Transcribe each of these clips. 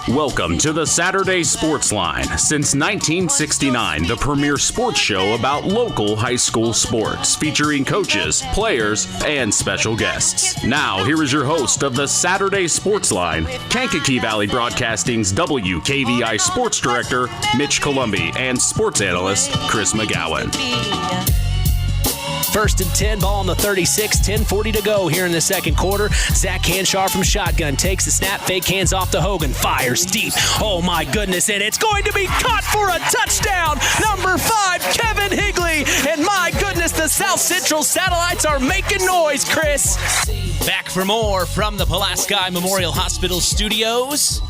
Welcome to the Saturday Sports Line. Since 1969, the premier sports show about local high school sports, featuring coaches, players, and special guests. Now, here is your host of the Saturday Sports Line, Kankakee Valley Broadcasting's WKVI Sports Director, Mitch Columbi, and sports analyst, Chris McGowan. First and 10, ball on the 36, 10:40 to go here in the second quarter. Zach Hanshaw from shotgun takes the snap, fake hands off to Hogan, fires deep. Oh my goodness, and it's going to be caught for a touchdown. Number 5, Kevin Higley. And my goodness, the South Central Satellites are making noise, Chris. Back for more from the Pulaski Memorial Hospital studios.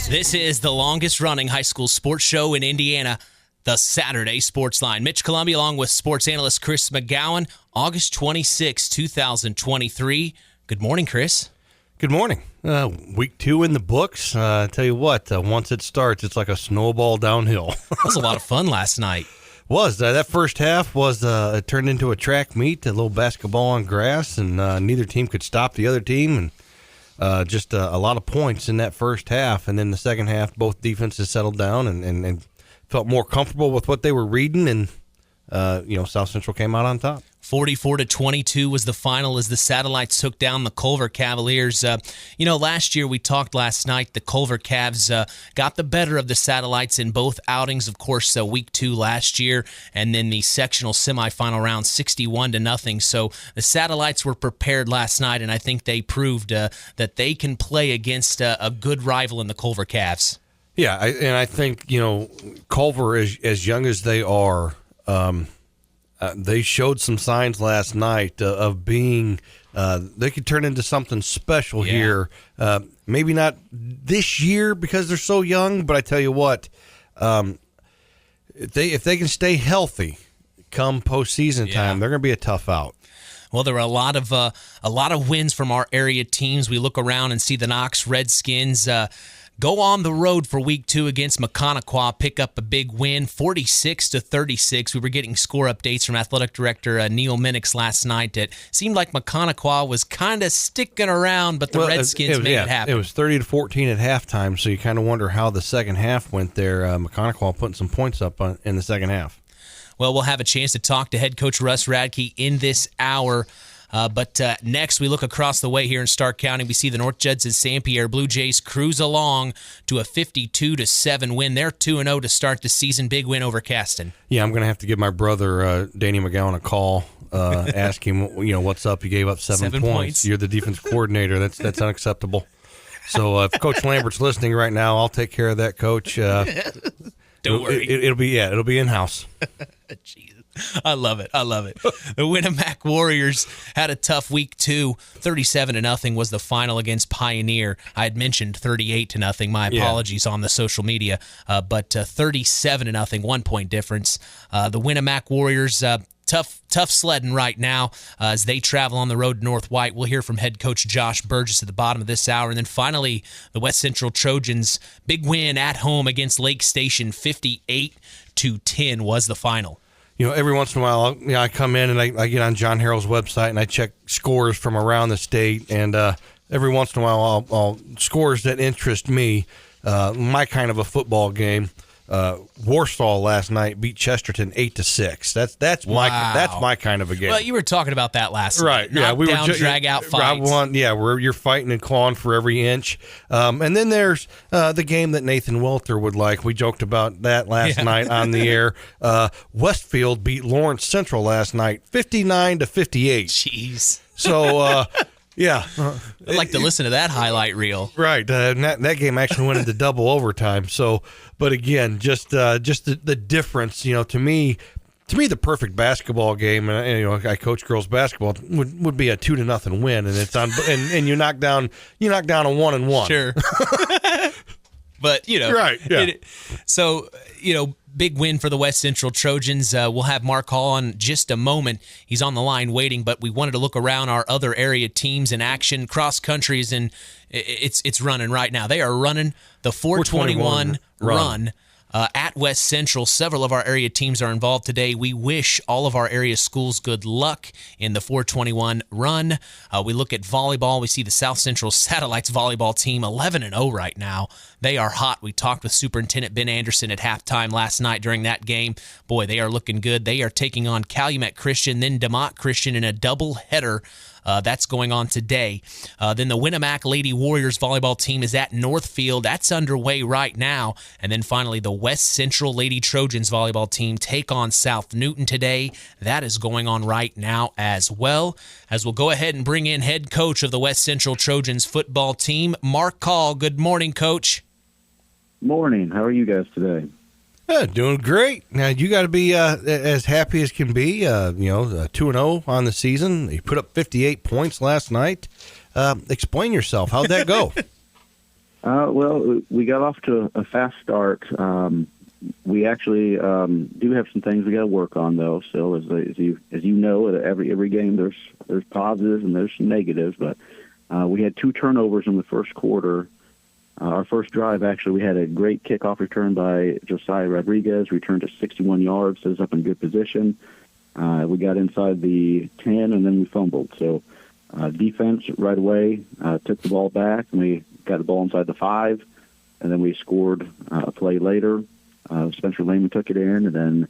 This is the longest running high school sports show in Indiana, the Saturday Sports Line. Mitch Columbi along with sports analyst Chris McGowan. August 26, 2023. Good morning, Chris. Good morning. Week 2 in the books. I tell you what, once it starts, it's like a snowball downhill. That was a lot of fun last night. That first half was it turned into a track meet, a little basketball on grass, and neither team could stop the other team, and just a lot of points in that first half. And then the second half, both defenses settled down and felt more comfortable with what they were reading, and South Central came out on top. 44-22 was the final as the Satellites took down the Culver Cavaliers. Last year we talked last night, the Culver Cavs got the better of the Satellites in both outings. Of course, week 2 last year, and then the sectional semifinal round, 61-0. So the Satellites were prepared last night, and I think they proved that they can play against a good rival in the Culver Cavs. Yeah, I think, Culver, as young as they are, they showed some signs last night of being, they could turn into something special here. Maybe not this year because they're so young, but I tell you what, if they can stay healthy come postseason time, they're going to be a tough out. Well, there are a lot of wins from our area teams. We look around and see the Knox Redskins go on the road for week 2 against Mechaniqua, pick up a big win, 46-36. We were getting score updates from athletic director Neil Minix last night. It seemed like Mechaniqua was kind of sticking around, but the Redskins made it happen. It was 30-14 at halftime, so you kind of wonder how the second half went there. Mechaniqua putting some points up in the second half. Well, we'll have a chance to talk to head coach Russ Radtke in this hour. But next, we look across the way here in Stark County. We see the North Judson-San Pierre Blue Jays cruise along to a 52-7 win. They're 2-0 to start the season. Big win over Caston. Yeah, I'm going to have to give my brother, Danny McGowan, a call, ask him, what's up. You gave up 7 points. You're the defense coordinator. That's unacceptable. So if Coach Lambert's listening right now, I'll take care of that, Coach. Don't worry. It'll be in-house. Jesus. I love it. The Winamac Warriors had a tough week 2. 37-0 was the final against Pioneer. I had mentioned 38-0. My apologies on the social media. But 37-0, 1-point difference. The Winamac Warriors, tough sledding right now as they travel on the road to North White. We'll hear from head coach Josh Burgess at the bottom of this hour. And then finally, the West Central Trojans, big win at home against Lake Station, 58-10 was the final. Every once in a while, I come in and I get on John Harrell's website and I check scores from around the state. And every once in a while, I'll scores that interest me, my kind of a football game. Warsaw last night beat Chesterton 8-6. That's my kind of a game. Well, you were talking about that last night. Right? Yeah, we were drag out fights. Where you're fighting and clawing for every inch. And then there's the game that Nathan Welter would like. We joked about that last night on the air. Westfield beat Lawrence Central last night, 59-58. Jeez. So. Yeah. I'd like to listen to that highlight reel. Right. That game actually went into double overtime. So, but again, just the difference, to me, the perfect basketball game, and I coach girls basketball, would be a 2-0 win, and it's on, and you knock down a 1-1. Sure. But, right. Yeah. Big win for the West Central Trojans. We'll have Marc on in just a moment. He's on the line waiting, but we wanted to look around our other area teams in action. Cross countries, and it's running right now. They are running the 421 run. at West Central. Several of our area teams are involved today. We wish all of our area schools good luck in the 421 run. We look at volleyball. We see the South Central Satellites volleyball team 11-0 right now. They are hot. We talked with Superintendent Ben Anderson at halftime last night during that game. Boy, they are looking good. They are taking on Calumet Christian, then DeMott Christian in a doubleheader. That's going on today. Then the Winamac Lady Warriors volleyball team is at Northfield. That's underway right now. And then finally, the West Central Lady Trojans volleyball team take on South Newton today. That is going on right now as well. As we'll go ahead and bring in head coach of the West Central Trojans football team, Marc. Good morning, Coach. Morning. How are you guys today? Doing great. Now, you got to be as happy as can be. 2-0 on the season. You put up 58 points last night. Explain yourself. How'd that go? Well, we got off to a fast start. We actually do have some things we got to work on, though. Still, as you know, at every game there's positives and there's some negatives. But we had 2 turnovers in the first quarter. Our first drive, actually, we had a great kickoff return by Josiah Rodriguez, returned to 61 yards, set us up in good position. We got inside the 10, and then we fumbled. So defense right away took the ball back, and we got the ball inside the 5, and then we scored a play later. Spencer Lehman took it in, and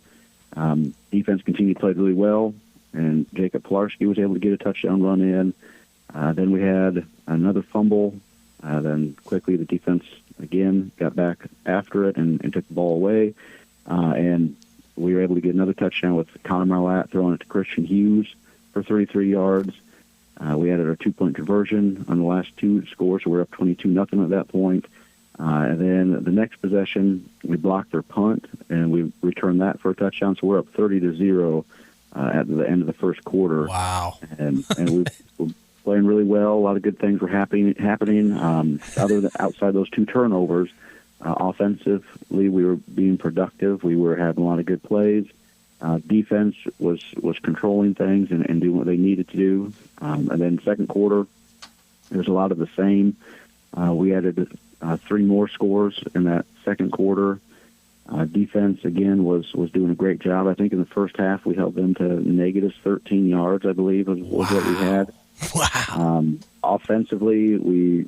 then defense continued to play really well, and Jacob Pilarski was able to get a touchdown run in. Then we had another fumble. Then quickly the defense, again, got back after it and took the ball away. And we were able to get another touchdown with Connor Marlatt throwing it to Christian Hughes for 33 yards. We added our 2-point conversion on the last 2 scores, so we're up 22-0 at that point. And then the next possession, we blocked their punt, and we returned that for a touchdown, so we're up 30-0 at the end of the first quarter. Wow. And we're playing really well. A lot of good things were happening. Other than outside those 2 turnovers, offensively we were being productive. We were having a lot of good plays. Defense was controlling things and doing what they needed to do. And then second quarter, there's a lot of the same. We added 3 more scores in that second quarter. Defense, again, was doing a great job. I think in the first half we held them to negative 13 yards, I believe, was what we had. Wow. Offensively, we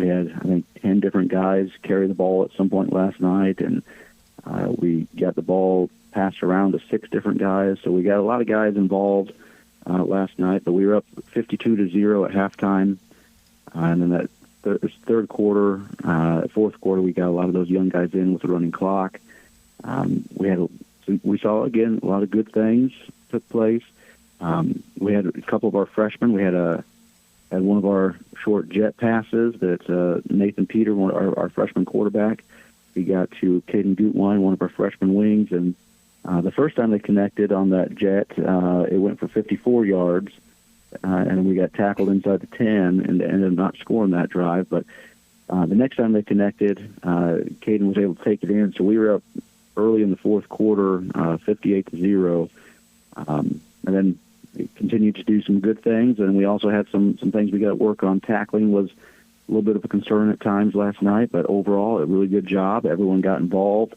had, I think, 10 different guys carry the ball at some point last night, and we got the ball passed around to 6 different guys. So we got a lot of guys involved last night, but we were up 52-0 at halftime. And then that third quarter, fourth quarter, we got a lot of those young guys in with the running clock. We saw, again, a lot of good things took place. We had a couple of our freshmen. We had one of our short jet passes that Nathan Peter, our freshman quarterback, he got to Caden Gutwine, one of our freshman wings, and the first time they connected on that jet, it went for 54 yards, and we got tackled inside the 10 and ended up not scoring that drive. But the next time they connected, Caden was able to take it in, so we were up early in the fourth quarter, 58-0, and then we continued to do some good things, and we also had some things we got to work on. Tackling was a little bit of a concern at times last night, but overall, a really good job. Everyone got involved.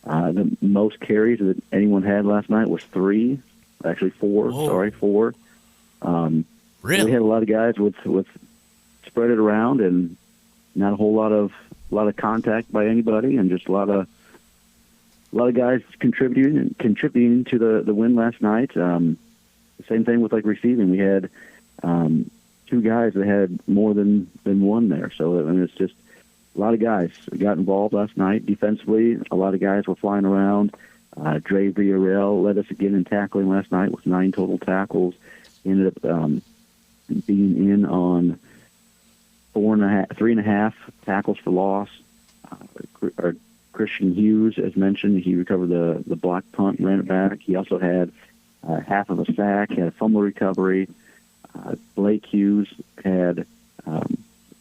The most carries that anyone had last night was 3, actually 4. Whoa. Sorry, 4. Really? We had a lot of guys with spread it around and not a whole lot of contact by anybody, and just a lot of guys contributing to the win last night. Same thing with receiving. We had 2 guys that had more than 1 there. So I mean, it's just a lot of guys got involved last night. Defensively, a lot of guys were flying around. Dre Villarreal led us again in tackling last night with 9 total tackles. He ended up being in on 3.5 tackles for loss. Christian Hughes, as mentioned, he recovered the block punt and ran it back. He also had half of a sack, had a fumble recovery. Blake Hughes had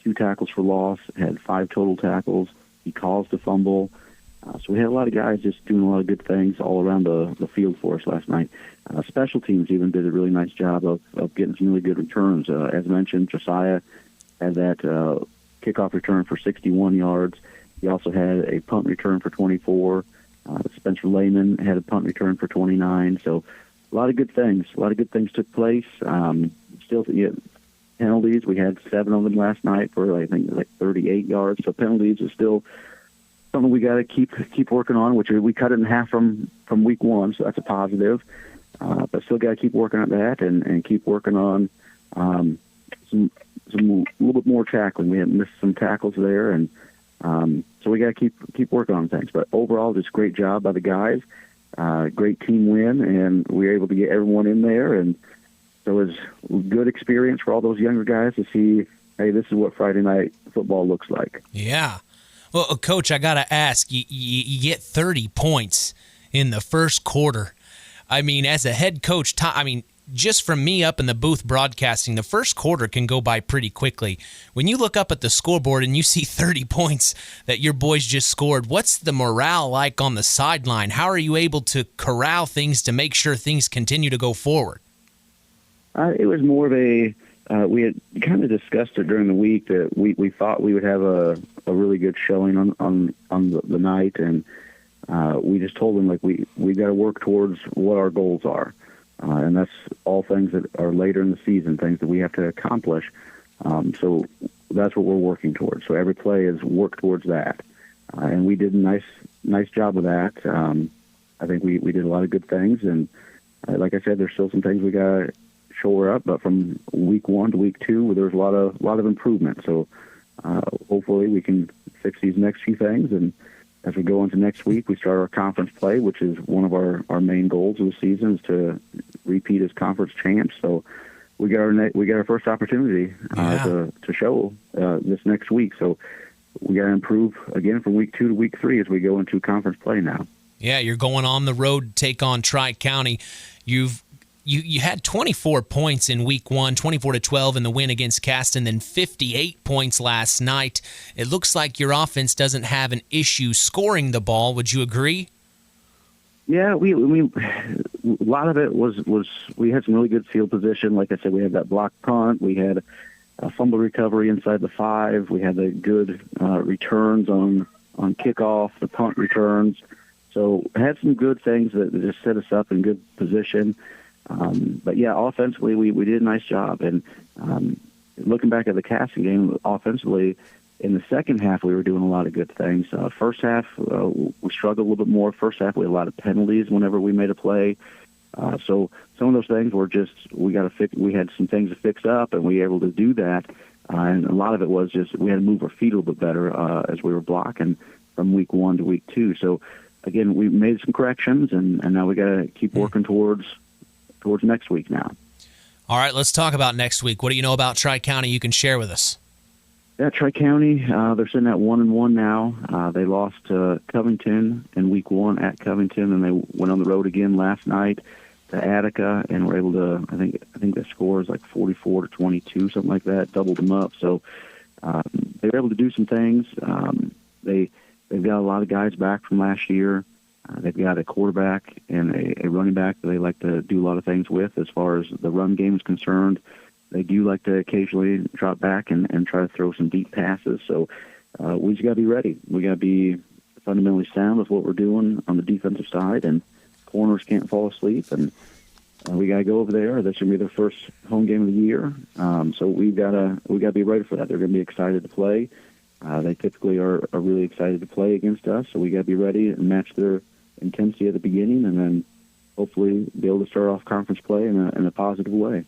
2 tackles for loss, had 5 total tackles. He caused the fumble. So we had a lot of guys just doing a lot of good things all around the field for us last night. Special teams even did a really nice job of getting some really good returns. As mentioned, Josiah had that kickoff return for 61 yards. He also had a punt return for 24. Spencer Lehman had a punt return for 29. So a lot of good things. A lot of good things took place. Still, penalties. We had 7 of them last night for, I think, like 38 yards. So penalties is still something we got to keep working on, which we cut it in half from week 1, so that's a positive. But still got to keep working on that and keep working on some a little bit more tackling. We had missed some tackles there, and so we got to keep working on things. But overall, just great job by the guys. Great team win, and we were able to get everyone in there, and so it was a good experience for all those younger guys to see, hey, this is what Friday night football looks like. Yeah. Well, Coach, I got to ask, you get 30 points in the first quarter. I mean, as a head coach, just from me up in the booth broadcasting, the first quarter can go by pretty quickly. When you look up at the scoreboard and you see 30 points that your boys just scored, what's the morale like on the sideline? How are you able to corral things to make sure things continue to go forward? It was more of a we had kind of discussed it during the week that we thought we would have a really good showing on the night, and we just told them, like, we got to work towards what our goals are, and that's all things that are later in the season, things that we have to accomplish. So that's what we're working towards. So every play is work towards that, and we did a nice job of that. I think we did a lot of good things, and like I said, there's still some things we got to shore up, but from week 1 to week 2, there's a lot of improvement. So hopefully we can fix these next few things, and as we go into next week, we start our conference play, which is one of our main goals of the season, is to repeat as conference champs. So we got our first opportunity to show this next week. So we got to improve again from week 2 to week 3 as we go into conference play now. Yeah, you're going on the road to take on Tri-County. You had 24 points in week 1, 24-12 in the win against Caston, then 58 points last night. It looks like your offense doesn't have an issue scoring the ball. Would you agree? Yeah, we a lot of it was we had some really good field position. Like I said, we had that block punt. We had a fumble recovery inside the 5. We had the good returns on kickoff, the punt returns. So had some good things that just set us up in good position. But yeah, offensively, we did a nice job. And looking back at the Caston game, offensively, in the second half, we were doing a lot of good things. First half, we struggled a little bit more. First half, we had a lot of penalties whenever we made a play. So some of those things were just we had some things to fix up, and we were able to do that. And a lot of it was just we had to move our feet a little bit better as we were blocking from week 1 to week 2. So again, we made some corrections, and now we got to keep working towards next week now. All right, let's talk about next week. What do you know about Tri-County you can share with us? Yeah, Tri-County, they're sitting at 1-1 now. They lost to Covington in week 1 at Covington, and they went on the road again last night to Attica, and were able to, I think their score is like 44-22, something like that, doubled them up. So they were able to do some things. They've got a lot of guys back from last year. They've got a quarterback and a running back that they like to do a lot of things with as far as the run game is concerned. They do like to occasionally drop back and try to throw some deep passes. So we just got to be ready. We got to be fundamentally sound with what we're doing on the defensive side, and corners can't fall asleep. And we got to go over there. This should be their first home game of the year. So we got to be ready for that. They're going to be excited to play. They typically are really excited to play against us. So we got to be ready and match their intensity at the beginning, and then hopefully be able to start off conference play in a positive way.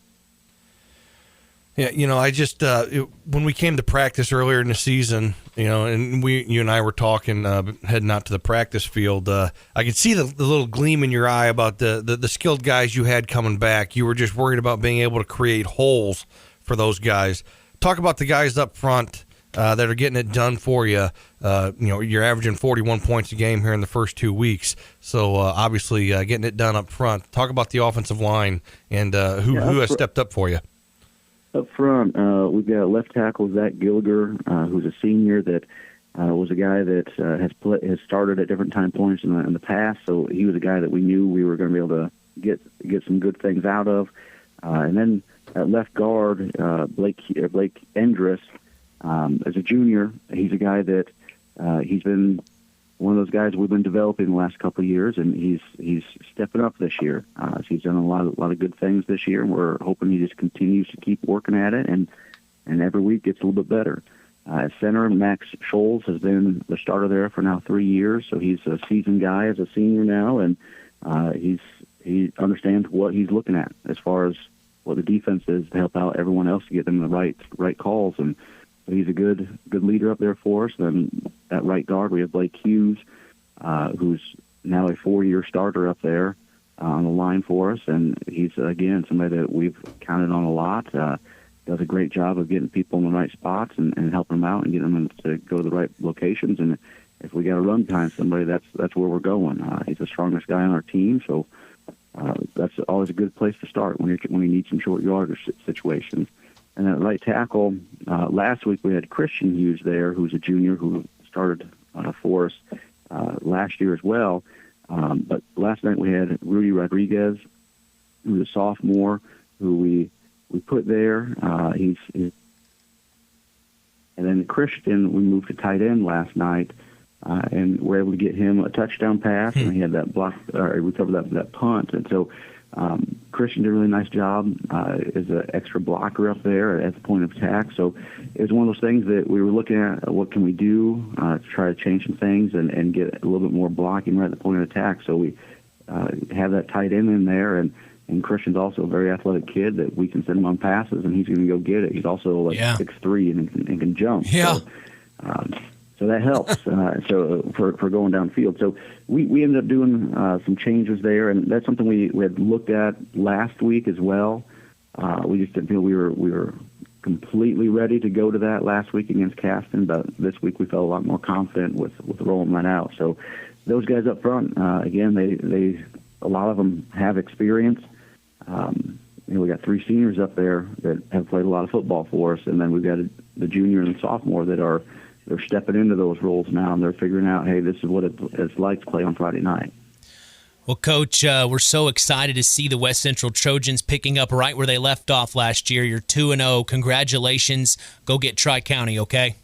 Yeah, I just when we came to practice earlier in the season, and you and I were talking heading out to the practice field. I could see the little gleam in your eye about the skilled guys you had coming back. You were just worried about being able to create holes for those guys. Talk about the guys up front that are getting it done for you. You're averaging 41 points a game here in the first 2 weeks. So obviously getting it done up front. Talk about the offensive line and who has stepped up for you. Up front, we've got left tackle Zach Gilger, who's a senior that was a guy that has started at different time points in the past. So he was a guy that we knew we were going to be able to get some good things out of. And then at left guard, Blake Endress, as a junior, he's a guy that he's been one of those guys we've been developing the last couple of years, and he's stepping up this year. So he's done a lot of good things this year, and we're hoping he just continues to keep working at it, and every week gets a little bit better. At center, Max Scholes has been the starter there for now 3 years, so he's a seasoned guy as a senior now, and he understands what he's looking at as far as what the defense is to help out everyone else to get them the right calls. And so he's a good leader up there for us. Then at right guard, we have Blake Hughes, who's now a 4-year starter up there on the line for us, and he's, again, somebody that we've counted on a lot. Does a great job of getting people in the right spots and helping them out and getting them to go to the right locations. And if we got to run behind somebody, that's where we're going. He's the strongest guy on our team, so that's always a good place to start when you need some short yardage situations. And at right tackle, last week we had Christian Hughes there, who's a junior who started for us last year as well. But last night we had Rudy Rodriguez, who's a sophomore, who we put there. And then Christian, we moved to tight end last night, and we're able to get him a touchdown pass, and he had that block, or recovered that punt. And so Christian did a really nice job as an extra blocker up there at the point of attack. So it was one of those things that we were looking at, what can we do to try to change some things and get a little bit more blocking right at the point of attack. So we have that tight end in there, and Christian's also a very athletic kid that we can send him on passes, and he's going to go get it. He's also like 6'3" and can jump. Yeah. So that helps so for going downfield. So we ended up doing some changes there, and that's something we had looked at last week as well. We just didn't feel we were completely ready to go to that last week against Caston, but this week we felt a lot more confident with rolling that out. So those guys up front, again, they a lot of them have experience. We got 3 seniors up there that have played a lot of football for us, and then we've got the junior and the sophomore that they're stepping into those roles now, and they're figuring out, hey, this is what it's like to play on Friday night. Well, Coach, we're so excited to see the West Central Trojans picking up right where they left off last year. You're 2-0. Congratulations. Go get Tri-County, okay?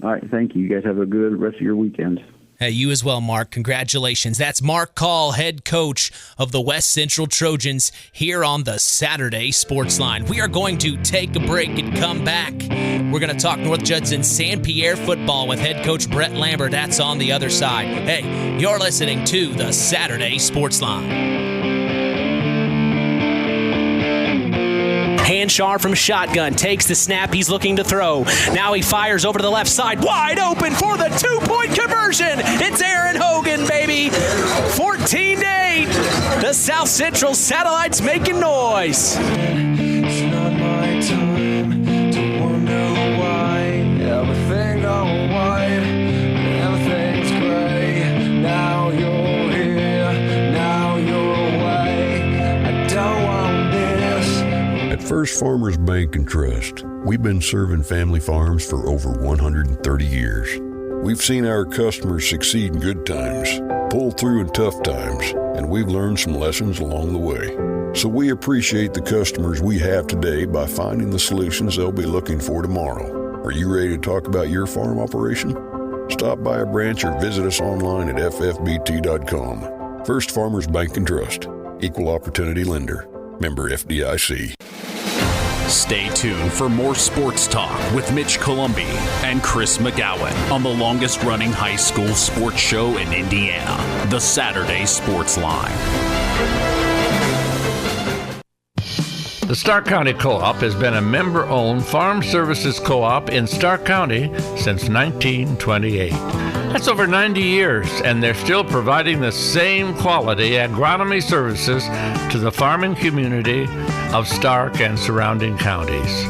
All right, thank you. You guys have a good rest of your weekend. Hey, you as well, Marc. Congratulations. That's Marc Call, head coach of the West Central Trojans, here on the Saturday Sports Line. We are going to take a break and come back. We're going to talk North Judson-San Pierre football with head coach Brett Lambert. That's on the other side. Hey, you're listening to the Saturday Sports Line. Hanshar from shotgun takes the snap. He's looking to throw. Now he fires over to the left side. Wide open for the 2-point conversion. It's Aaron Hogan, baby. 14-8. The South Central Satellites making noise. It's not my time to wonder why everything all white, everything's gray. Now you're here, now you're away. I don't want this. At First Farmers Bank and Trust, we've been serving family farms for over 130 years. We've seen our customers succeed in good times, pull through in tough times, and we've learned some lessons along the way. So we appreciate the customers we have today by finding the solutions they'll be looking for tomorrow. Are you ready to talk about your farm operation? Stop by a branch or visit us online at ffbt.com. First Farmers Bank and Trust, Equal Opportunity Lender, member FDIC. Stay tuned for more sports talk with Mitch Columbi and Chris McGowan on the longest-running high school sports show in Indiana, the Saturday Sports Line. The Stark County Co-op has been a member-owned farm services co-op in Stark County since 1928. That's over 90 years, and they're still providing the same quality agronomy services to the farming community of Stark and surrounding counties.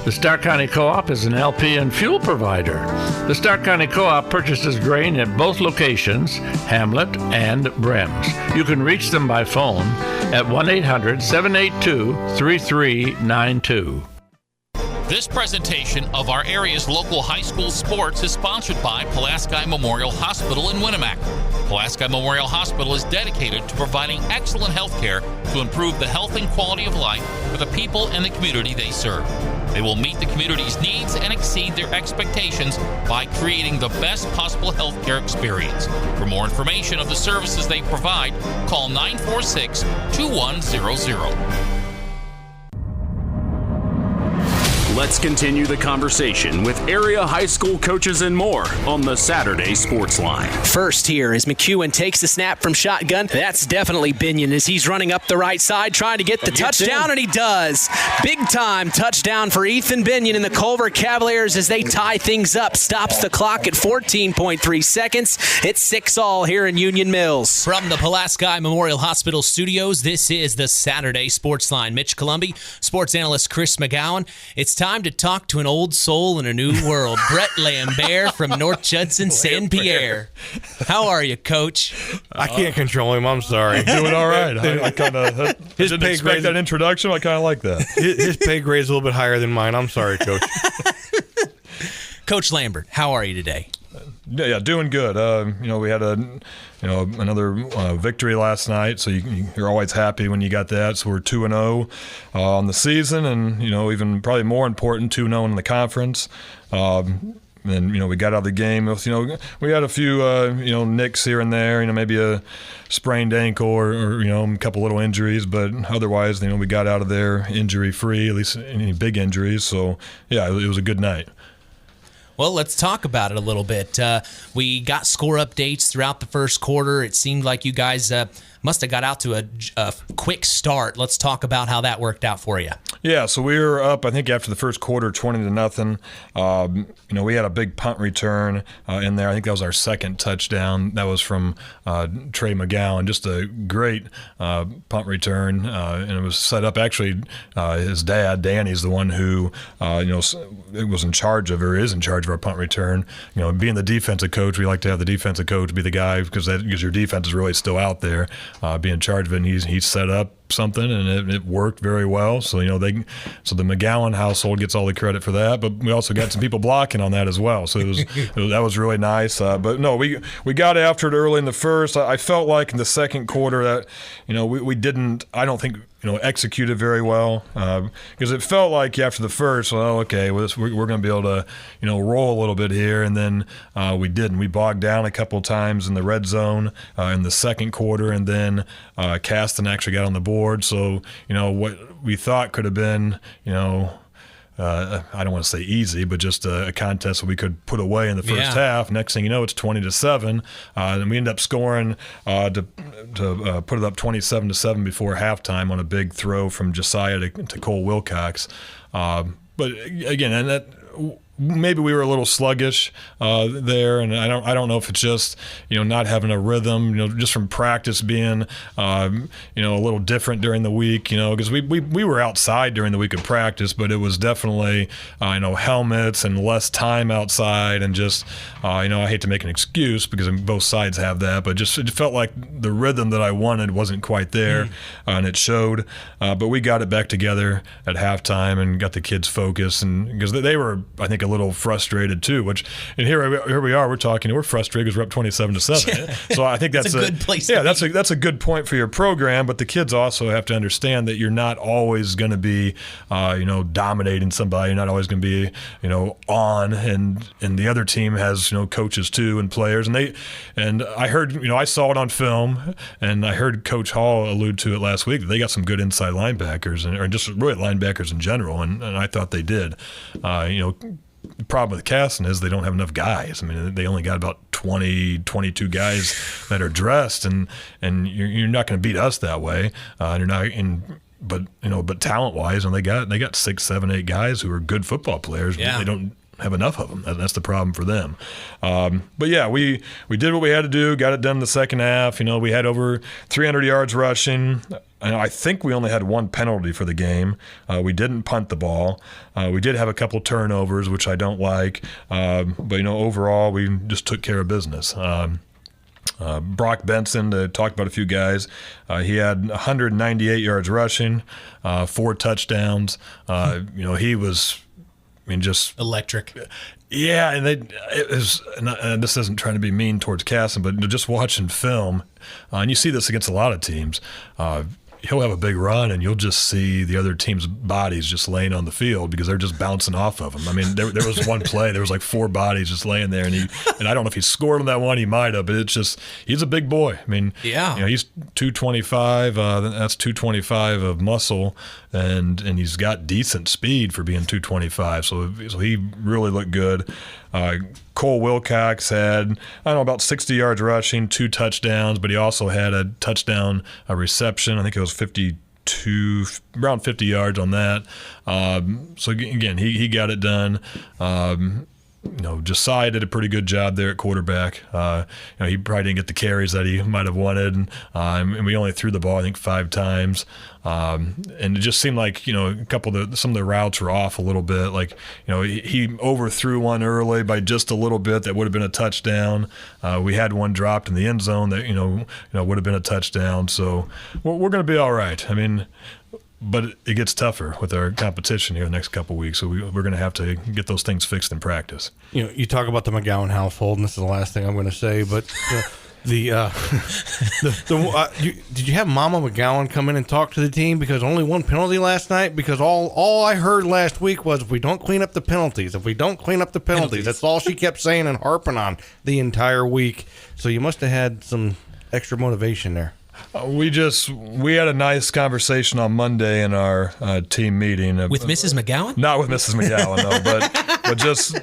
The Stark County Co-op is an LP and fuel provider. The Stark County Co-op purchases grain at both locations, Hamlet and Brems. You can reach them by phone at 1-800-782-3392. This presentation of our area's local high school sports is sponsored by Pulaski Memorial Hospital in Winamac. Pulaski Memorial Hospital is dedicated to providing excellent health care to improve the health and quality of life for the people and the community they serve. They will meet the community's needs and exceed their expectations by creating the best possible healthcare experience. For more information of the services they provide, call 946-2100. Let's continue the conversation with area high school coaches and more on the Saturday Sports Line. First here as McEwen takes the snap from shotgun. That's definitely Binion as he's running up the right side trying to get the touchdown, and he does. Big time touchdown for Ethan Binion and the Culver Cavaliers as they tie things up. Stops the clock at 14.3 seconds. It's 6-all here in Union Mills. From the Pulaski Memorial Hospital studios, this is the Saturday Sports Line. Mitch Columbi, sports analyst Chris McGowan. It's time to talk to an old soul in a new world. Brett Lambert from North Judson-San Pierre. How are you, Coach? I can't control him. I'm sorry. Doing all right. I kind of didn't expect that introduction. I kind of like that. His pay grade is a little bit higher than mine. I'm sorry, Coach. Coach Lambert, how are you today? Yeah, doing good. We had another victory last night, so you're always happy when you got that. So we're 2-0 on the season, and even probably more important, 2-0 in the conference. And we got out of the game with we had a few nicks here and there, maybe a sprained ankle or a couple little injuries, but otherwise we got out of there injury free, at least any big injuries. So yeah, it was a good night. Well, let's talk about it a little bit. We got score updates throughout the first quarter. It seemed like you guys must have got out to a quick start. Let's talk about how that worked out for you. Yeah, so we were up, I think, after the first quarter, 20-0. We had a big punt return in there. I think that was our second touchdown. That was from Trey McGowan. Just a great punt return, and it was set up. Actually, his dad, Danny's the one who, was in charge of, or is in charge of our punt return. Being the defensive coach, we like to have the defensive coach be the guy because your defense is really still out there. Be in charge of it, and he set up something, and it worked very well. So so the McGowan household gets all the credit for that, but we also got some people blocking on that as well. So that was really nice. But no, we got after it early in the first. I felt like in the second quarter that we didn't. I don't think executed very well because it felt like after the first, we're going to be able to roll a little bit here, and then we didn't. We bogged down a couple times in the red zone in the second quarter, and then Caston actually got on the board. So what we thought could have been I don't want to say easy, but just a contest that we could put away in the first half. Next thing you know, it's 20-7, and we end up scoring to put it up 27-7 before halftime on a big throw from Josiah to Cole Wilcox. But again, and that. Maybe we were a little sluggish there, and I don't know if it's just not having a rhythm, just from practice being a little different during the week, because we were outside during the week of practice, but it was definitely helmets and less time outside, and just I hate to make an excuse because both sides have that, but just it felt like the rhythm that I wanted wasn't quite there, and it showed. But we got it back together at halftime and got the kids focused, and because they were, I think, a little frustrated too, and here we are, we're talking, we're frustrated because we're up 27-7. So I think that's a good place. Yeah, that's a good point for your program, but the kids also have to understand that you're not always going to be dominating somebody. You're not always going to be on, and the other team has coaches too and players, and I heard I saw it on film, and I heard Coach Hall allude to it last week that they got some good inside linebackers or just really linebackers in general, and I thought they did. The problem with Caston is they don't have enough guys. I mean, they only got about 20, 22 guys that are dressed, and you're not going to beat us that way. You're not in. But talent-wise, and they got 6, 7, 8 guys who are good football players. Yeah. They don't have enough of them. That's the problem for them. But yeah, we did what we had to do. Got it done in the second half. We had over 300 yards rushing. I think we only had one penalty for the game. We didn't punt the ball. We did have a couple turnovers, which I don't like. But overall, we just took care of business. Brock Benson, to talk about a few guys, he had 198 yards rushing, 4 touchdowns. He was, just electric. Yeah, and and this isn't trying to be mean towards Caston, but just watching film, and you see this against a lot of teams. he'll have a big run, and you'll just see the other team's bodies just laying on the field because they're just bouncing off of him. I mean, there was one play, there was like 4 bodies just laying there, and I don't know if he scored on that one, he might have, but it's just, he's a big boy. I mean, he's 225, that's 225 of muscle, and he's got decent speed for being 225, so he really looked good. Cole Wilcox had, I don't know, about 60 yards rushing, 2 touchdowns, but he also had a touchdown reception. I think it was 52, around 50 yards on that. So again, he got it done. Josiah did a pretty good job there at quarterback. He probably didn't get the carries that he might have wanted, and we only threw the ball, I think, 5 times. And it just seemed like, some of the routes were off a little bit. Like, he overthrew one early by just a little bit that would have been a touchdown. We had one dropped in the end zone that, would have been a touchdown. So we're going to be all right. I mean, but it gets tougher with our competition here the next couple of weeks, so we're going to have to get those things fixed in practice. You talk about the McGowan household, and this is the last thing I'm going to say, but did you have Mama McGowan come in and talk to the team because only one penalty last night? Because all I heard last week was, if we don't clean up the penalties, that's all she kept saying and harping on the entire week. So you must have had some extra motivation there. We had a nice conversation on Monday in our team meeting with Mrs. McGowan. Not with Mrs. McGowan, no, but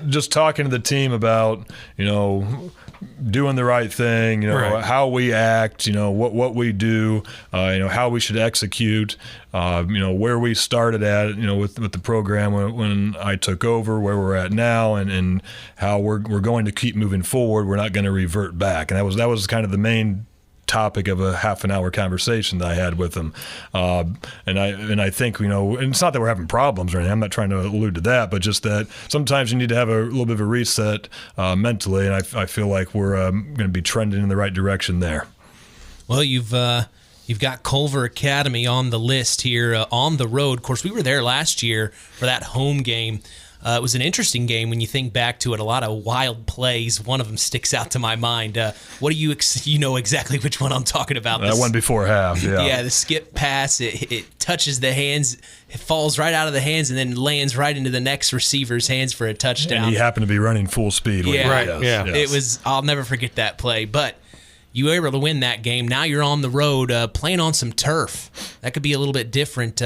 just talking to the team about doing the right thing, right. How we act, what we do, how we should execute, where we started at, with the program when I took over, where we're at now, and how we're going to keep moving forward. We're not going to revert back, and that was kind of the main topic of a half an hour conversation that I had with him, and I think and it's not that we're having problems or anything. I'm not trying to allude to that, but just that sometimes you need to have a little bit of a reset mentally, and I feel like we're going to be trending in the right direction there. Well, you've got Culver Academy on the list here on the road. Of course, we were there last year for that home game. It was an interesting game when you think back to it. A lot of wild plays. One of them sticks out to my mind. What do you know exactly which one I'm talking about? That one before half, yeah. Yeah, the skip pass. It touches the hands. It falls right out of the hands and then lands right into the next receiver's hands for a touchdown. And he happened to be running full speed. Yeah, right. Yeah. Yes. It was. I'll never forget that play. But you were able to win that game. Now you're on the road playing on some turf. That could be a little bit different.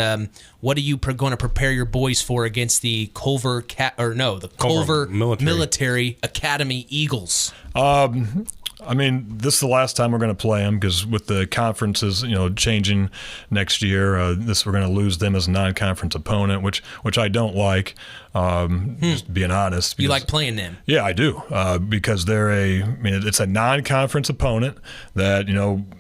What are you going to prepare your boys for against the Culver Culver Military Academy Eagles? I mean, this is the last time we're going to play them because with the conferences, changing next year, we're going to lose them as a non-conference opponent, which I don't like. Just being honest. You like playing them? Yeah, I do, because it's a non-conference opponent that,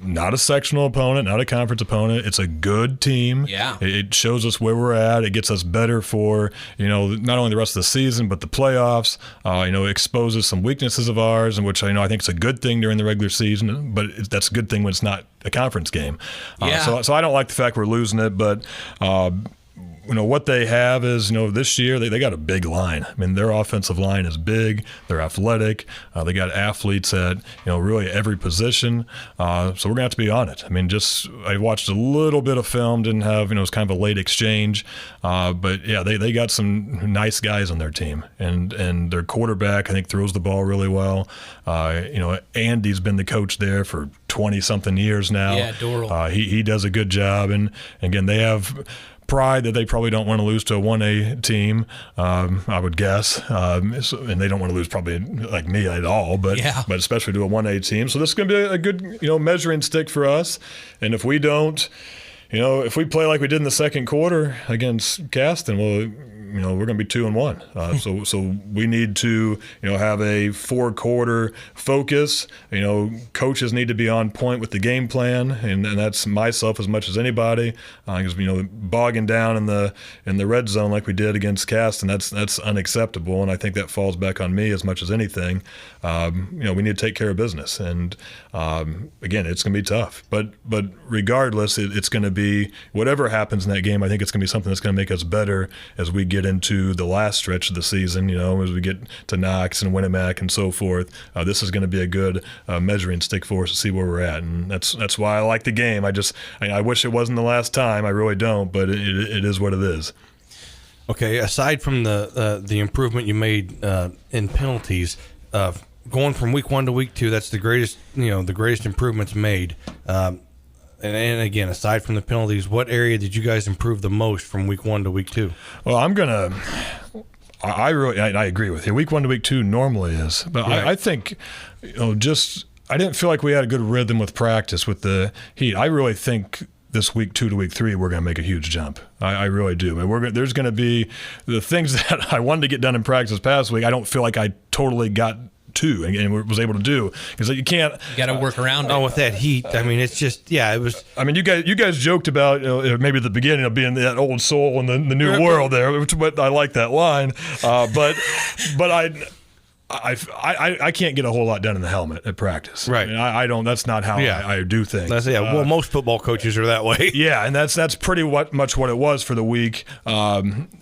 not a sectional opponent, not a conference opponent. It's a good team. Yeah. It shows us where we're at. It gets us better for, not only the rest of the season, but the playoffs. It exposes some weaknesses of ours, and which I think it's a good thing during the regular season, but that's a good thing when it's not a conference game. So I don't like the fact we're losing it, but what they have is, this year they got a big line. I mean, their offensive line is big. They're athletic. They got athletes at, really every position. So we're going to have to be on it. I mean, I watched a little bit of film, didn't have, it was kind of a late exchange. But yeah, they got some nice guys on their team, and their quarterback, I think, throws the ball really well. Andy's been the coach there for 20-something years now. Yeah, Doral. He does a good job. And again, they have pride that they probably don't want to lose to a 1A team, I would guess. And they don't want to lose probably like me at all, but especially to a 1A team. So this is going to be a good, measuring stick for us. And if we don't, if we play like we did in the second quarter against Caston, well, we're going to be 2-1. So we need to, have a 4-quarter focus. Coaches need to be on point with the game plan, and that's myself as much as anybody. Because bogging down in the red zone like we did against Caston, that's unacceptable, and I think that falls back on me as much as anything. We need to take care of business, and again, it's going to be tough. But regardless, it's going to be whatever happens in that game. I think it's going to be something that's going to make us better as we get get into the last stretch of the season, as we get to Knox and Winamac and so forth. This is going to be a good measuring stick for us to see where we're at, and that's why I like the game. I wish it wasn't the last time. I really don't, but it is what it is. Okay, aside from the improvement you made in penalties, going from week 1 to week 2, that's the greatest improvements made. And again, aside from the penalties, what area did you guys improve the most from week 1 to week 2? Well, I agree with you. Week 1 to week 2 normally is, but right. I think, I didn't feel like we had a good rhythm with practice with the heat. I really think this week 2 to week 3, we're going to make a huge jump. I really do. I mean, there's going to be the things that I wanted to get done in practice this past week. I don't feel like I totally got to and was able to do, because you got to work around it. With that heat. I mean, it's just it was. I mean, you guys joked about maybe at the beginning of being that old soul in the new world there, but I like that line. But I can't get a whole lot done in the helmet at practice. Right. I mean, I don't. That's not how I do things. Well, most football coaches are that way. Yeah, and that's pretty much what it was for the week.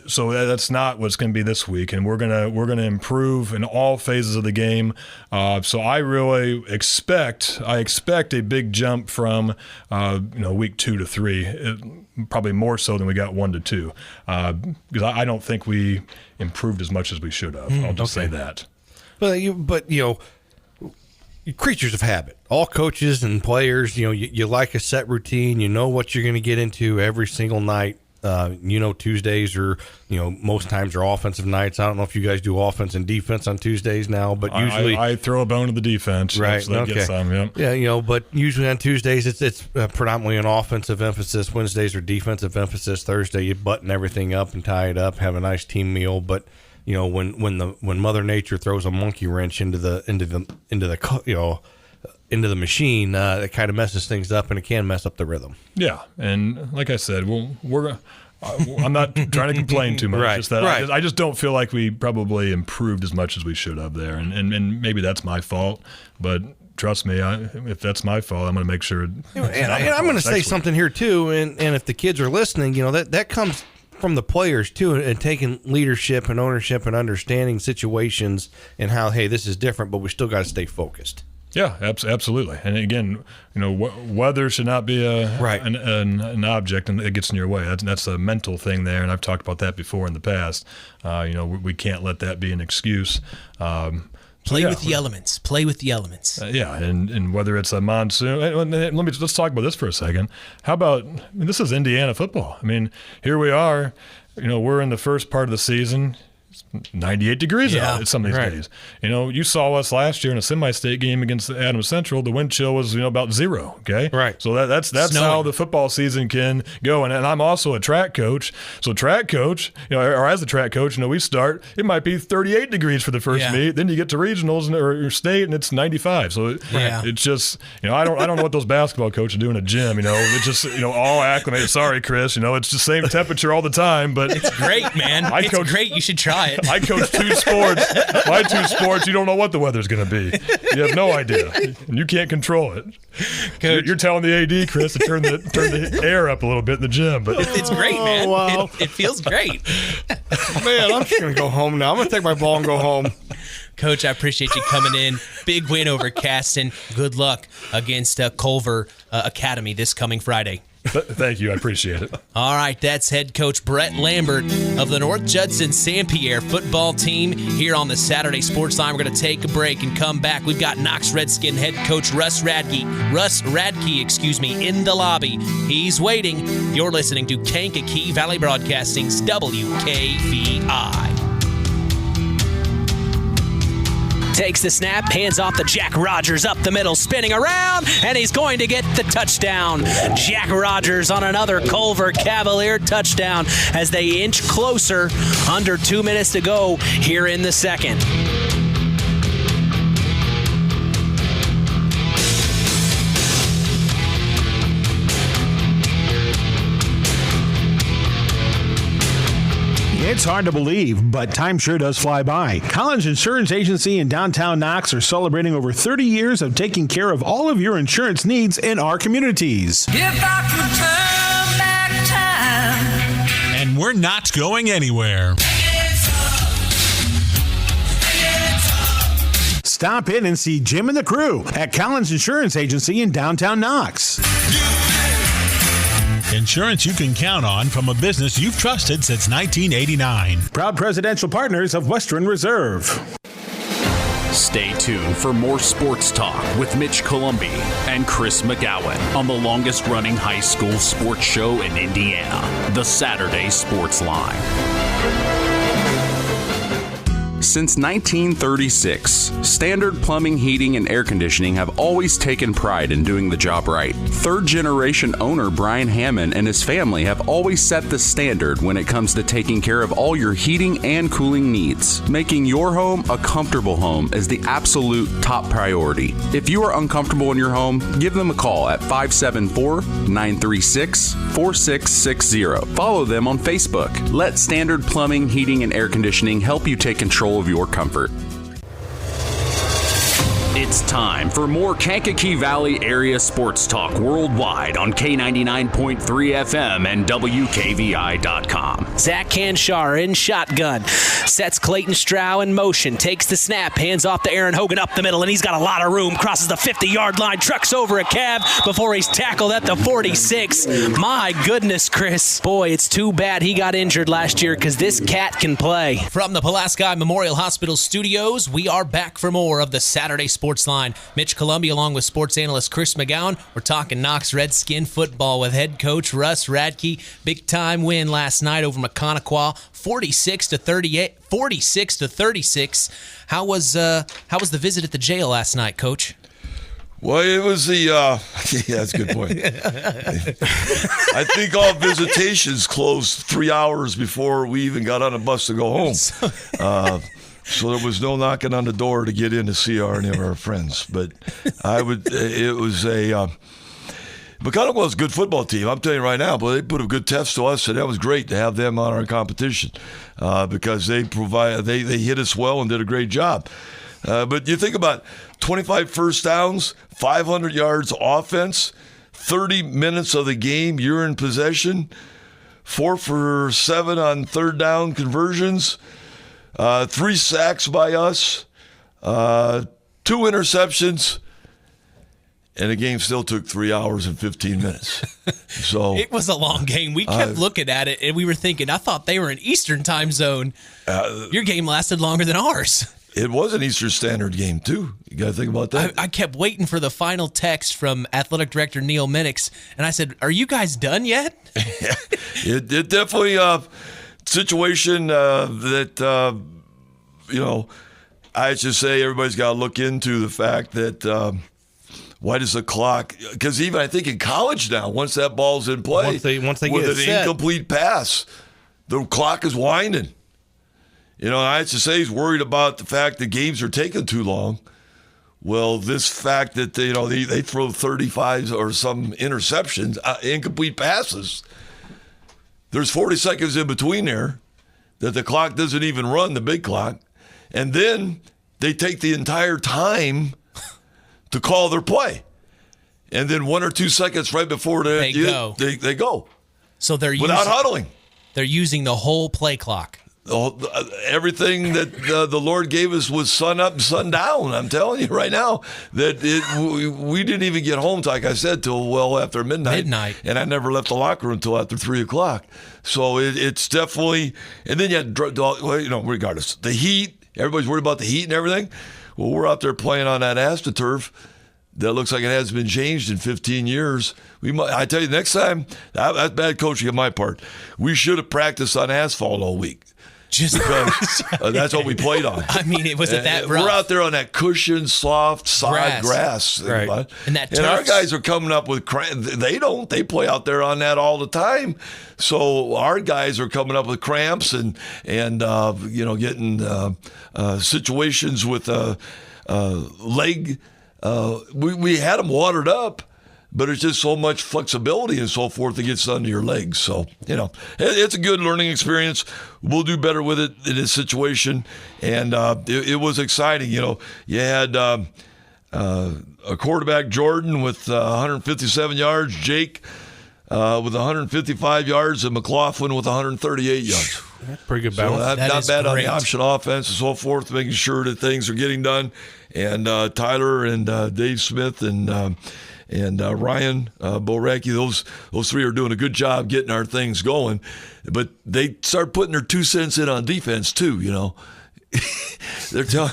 So that's not what's going to be this week, and we're gonna improve in all phases of the game. So I really expect a big jump from week 2 to 3, probably more so than we got 1 to 2, because I don't think we improved as much as we should have. I'll just say that. But you're creatures of habit. All coaches and players, you like a set routine. You know what you're going to get into every single night. Tuesdays are, most times are offensive nights. I don't know if you guys do offense and defense on Tuesdays now, but usually I throw a bone to the defense. Right. So get some, Yeah, but usually on Tuesdays it's predominantly an offensive emphasis. Wednesdays are defensive emphasis. Thursday you button everything up and tie it up, have a nice team meal. But when Mother Nature throws a monkey wrench into the machine, it kind of messes things up, and it can mess up the rhythm. Yeah, and like I said, I'm not trying to complain too much. Right. Just that I just don't feel like we probably improved as much as we should have there, and maybe that's my fault. But trust me, if that's my fault, I'm going to make sure. And I'm going to say something here too, and if the kids are listening, that comes from the players too, and taking leadership and ownership and understanding situations and how, hey, this is different, but we still got to stay focused. Yeah, absolutely. And again, weather should not be an object and it gets in your way. That's a mental thing there, and I've talked about that before in the past. We can't let that be an excuse. Play with the elements. Play with the elements. And whether it's a monsoon. Let's talk about this for a second. How about, this is Indiana football. I mean, here we are. We're in the first part of the season. 98 degrees out at some of these days. You saw us last year in a semi-state game against Adams Central. The wind chill was about 0. Okay, right. So that's how the football season can go. And I'm also a track coach. So track coach, or as a track coach, we start. It might be 38 degrees for the first meet. Then you get to regionals or state, and it's 95. So it's just I don't know what those basketball coaches do in a gym. It's just all acclimated. Sorry, Chris. It's the same temperature all the time. But it's great, man. It's great. You should try it. I coach 2 sports. My 2 sports, you don't know what the weather's going to be. You have no idea. And you can't control it. Coach, you're telling the AD, Chris, to turn the air up a little bit in the gym. But it's great, man. Oh, wow. It feels great. Man, I'm just going to go home now. I'm going to take my ball and go home. Coach, I appreciate you coming in. Big win over Caston. Good luck against Culver Academy this coming Friday. Thank you. I appreciate it. All right, that's head coach Brett Lambert of the North Judson-San football team here on the Saturday Sports Line. We're going to take a break and come back. We've got Knox Redskin head coach Russ Radtke, in the lobby. He's waiting. You're listening to Kankakee Valley Broadcasting's WKVI. Takes the snap, hands off to Jack Rogers up the middle, spinning around, and he's going to get the touchdown. Jack Rogers on another Culver Cavalier touchdown as they inch closer. Under 2 minutes to go here in the second. It's hard to believe, but time sure does fly by. Collins Insurance Agency in downtown Knox are celebrating over 30 years of taking care of all of your insurance needs in our communities. If I could turn back time. And we're not going anywhere. Stop in and see Jim and the crew at Collins Insurance Agency in downtown Knox. Insurance you can count on from a business you've trusted since 1989. Proud presidential partners of Western Reserve. Stay tuned for more sports talk with Mitch Columbi and Chris McGowan on the longest-running high school sports show in Indiana, the Saturday Sports Line. Since 1936, Standard Plumbing, Heating, and Air Conditioning have always taken pride in doing the job right. Third-generation owner Brian Hammond and his family have always set the standard when it comes to taking care of all your heating and cooling needs. Making your home a comfortable home is the absolute top priority. If you are uncomfortable in your home, give them a call at 574-936-4660. Follow them on Facebook. Let Standard Plumbing, Heating, and Air Conditioning help you take control of your comfort. It's time for more Kankakee Valley area sports talk worldwide on K99.3 FM and WKVI.com. Zach Canshar in shotgun. Sets Clayton Strow in motion. Takes the snap. Hands off to Aaron Hogan up the middle, and he's got a lot of room. Crosses the 50-yard line. Trucks over a cab before he's tackled at the 46. My goodness, Chris. Boy, it's too bad he got injured last year because this cat can play. From the Pulaski Memorial Hospital studios, we are back for more of the Saturday Sports Line. Mitch Columbi along with sports analyst Chris McGowan. We're talking Knox Redskin football with head coach Russ Radtke. Big time win last night over McConaughey, 46-36. How was the visit at the jail last night, Coach? Well, it was the yeah, that's a good point. I think all visitations closed 3 hours before we even got on a bus to go home. So there was no knocking on the door to get in to see any of our friends. But it was McConaughey was a good football team. I'm telling you right now, but they put a good test to us, and that was great to have them on our competition because they hit us well and did a great job. But you think about 25 first downs, 500 yards offense, 30 minutes of the game, you're in possession, 4 for 7 on third down conversions, 3 sacks by us, 2 interceptions, and the game still took 3 hours and 15 minutes. So it was a long game. We kept looking at it, and we were thinking, I thought they were in Eastern time zone. Your game lasted longer than ours. It was an Eastern Standard game, too. You got to think about that. I kept waiting for the final text from Athletic Director Neil Minix, and I said, are you guys done yet? It definitely a situation that, I should say everybody's got to look into the fact that why does the clock – because even I think in college now, once that ball's in play, once they with get an set. incomplete pass, the clock is winding. I should say he's worried about the fact that games are taking too long. Well, this fact that they throw 35 or some interceptions, incomplete passes, there's 40 seconds in between there that the clock doesn't even run, the big clock. And then they take the entire time to call their play. And then 1 or 2 seconds right before they go. They go. So they're without huddling. They're using the whole play clock. Everything that the Lord gave us was sun up and sun down. I'm telling you right now that we didn't even get home, like I said, till well after midnight. And I never left the locker room until after 3 o'clock. So it's definitely, and then you had, regardless, the heat. Everybody's worried about the heat and everything. Well, we're out there playing on that AstroTurf that looks like it hasn't been changed in 15 years. I tell you, next time, that's bad coaching on my part. We should have practiced on asphalt all week. Just because that's what we played on. I mean, it was at that rough. We're out there on that cushioned, soft, sod grass. Right. And our guys are coming up with cramps. They don't. They play out there on that all the time. So our guys are coming up with cramps and getting situations with leg. We had them watered up. But it's just so much flexibility and so forth that gets under your legs. So, it's a good learning experience. We'll do better with it in this situation. And it was exciting. You had a quarterback, Jordan, with 157 yards. Jake with 155 yards and McLaughlin with 138 yards. That's pretty good balance. So That not is bad on great. the option offense and so forth, making sure that things are getting done. And Tyler and Dave Smith and Ryan Boracki, those three are doing a good job getting our things going. But they start putting their 2 cents in on defense too, you know. They're telling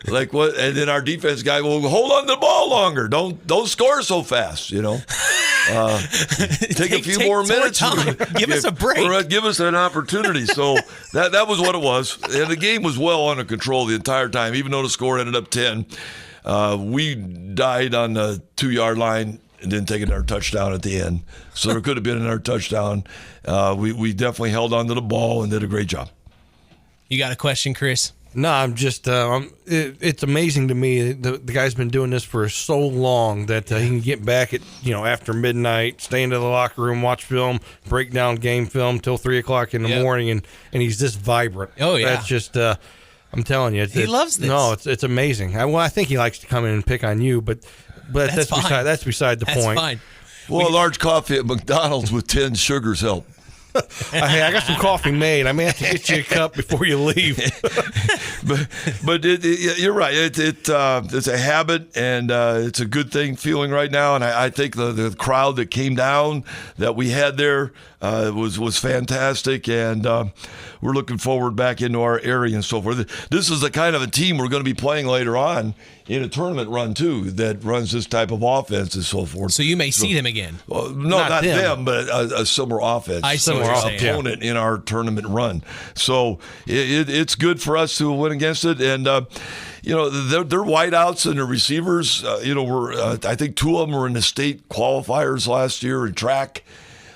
like what, and then our defense guy will hold on to the ball longer. Don't score so fast, you know. Take a few more minutes. Time. Give us a break. Give us an opportunity. So that was what it was, and the game was well under control the entire time. Even though the score ended up 10, we died on the 2-yard line and didn't take another touchdown at the end. So there could have been another touchdown. We definitely held on to the ball and did a great job. You got a question, Chris? No, I'm just, it's amazing to me. The guy's been doing this for so long that he can get back at, after midnight, stay into the locker room, watch film, break down game film till 3 o'clock in the morning, and he's this vibrant. Oh, yeah. That's just, I'm telling you. He loves this. No, it's amazing. I think he likes to come in and pick on you, but that's beside the point. That's fine. Well, a large coffee at McDonald's with 10 sugars help. Hey, I got some coffee made. I may have to get you a cup before you leave. but you're right. It's a habit, and it's a good thing feeling right now. And I think the crowd that came down that we had there was fantastic, and we're looking forward back into our area and so forth. This is the kind of a team we're going to be playing later on in a tournament run too that runs this type of offense and so forth. So you may see them again. No, not them, but a similar offense. I see. Opponent in our tournament run. So it's good for us to win against it. And, their wideouts and their receivers, I think 2 of them were in the state qualifiers last year in track.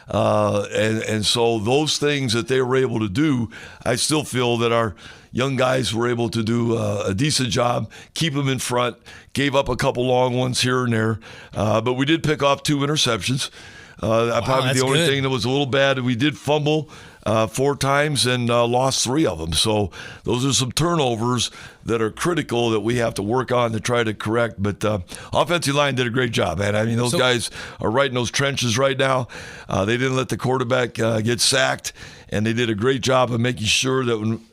And so those things that they were able to do, I still feel that our young guys were able to do a decent job, keep them in front, gave up a couple long ones here and there. But we did pick off 2 interceptions. Probably the only thing that was a little bad, we did fumble 4 times and lost 3 of them. So those are some turnovers that are critical that we have to work on to try to correct. But offensive line did a great job, man. I mean, those guys are right in those trenches right now. They didn't let the quarterback get sacked, and they did a great job of making sure that when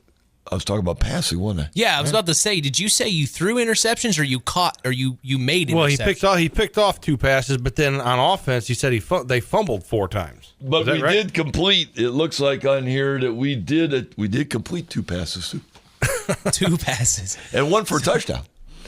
I was talking about passing, wasn't I? Yeah, I was about to say, did you say you threw interceptions or you caught or you made interceptions? Well, he picked off 2 passes, but then on offense, he said they fumbled 4 times. But we did complete. It looks like on here that we did complete 2 passes too. 2 passes and 1 for a touchdown.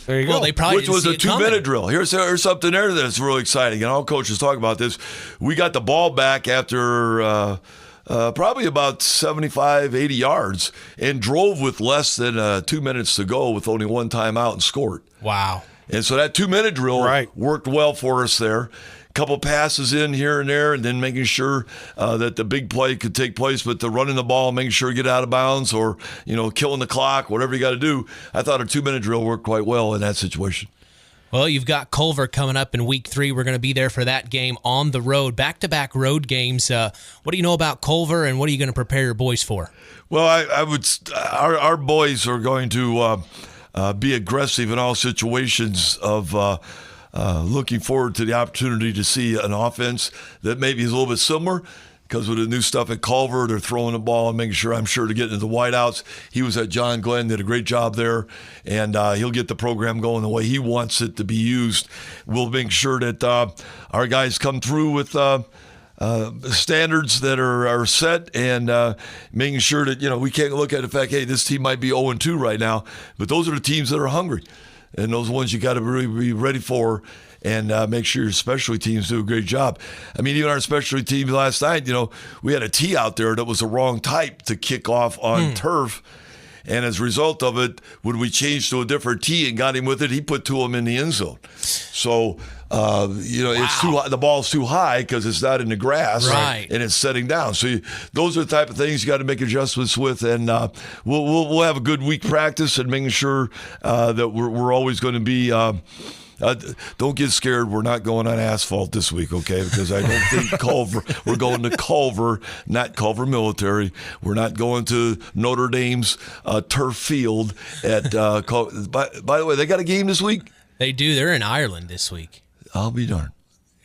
There you go. Well, they probably which was a 2-minute drill. Here's something there that's really exciting, and all coaches talk about this. We got the ball back after. Probably about 75, 80 yards, and drove with less than 2 minutes to go with only 1 timeout and scored. Wow. And so that 2-minute drill worked well for us there. Couple passes in here and there, and then making sure that the big play could take place, but the running the ball, making sure you get out of bounds or, killing the clock, whatever you got to do. I thought our 2-minute drill worked quite well in that situation. Well, you've got Culver coming up in week 3. We're going to be there for that game on the road. Back-to-back road games. What do you know about Culver, and what are you going to prepare your boys for? Well, I would. Our boys are going to be aggressive in all situations of looking forward to the opportunity to see an offense that maybe is a little bit similar. Because with the new stuff at Culver, they're throwing the ball and making sure, I'm sure, to get into the wideouts. He was at John Glenn, did a great job there, and he'll get the program going the way he wants it to be used. We'll make sure that our guys come through with standards that are set, and making sure that, we can't look at the fact, hey, this team might be 0-2 right now, but those are the teams that are hungry, and those ones you got to really be ready for. And make sure your specialty teams do a great job. I mean, even our specialty teams last night, we had a tee out there that was the wrong type to kick off on turf. And as a result of it, when we changed to a different tee and got him with it, he put 2 of them in the end zone. So, it's too high, the ball's too high because it's not in the grass, right, and it's setting down. So those are the type of things you got to make adjustments with. And we'll have a good week practice and making sure that we're always going to be. Don't get scared. We're not going on asphalt this week, okay? Because I don't think Culver. We're going to Culver, not Culver Military. We're not going to Notre Dame's turf field at. By the way, they got a game this week. They do. They're in Ireland this week. I'll be darned.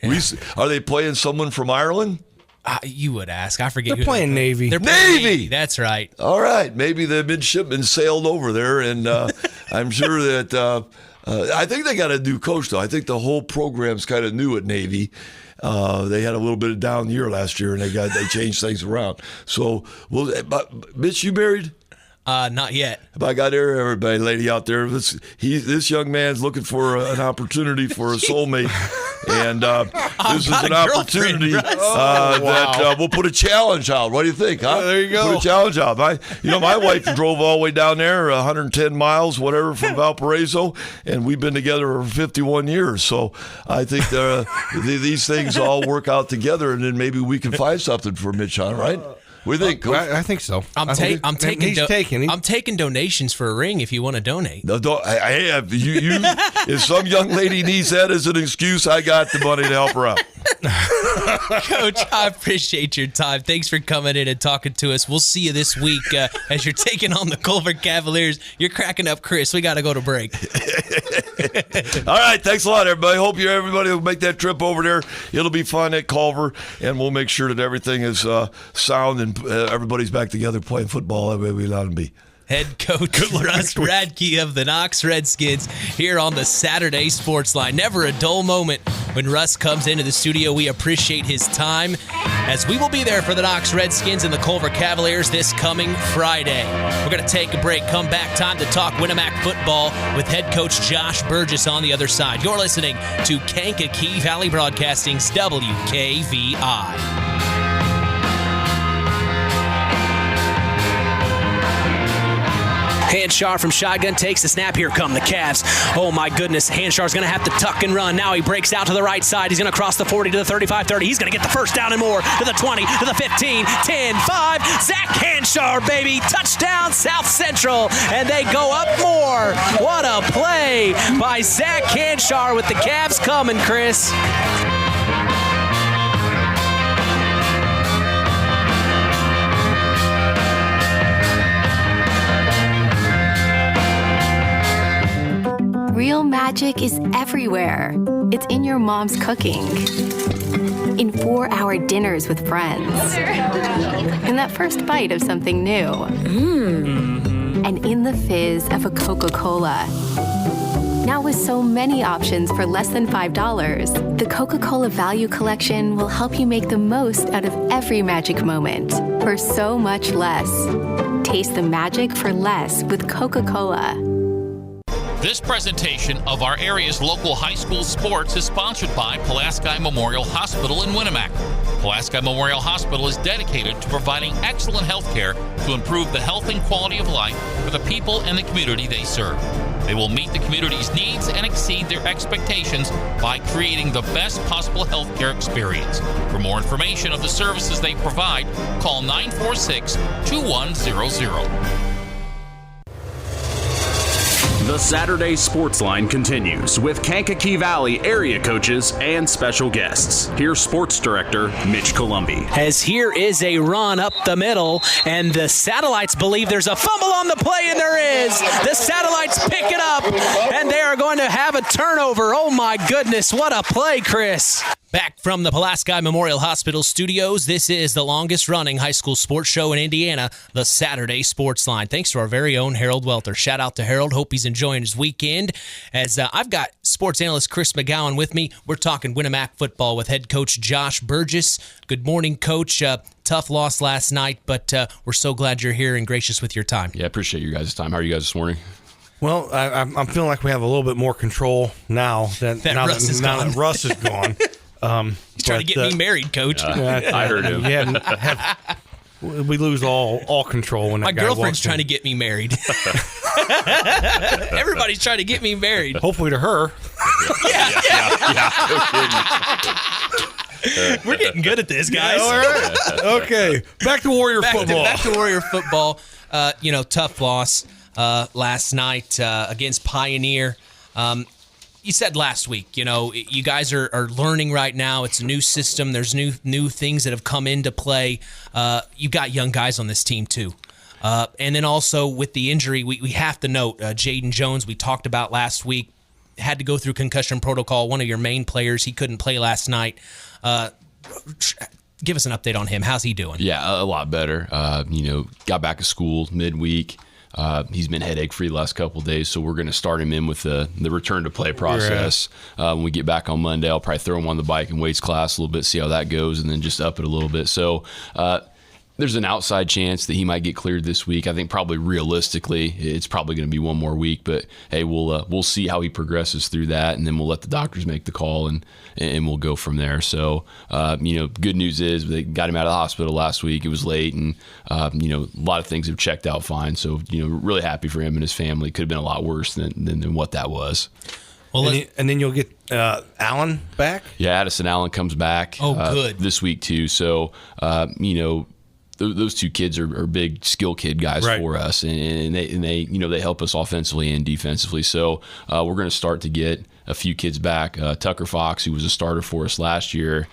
Yeah. Are they playing someone from Ireland? You would ask. I forget. They're playing Navy. They're playing Navy. That's right. All right. Maybe the midshipmen sailed over there, and I'm sure that I think they got a new coach, though. I think the whole program's kind of new at Navy. They had a little bit of down year last year, and they changed things around. So, Mitch, you married? Not yet. If I got there, everybody, lady out there, this young man's looking for an opportunity for a soulmate, and this is an opportunity that we'll put a challenge out. What do you think? Huh? There you go. Put a challenge out. My wife drove all the way down there, 110 miles, whatever, from Valparaiso, and we've been together for 51 years. So I think these things all work out together, and then maybe we can find something for Mitch, right? What do you think, Coach? I think so. I'm taking donations for a ring if you want to donate. No, if some young lady needs that as an excuse, I got the money to help her out. Coach, I appreciate your time. Thanks for coming in and talking to us. We'll see you this week as you're taking on the Culver Cavaliers. You're cracking up, Chris. We got to go to break. All right. Thanks a lot, everybody. Hope everybody will make that trip over there. It'll be fun at Culver, and we'll make sure that everything is sound and everybody's back together playing football the way we allow them to be. Head coach Russ Radtke of the Knox Redskins here on the Saturday Sports Line. Never a dull moment when Russ comes into the studio. We appreciate his time as we will be there for the Knox Redskins and the Culver Cavaliers this coming Friday. We're going to take a break, come back, time to talk Winamac football with head coach Josh Burgess on the other side. You're listening to Kankakee Valley Broadcasting's WKVI. Hanshar from shotgun takes the snap. Here come the Cavs. Oh, my goodness. Hanshar's going to have to tuck and run. Now he breaks out to the right side. He's going to cross the 40 to the 35, 30. He's going to get the first down and more to the 20, to the 15, 10, 5. Zach Hanshar, baby. Touchdown, South Central. And they go up more. What a play by Zach Hanshar with the Cavs coming, Chris. Real magic is everywhere. It's in your mom's cooking, in 4-hour dinners with friends, in that first bite of something new, and in the fizz of a Coca-Cola. Now with so many options for less than $5, the Coca-Cola Value Collection will help you make the most out of every magic moment for so much less. Taste the magic for less with Coca-Cola. This presentation of our area's local high school sports is sponsored by Pulaski Memorial Hospital in Winamac. Pulaski Memorial Hospital is dedicated to providing excellent health care to improve the health and quality of life for the people and the community they serve. They will meet the community's needs and exceed their expectations by creating the best possible health care experience. For more information of the services they provide, call 946-2100. The Saturday Sports Line continues with Kankakee Valley area coaches and special guests. Here's Sports Director Mitch Columbi. As here is a run up the middle, and the Satellites believe there's a fumble on the play, and there is. The Satellites pick it up, and they are going to have a turnover. Oh, my goodness, what a play, Chris. Back from the Pulaski Memorial Hospital studios, this is the longest-running high school sports show in Indiana, the Saturday Sports Line. Thanks to our very own Harold Welter. Shout out to Harold. Hope he's enjoying his weekend. As I've got sports analyst Chris McGowan with me, we're talking Winamac football with head coach Josh Burgess. Good morning, Coach. Tough loss last night, but we're so glad you're here and gracious with your time. Yeah, I appreciate you guys' time. How are you guys this morning? Well, I'm feeling like we have a little bit more control now that Russ is gone. He's trying to get me married, Coach. I heard him. We lose all control when my that guy girlfriend's walks trying in. to get me married. Everybody's trying to get me married. Hopefully to her. We're getting good at this, guys. Yeah, all right. Okay, back to Warrior football. Back to Warrior football. Tough loss last night against Pioneer. You said last week, you guys are learning right now. It's a new system. There's new things that have come into play. You've got young guys on this team too. And then also with the injury, we have to note Jaden Jones, we talked about last week, had to go through concussion protocol. One of your main players, he couldn't play last night. give us an update on him. How's he doing? Yeah, a lot better. Got back to school midweek. He's been headache-free the last couple of days, so we're going to start him in with the return-to-play process. When we get back on Monday, I'll probably throw him on the bike and weights class a little bit, see how that goes, and then just up it a little bit. So there's an outside chance that he might get cleared this week. I think probably realistically it's probably going to be one more week, but hey, we'll see how he progresses through that, and then we'll let the doctors make the call, and we'll go from there. So good news is they got him out of the hospital last week. It was late, and a lot of things have checked out fine. So really happy for him and his family. Could have been a lot worse than what that was. Well, and then you'll get Allen back. Yeah, Addison Allen comes back. Good. This week too. So those two kids are big skill kid guys for us, and they help us offensively and defensively. So we're going to start to get a few kids back. Tucker Fox, who was a starter for us last year,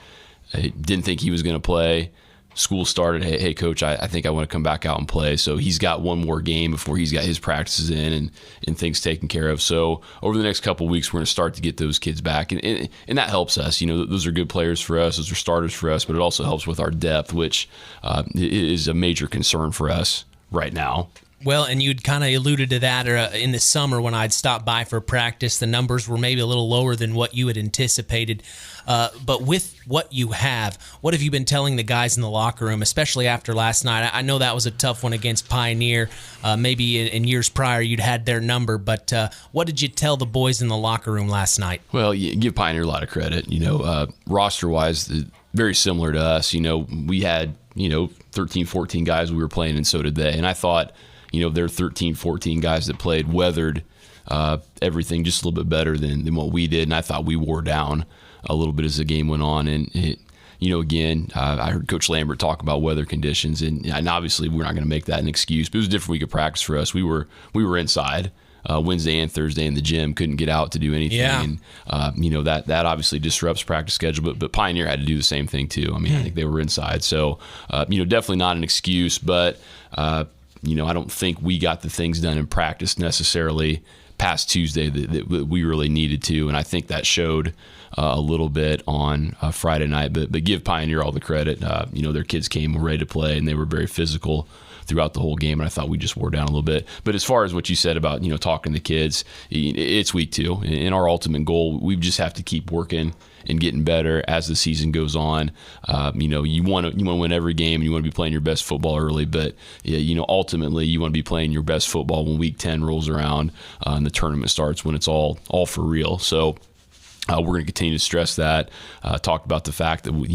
didn't think he was going to play. School started, hey coach, I think I want to come back out and play. So he's got one more game before he's got his practices in and things taken care of. So over the next couple of weeks, we're going to start to get those kids back, and that helps us. Those are good players for us, those are starters for us, but it also helps with our depth, which is a major concern for us right now. Well, and you'd kind of alluded to that in the summer when I'd stopped by for practice. The numbers were maybe a little lower than what you had anticipated. But with what you have, what have you been telling the guys in the locker room, especially after last night? I know that was a tough one against Pioneer. Maybe in years prior you'd had their number, but what did you tell the boys in the locker room last night? Well, you give Pioneer a lot of credit. Roster-wise, very similar to us. We had 13, 14 guys we were playing, and so did they. And I thought, there are 13, 14 guys that played, weathered everything just a little bit better than what we did. And I thought we wore down a little bit as the game went on. And, I heard Coach Lambert talk about weather conditions. And obviously we're not going to make that an excuse. But it was a different week of practice for us. We were inside Wednesday and Thursday in the gym, couldn't get out to do anything. Yeah. And, that obviously disrupts practice schedule. But Pioneer had to do the same thing too. I think they were inside. So, definitely not an excuse. But, I don't think we got the things done in practice necessarily past Tuesday that we really needed to, and I think that showed a little bit on Friday night. But give Pioneer all the credit. Their kids came ready to play, and they were very physical throughout the whole game, and I thought we just wore down a little bit. But as far as what you said about talking to the kids, it's week 2, and our ultimate goal, we just have to keep working and getting better as the season goes on. You want to win every game, and you want to be playing your best football early, but ultimately you want to be playing your best football when week 10 rolls around and the tournament starts, when it's all for real. So we're going to continue to stress that. Talk about the fact that we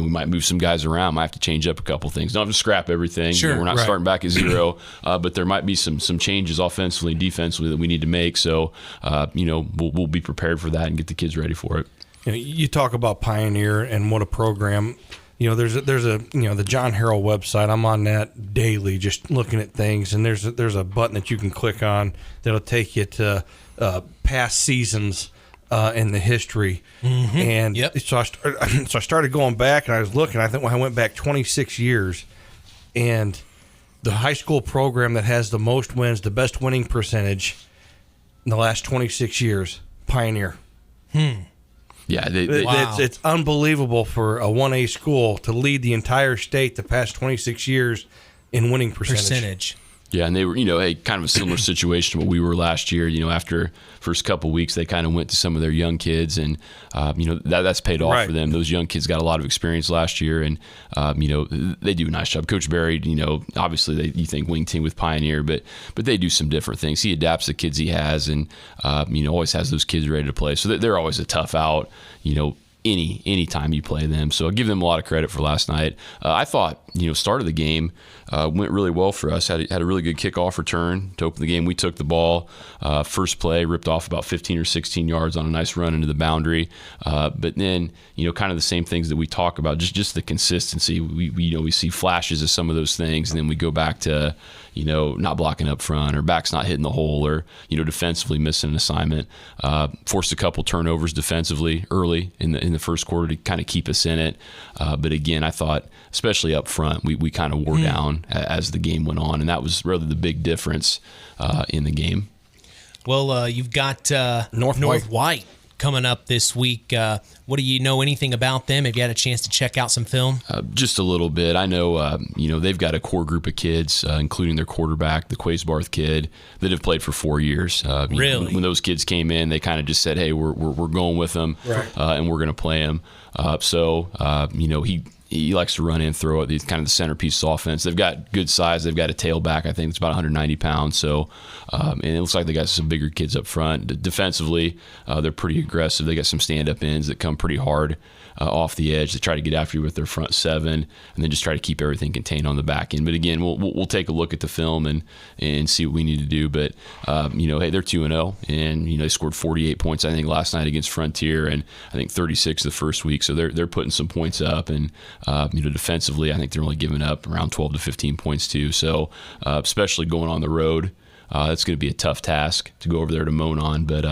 might move some guys around, might have to change up a couple things. Don't have to scrap everything. Sure, we're not starting back at zero, but there might be some changes offensively and defensively that we need to make. So we'll be prepared for that and get the kids ready for it. You talk about Pioneer and what a program. There's a the John Harrell website. I'm on that daily, just looking at things, and there's a button that you can click on that'll take you to past seasons in the history. Mm-hmm. And so I started going back, and I was looking. I think I went back 26 years, and the high school program that has the most wins, the best winning percentage in the last 26 years, Pioneer. Yeah, it's unbelievable for a 1A school to lead the entire state the past 26 years in winning percentage. Yeah, and they were, kind of a similar situation to what we were last year. After first couple of weeks, they kind of went to some of their young kids, and that's paid off for them. Those young kids got a lot of experience last year, and they do a nice job. Coach Barry, obviously you think wing team with Pioneer, but they do some different things. He adapts the kids he has, and always has those kids ready to play. So they're always a tough out. Any time you play them. So I'll give them a lot of credit for last night. I thought, start of the game went really well for us. Had a really good kickoff return to open the game. We took the ball. First play, ripped off about 15 or 16 yards on a nice run into the boundary. But then, kind of the same things that we talk about, just the consistency. We see flashes of some of those things, and then we go back to, not blocking up front, or backs not hitting the hole, or, defensively missing an assignment. Forced a couple turnovers defensively early in the first quarter to kind of keep us in it. But again, I thought, especially up front, we kind of wore down as the game went on, and that was really the big difference in the game. Well, you've got North White coming up this week. What do you know anything about them? Have you had a chance to check out some film? Just a little bit. I know, they've got a core group of kids, including their quarterback, the Quaysbarth kid, that have played for 4 years. Really? When those kids came in, they kind of just said, hey, we're going with them, right, and we're going to play them. He likes to run in, throw it. He's kind of the centerpiece of offense. They've got good size. They've got a tailback, I think it's about 190 pounds. So, and it looks like they got some bigger kids up front. Defensively, they're pretty aggressive. They got some stand-up ends that come pretty hard off the edge. They try to get after you with their front seven, and then just try to keep everything contained on the back end. But again, we'll take a look at the film and see what we need to do. But hey, they're 2-0, and they scored 48 points, I think, last night against Frontier, and I think 36 the first week. So they're putting some points up, and defensively, I think they're only giving up around 12 to 15 points too. So especially going on the road, that's going to be a tough task to go over there to Monon, but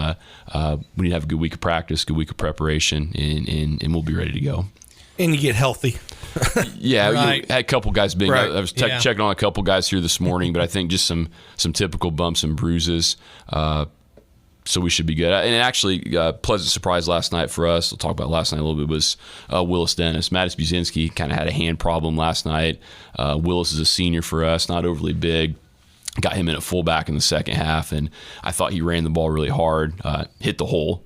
we need to have a good week of practice, good week of preparation, and we'll be ready to go. And you get healthy. Yeah, right. Had a couple guys being. Right. I was checking on a couple guys here this morning, but I think just some typical bumps and bruises. So we should be good. And actually, pleasant surprise last night for us, we'll talk about last night a little bit, was Willis Dennis. Mattis Buzinski kind of had a hand problem last night. Willis is a senior for us, not overly big. Got him in at fullback in the second half, and I thought he ran the ball really hard, hit the hole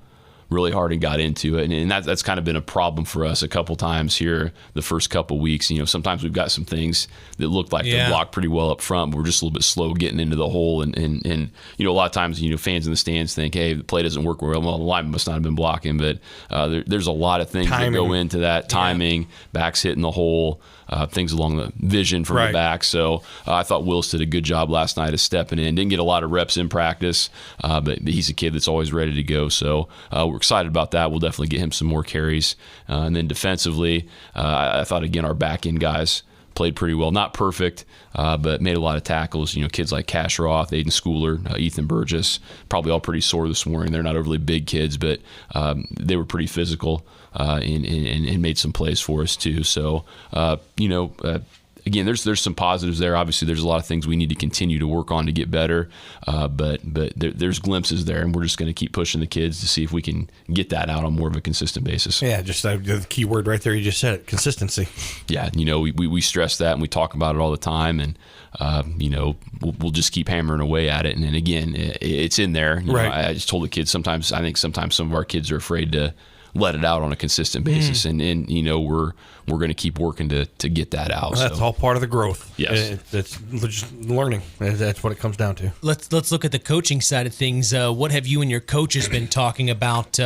really hard and got into it. And that's kind of been a problem for us a couple times here the first couple weeks. Sometimes we've got some things that look like they're blocked pretty well up front, but we're just a little bit slow getting into the hole. And a lot of times, fans in the stands think, hey, the play doesn't work well. Well, the lineman must not have been blocking. But there's a lot of things that go into that. Timing, backs hitting the hole, things along the vision from the back. So I thought Willis did a good job last night of stepping in. Didn't get a lot of reps in practice, but he's a kid that's always ready to go. So we're excited about that. We'll definitely get him some more carries. And then defensively, I thought, again, our back end guys played pretty well. Not perfect, but made a lot of tackles. Kids like Cash Roth, Aiden Schooler, Ethan Burgess, probably all pretty sore this morning. They're not overly big kids, but they were pretty physical and made some plays for us too. So, again, there's some positives there. Obviously, there's a lot of things we need to continue to work on to get better, but there's glimpses there, and we're just going to keep pushing the kids to see if we can get that out on more of a consistent basis. Yeah, just the key word right there. You just said it, consistency. Yeah, we stress that, and we talk about it all the time, and we'll just keep hammering away at it. And then again, it's in there. I just told the kids sometimes some of our kids are afraid to let it out on a consistent basis, and we're going to keep working to get that out. Well, that's all part of the growth. Yes, it's just learning. That's what it comes down to. Let's look at the coaching side of things. What have you and your coaches been talking about?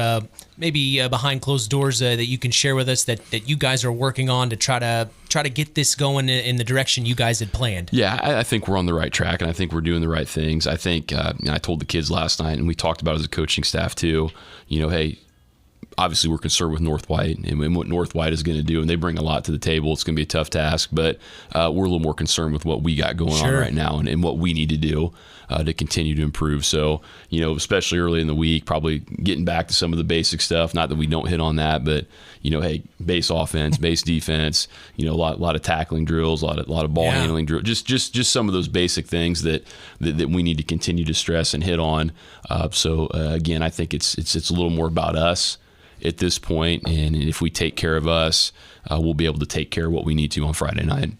Maybe behind closed doors that you can share with us that you guys are working on to try to get this going in the direction you guys had planned. Yeah, I think we're on the right track, and I think we're doing the right things. I think I told the kids last night, and we talked about it as a coaching staff too. Hey, obviously we're concerned with North White and what North White is going to do, and they bring a lot to the table. It's going to be a tough task, but we're a little more concerned with what we got going on right now and what we need to do to continue to improve. So, especially early in the week, probably getting back to some of the basic stuff. Not that we don't hit on that, but hey, base offense, base defense. A lot of tackling drills, a lot of ball handling drills. Just some of those basic things that we need to continue to stress and hit on. Again, I think it's a little more about us at this point, and if we take care of us, we'll be able to take care of what we need to on Friday night.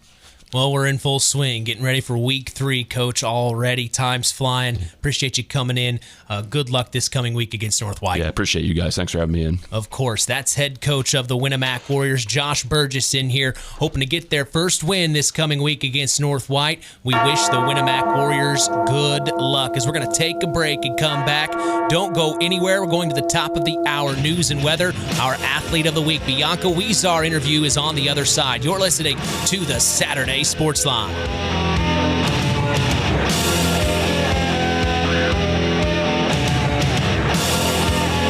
Well, we're in full swing, getting ready for week 3, Coach, already. Time's flying. Appreciate you coming in. Good luck this coming week against North White. Yeah, appreciate you guys. Thanks for having me in. Of course. That's head coach of the Winamac Warriors, Josh Burgess, in here, hoping to get their first win this coming week against North White. We wish the Winamac Warriors good luck as we're going to take a break and come back. Don't go anywhere. We're going to the top of the hour, news and weather. Our athlete of the week, Bianca Huizar interview, is on the other side. You're listening to the Saturday Sports Line.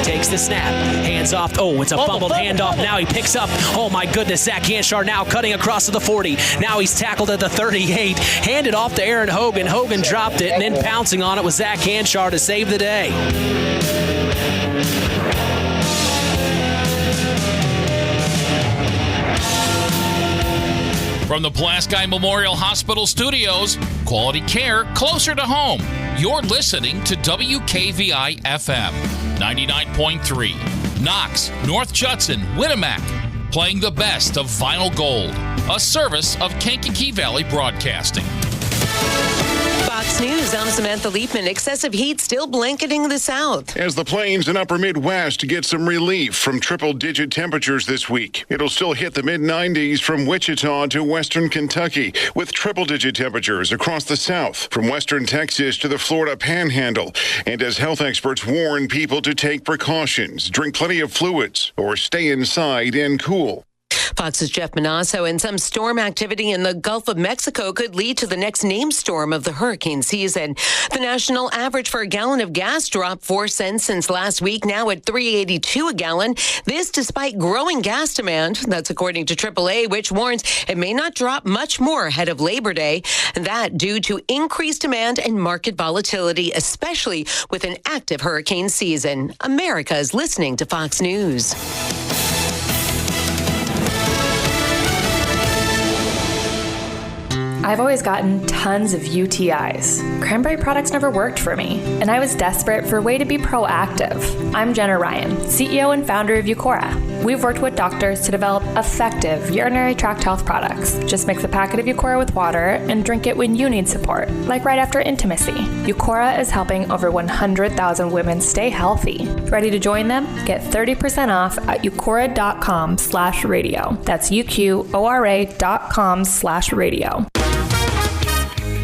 Takes the snap, hands off. Oh, it's a fumbled handoff. Now he picks up. Oh my goodness, Zach Hanshar now cutting across to the 40. Now he's tackled at the 38. Handed off to Aaron Hogan. Hogan dropped it, and then pouncing on it was Zach Hanshar to save the day. From the Pulaski Memorial Hospital Studios, quality care closer to home. You're listening to WKVI FM 99.3. Knox, North Judson, Winamac, playing the best of vinyl gold. A service of Kankakee Valley Broadcasting. Fox News, I'm Samantha Leapman. Excessive heat still blanketing the South. As the plains and upper Midwest get some relief from triple-digit temperatures this week, it'll still hit the mid-90s from Wichita to western Kentucky, with triple-digit temperatures across the South, from western Texas to the Florida Panhandle. And as health experts warn people to take precautions, drink plenty of fluids, or stay inside and cool. Fox's Jeff Manasso, and some storm activity in the Gulf of Mexico could lead to the next named storm of the hurricane season. The national average for a gallon of gas dropped 4 cents since last week, now at $3.82 a gallon. This despite growing gas demand. That's according to AAA, which warns it may not drop much more ahead of Labor Day. And that due to increased demand and market volatility, especially with an active hurricane season. America is listening to Fox News. I've always gotten tons of UTIs. Cranberry products never worked for me, and I was desperate for a way to be proactive. I'm Jenna Ryan, CEO and founder of Eucora. We've worked with doctors to develop effective urinary tract health products. Just mix a packet of Eucora with water and drink it when you need support, like right after intimacy. Eucora is helping over 100,000 women stay healthy. Ready to join them? Get 30% off at eucora.com/radio. That's UQORA.com/radio.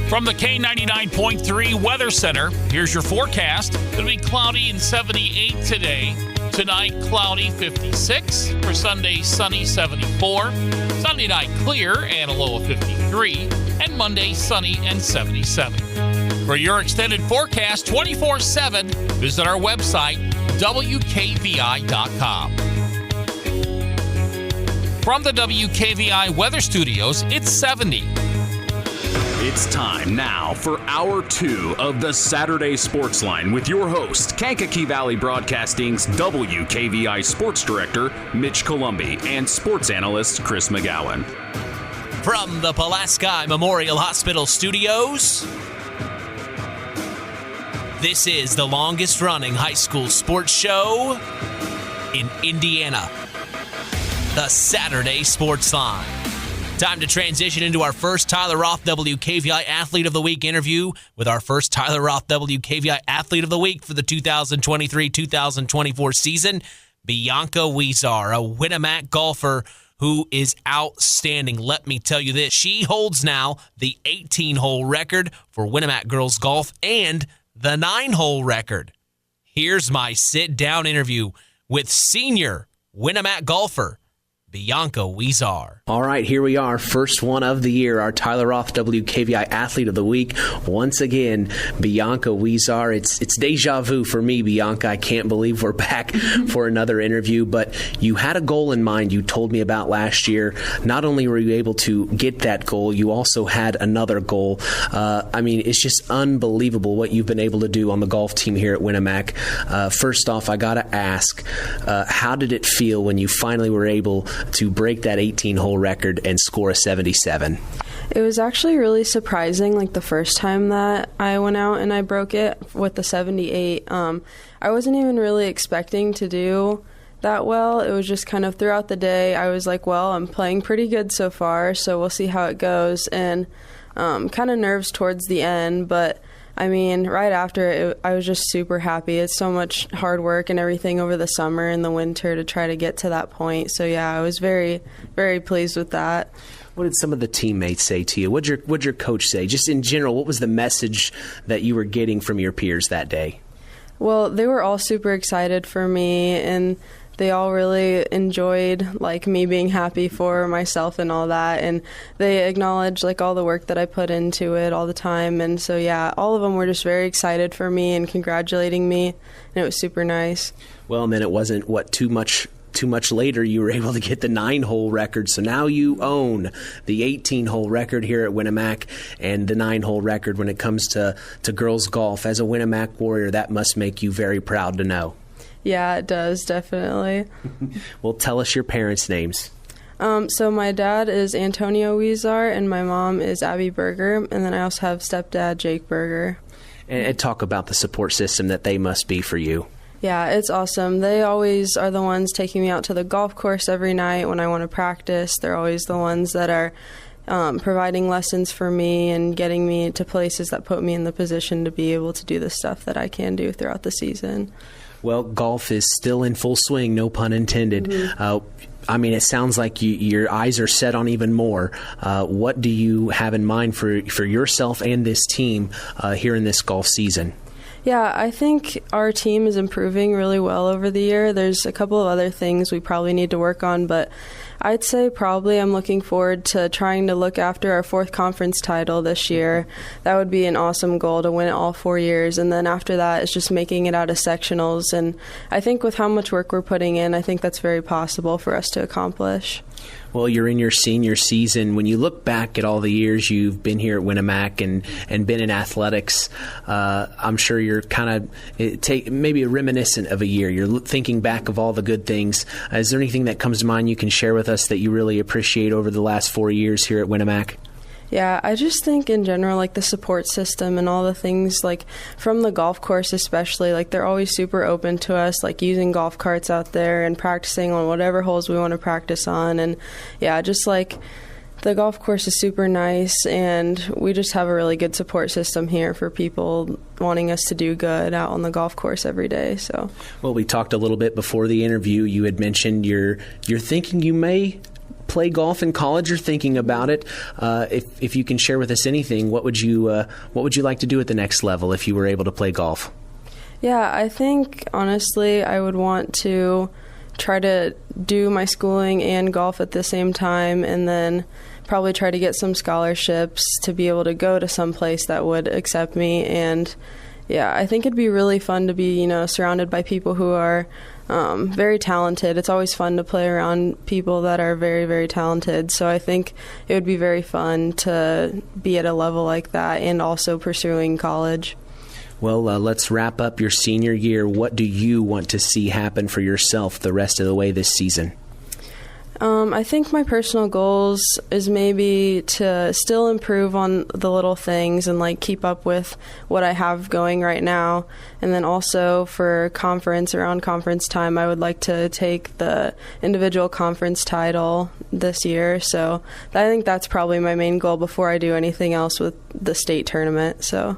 From the K99.3 Weather Center, here's your forecast. It'll be cloudy and 78 today. Tonight, cloudy 56. For Sunday, sunny 74. Sunday night, clear and a low of 53. And Monday, sunny and 77. For your extended forecast 24/7, visit our website, WKVI.com. From the WKVI Weather Studios, it's 70. It's time now for Hour 2 of the Saturday Sports Line with your host, Kankakee Valley Broadcasting's WKVI Sports Director, Mitch Columbi, and sports analyst, Chris McGowan. From the Pulaski Memorial Hospital Studios, this is the longest-running high school sports show in Indiana, the Saturday Sports Line. Time to transition into our first Tyler Roth WKVI Athlete of the Week interview with our first Tyler Roth WKVI Athlete of the Week for the 2023-2024 season, Bianca Huizar, a Winamac golfer who is outstanding. Let me tell you this, she holds now the 18-hole record for Winamac girls golf and the 9-hole record. Here's my sit-down interview with senior Winamac golfer, Bianca Huizar. All right, here we are. First one of the year, our Tyler Roth WKVI Athlete of the Week. Once again, Bianca Huizar. It's deja vu for me, Bianca. I can't believe we're back for another interview, but you had a goal in mind you told me about last year. Not only were you able to get that goal, you also had another goal. I mean, it's just unbelievable what you've been able to do on the golf team here at Winamac. First off, I got to ask, how did it feel when you finally were able to break that 18-hole record and score a 77? It was actually really surprising, like the first time that I went out and I broke it with the 78. I wasn't even really expecting to do that well. It was just kind of throughout the day, I was like, well, I'm playing pretty good so far, so we'll see how it goes. And kind of nerves towards the end, but I mean, right after it, I was just super happy. It's so much hard work and everything over the summer and the winter to try to get to that point. So, yeah, I was very, very pleased with that. What did some of the teammates say to you? What'd your coach say? Just in general, what was the message that you were getting from your peers that day? Well, they were all super excited for me, and they all really enjoyed like me being happy for myself and all that, and they acknowledged like all the work that I put into it all the time. And so yeah, all of them were just very excited for me and congratulating me, and it was super nice. Well, and then it wasn't too much later you were able to get the 9-hole record, so now you own the 18-hole record here at Winamac and the 9-hole record when it comes to girls golf. As a Winamac Warrior, that must make you very proud to know. Yeah, it does, definitely. Well, tell us your parents' names. So my dad is Antonio Huizar, and my mom is Abby Berger, and then I also have stepdad Jake Berger. And talk about the support system that they must be for you. Yeah, it's awesome. They always are the ones taking me out to the golf course every night when I want to practice. They're always the ones that are providing lessons for me and getting me to places that put me in the position to be able to do the stuff that I can do throughout the season. Well, golf is still in full swing, no pun intended. I mean, it sounds like your eyes are set on even more. What do you have in mind for yourself and this team here in this golf season? Yeah, I think our team is improving really well over the year. There's a couple of other things we probably need to work on, but I'd say probably I'm looking forward to trying to look after our 4th conference title this year. That would be an awesome goal, to win it all 4 years. And then after that, it's just making it out of sectionals. And I think with how much work we're putting in, I think that's very possible for us to accomplish. Well, you're in your senior season. When you look back at all the years you've been here at Winamac and been in athletics, I'm sure you're kind of maybe reminiscent of a year. You're thinking back of all the good things. Is there anything that comes to mind you can share with us that you really appreciate over the last 4 years here at Winamac? Yeah, I just think in general, like the support system and all the things, like from the golf course especially, like they're always super open to us, like using golf carts out there and practicing on whatever holes we want to practice on. And yeah, just like the golf course is super nice, and we just have a really good support system here for people wanting us to do good out on the golf course every day. So, well, we talked a little bit before the interview. You had mentioned you're thinking you may play golf in college, or thinking about it. If you can share with us anything, what would you like to do at the next level if you were able to play golf? Yeah, I think honestly I would want to try to do my schooling and golf at the same time, and then probably try to get some scholarships to be able to go to some place that would accept me. And yeah, I think it'd be really fun to be, surrounded by people who are very talented. It's always fun to play around people that are very, very talented. So I think it would be very fun to be at a level like that and also pursuing college. Well, let's wrap up your senior year. What do you want to see happen for yourself the rest of the way this season? I think my personal goals is maybe to still improve on the little things and like keep up with what I have going right now. And then also for around conference time, I would like to take the individual conference title this year. So I think that's probably my main goal before I do anything else with the state tournament. So.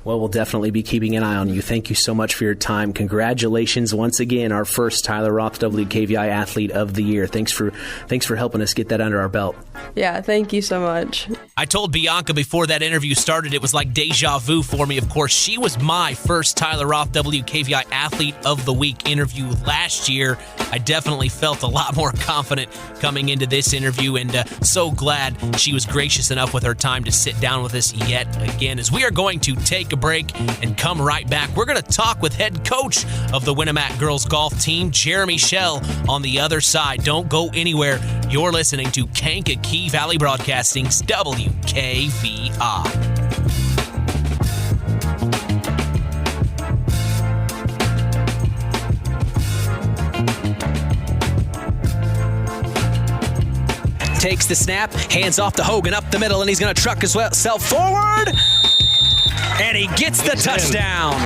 Well, we'll definitely be keeping an eye on you. Thank you so much for your time. Congratulations once again, our first Tyler Roth WKVI Athlete of the Year. Thanks for helping us get that under our belt. Yeah, thank you so much. I told Bianca before that interview started, it was like deja vu for me. Of course, she was my first Tyler Roth WKVI Athlete of the Week interview last year. I definitely felt a lot more confident coming into this interview, and so glad she was gracious enough with her time to sit down with us yet again, as we are going to take a break and come right back. We're going to talk with head coach of the Winamac girls golf team, Jeremy Schell, on the other side. Don't go anywhere. You're listening to Kankakee Valley Broadcasting's WKVI. Takes the snap, hands off to Hogan up the middle, and he's going to truck himself forward. And he gets the touchdown.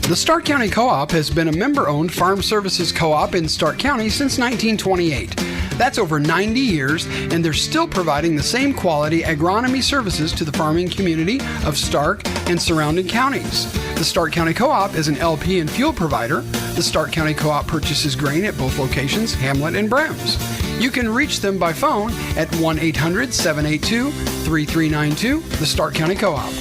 The Stark County Co-op has been a member-owned farm services co-op in Stark County since 1928. That's over 90 years, and they're still providing the same quality agronomy services to the farming community of Stark and surrounding counties. The Stark County Co-op is an LP and fuel provider. The Stark County Co-op purchases grain at both locations, Hamlet and Brems. You can reach them by phone at 1-800-782-3392, the Stark County Co-op.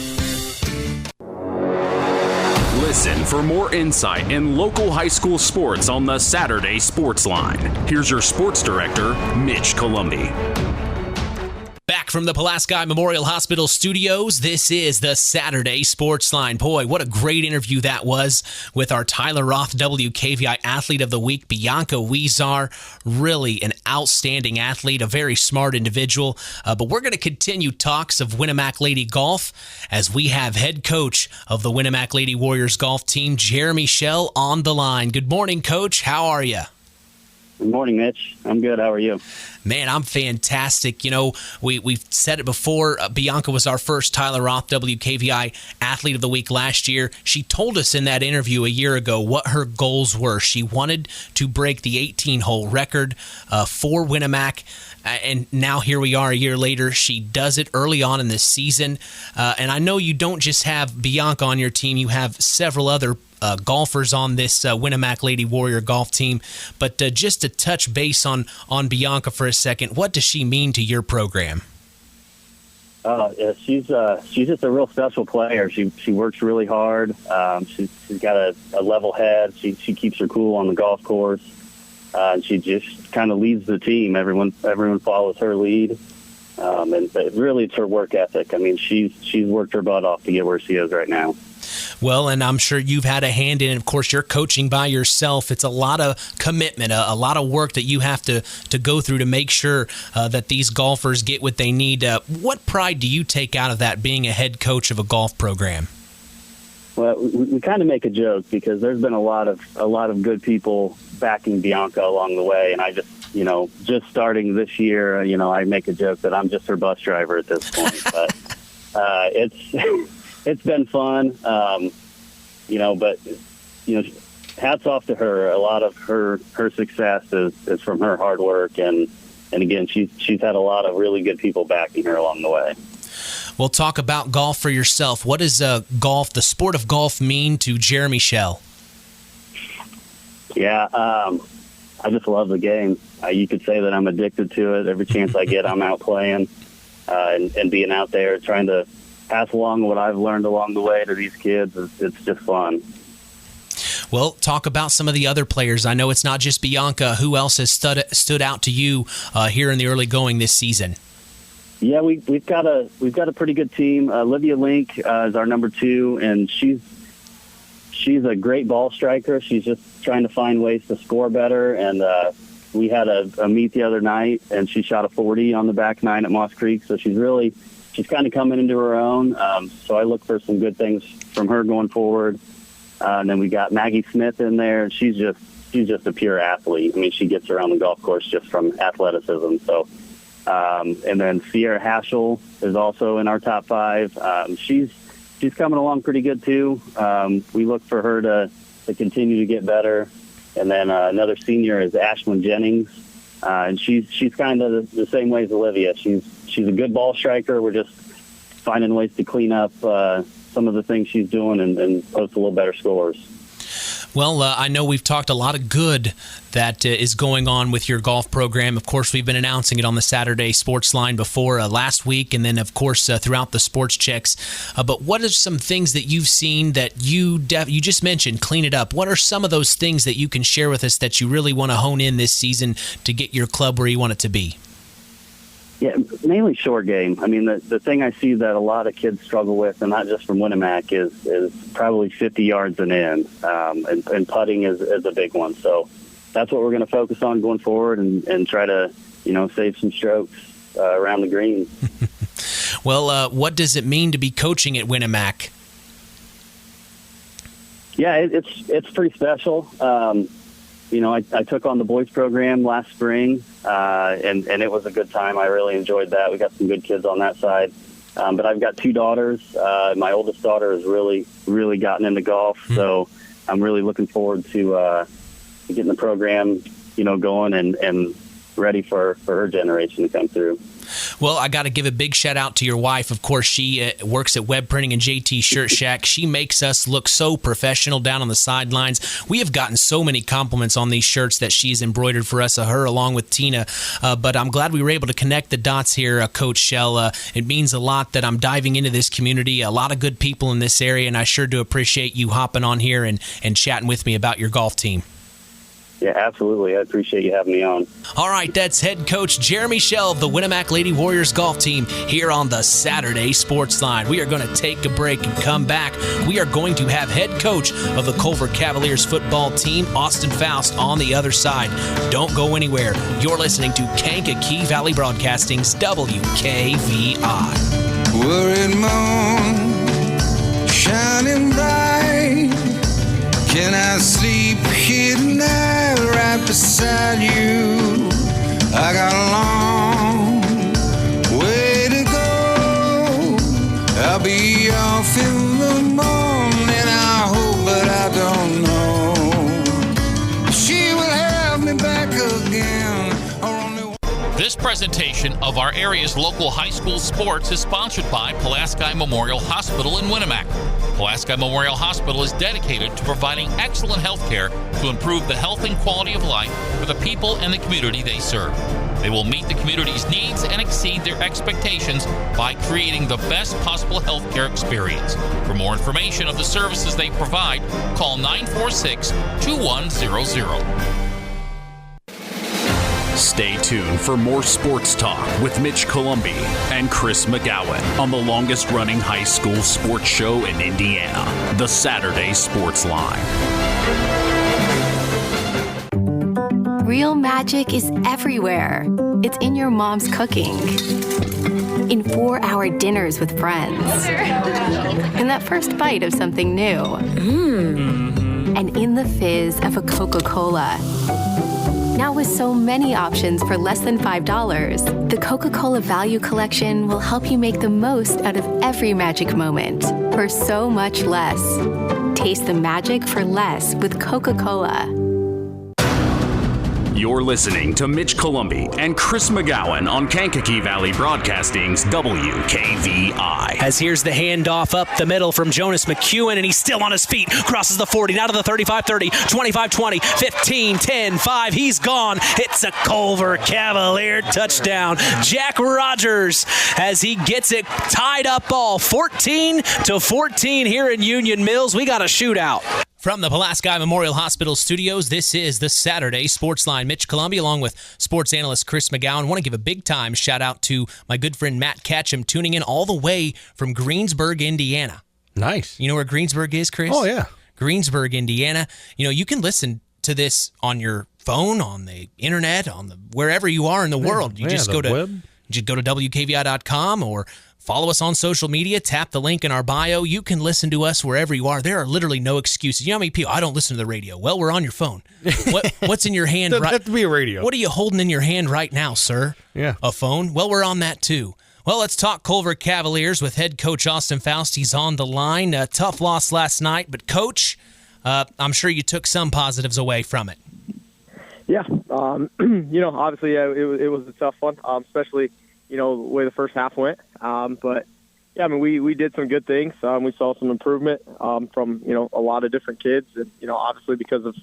Listen for more insight in local high school sports on the Saturday Sports Line. Here's your sports director, Mitch Columbi. Back from the Pulaski Memorial Hospital studios, this is the Saturday Sports Line. Boy, what a great interview that was with our Tyler Roth WKVI Athlete of the Week, Bianca Huizar. Really an outstanding athlete, a very smart individual. But we're going to continue talks of Winamac Lady Golf as we have head coach of the Winamac Lady Warriors golf team, Jeremy Schell, on the line. Good morning, Coach. How are you? Good morning, Mitch. I'm good. How are you? Man, I'm fantastic. You know, we've said it before. Bianca was our first Tyler Roth WKVI Athlete of the Week last year. She told us in that interview a year ago what her goals were. She wanted to break the 18-hole record for Winamac. And now here we are a year later. She does it early on in this season. And I know you don't just have Bianca on your team. You have several other golfers on this Winamac Lady Warrior golf team. But just to touch base on Bianca for a second, what does she mean to your program? Yeah, she's just a real special player. She works really hard. She's got a level head. She keeps her cool on the golf course. And she just kind of leads the team. Everyone follows her lead. And really, it's her work ethic. I mean, she's worked her butt off to get where she is right now. Well, and I'm sure you've had a hand in it. Of course, you're coaching by yourself. It's a lot of commitment, a lot of work that you have to go through to make sure that these golfers get what they need. What pride do you take out of that, being a head coach of a golf program? Well, we kind of make a joke because there's been a lot of good people backing Bianca along the way, and I just starting this year, I make a joke that I'm just her bus driver at this point. But it's been fun, but hats off to her. A lot of her success is from her hard work, and again, she's had a lot of really good people backing her along the way. Well, talk about golf for yourself. What does golf, the sport of golf, mean to Jeremy Schell? Yeah, I just love the game. You could say that I'm addicted to it. Every chance I get, I'm out playing and being out there trying to pass along what I've learned along the way to these kids. It's just fun. Well, talk about some of the other players. I know it's not just Bianca. Who else has stood out to you here in the early going this season? Yeah, we've got a pretty good team. Olivia Link is our number 2, and she's a great ball striker. She's just trying to find ways to score better. And we had a meet the other night, and she shot a 40 on the back 9 at Moss Creek. So she's kind of coming into her own. So I look for some good things from her going forward. And then we got Maggie Smith in there. She's just a pure athlete. I mean, she gets around the golf course just from athleticism. So. And then Sierra Haschel is also in our top 5. She's coming along pretty good too. We look for her to continue to get better. And then another senior is Ashlyn Jennings, and she's kind of the same way as Olivia. She's a good ball striker. We're just finding ways to clean up some of the things she's doing and post a little better scores. Well, I know we've talked a lot of good that is going on with your golf program. Of course, we've been announcing it on the Saturday Sports Line before last week, and then, of course, throughout the sports checks. But what are some things that you've seen that you just mentioned, clean it up? What are some of those things that you can share with us that you really want to hone in this season to get your club where you want it to be? Yeah, mainly short game. I mean, the thing I see that a lot of kids struggle with, and not just from Winamac, is probably 50 yards and in, and putting is a big one. So that's what we're going to focus on going forward and try to, save some strokes around the green. Well, what does it mean to be coaching at Winamac? Yeah, it's pretty special. I took on the boys program last spring, and it was a good time. I really enjoyed that. We got some good kids on that side. But I've got 2 daughters. My oldest daughter has really, really gotten into golf, so I'm really looking forward to getting the program, going and ready for her generation to come through. Well, I got to give a big shout out to your wife. Of course, she works at Web Printing and JT Shirt Shack. She makes us look so professional down on the sidelines. We have gotten so many compliments on these shirts that she's embroidered for us, her along with Tina. But I'm glad we were able to connect the dots here, Coach Schell. It means a lot that I'm diving into this community. A lot of good people in this area, and I sure do appreciate you hopping on here and chatting with me about your golf team. Yeah, absolutely. I appreciate you having me on. All right, that's head coach Jeremy Schell of the Winamac Lady Warriors golf team here on the Saturday Sports Line. We are going to take a break and come back. We are going to have head coach of the Culver Cavaliers football team, Austin Foust, on the other side. Don't go anywhere. You're listening to Kankakee Valley Broadcasting's WKVI. Worried moon, shining bright. Can I sleep here tonight right beside beside you. I got a long way to go. I'll be off in the morning, I hope, but I don't know. She will have me back again. This presentation of our area's local high school sports is sponsored by Pulaski Memorial Hospital in Winamac. Pulaski Memorial Hospital is dedicated to providing excellent health care to improve the health and quality of life for the people and the community they serve. They will meet the community's needs and exceed their expectations by creating the best possible health care experience. For more information of the services they provide, call 946-2100. Stay tuned for more sports talk with Mitch Columbi and Chris McGowan on the longest-running high school sports show in Indiana, the Saturday Sports Line. Real magic is everywhere. It's in your mom's cooking, in 4-hour dinners with friends, in that first bite of something new, and in the fizz of a Coca-Cola. Now with so many options for less than $5, the Coca-Cola Value Collection will help you make the most out of every magic moment for so much less. Taste the magic for less with Coca-Cola. You're listening to Mitch Columbi and Chris McGowan on Kankakee Valley Broadcasting's WKVI. As here's the handoff up the middle from Jonas McEwen, and he's still on his feet. Crosses the 40, now to the 35-30, 25-20, 15-10-5. He's gone. It's a Culver Cavalier touchdown. Jack Rogers, as he gets it tied up all 14-14 here in Union Mills. We got a shootout. From the Pulaski Memorial Hospital studios, this is the Saturday Sports Line. Mitch Columbi, along with sports analyst Chris McGowan. I want to give a big-time shout-out to my good friend Matt Ketchum, tuning in all the way from Greensburg, Indiana. Nice. You know where Greensburg is, Chris? Oh, yeah. Greensburg, Indiana. You know, you can listen to this on your phone, on the internet, wherever you are in the world. You just go to WKVI.com or follow us on social media. Tap the link in our bio. You can listen to us wherever you are. There are literally no excuses. You know how many people, I don't listen to the radio. Well, we're on your phone. What's in your hand? Doesn't have to be a radio. What are you holding in your hand right now, sir? Yeah. A phone? Well, we're on that too. Well, let's talk Culver Cavaliers with head coach Austin Foust. He's on the line. A tough loss last night, but coach, I'm sure you took some positives away from it. Yeah. Obviously, it was a tough one, especially, the way the first half went. But, yeah, I mean, we did some good things. We saw some improvement from, a lot of different kids. And, obviously because of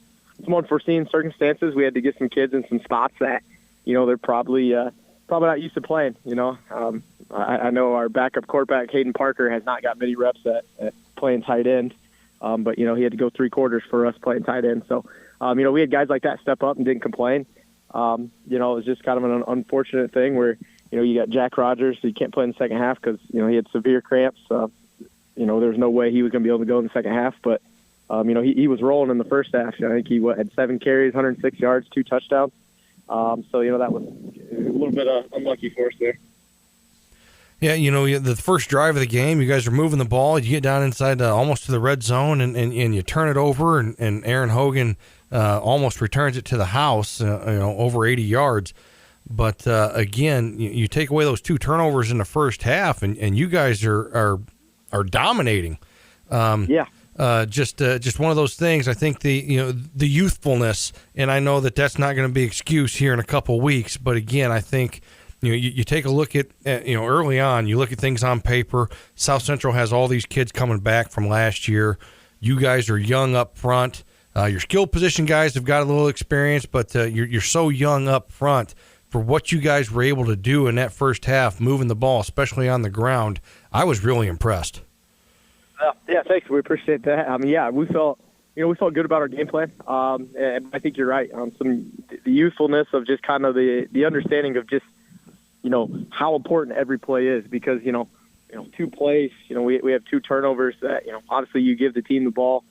some unforeseen circumstances, we had to get some kids in some spots that, they're probably not used to playing, I know our backup quarterback, Hayden Parker, has not got many reps at playing tight end. But, he had to go 3 quarters for us playing tight end. So, we had guys like that step up and didn't complain. It was just kind of an unfortunate thing where, you got Jack Rogers, so you can't play in the second half because, he had severe cramps. There's no way he was going to be able to go in the second half. But, he was rolling in the first half. I think he had 7 carries, 106 yards, 2 touchdowns. That was a little bit unlucky for us there. Yeah, the first drive of the game, you guys are moving the ball. You get down inside almost to the red zone, and you turn it over, and Aaron Hogan almost returns it to the house, over 80 yards. But, again, you take away those 2 turnovers in the first half, and you guys are dominating. Just one of those things. I think the youthfulness, and I know that's not going to be excuse here in a couple of weeks, but, again, I think – you take a look at, early on, you look at things on paper. South Central has all these kids coming back from last year. You guys are young up front. Your skill position guys have got a little experience, but you're so young up front. For what you guys were able to do in that first half, moving the ball, especially on the ground, I was really impressed. Yeah, thanks. We appreciate that. We felt good about our game plan. And I think you're right. The youthfulness of just kind of the understanding of just, how important every play is because, 2 plays, we have 2 turnovers that, obviously you give the team the ball,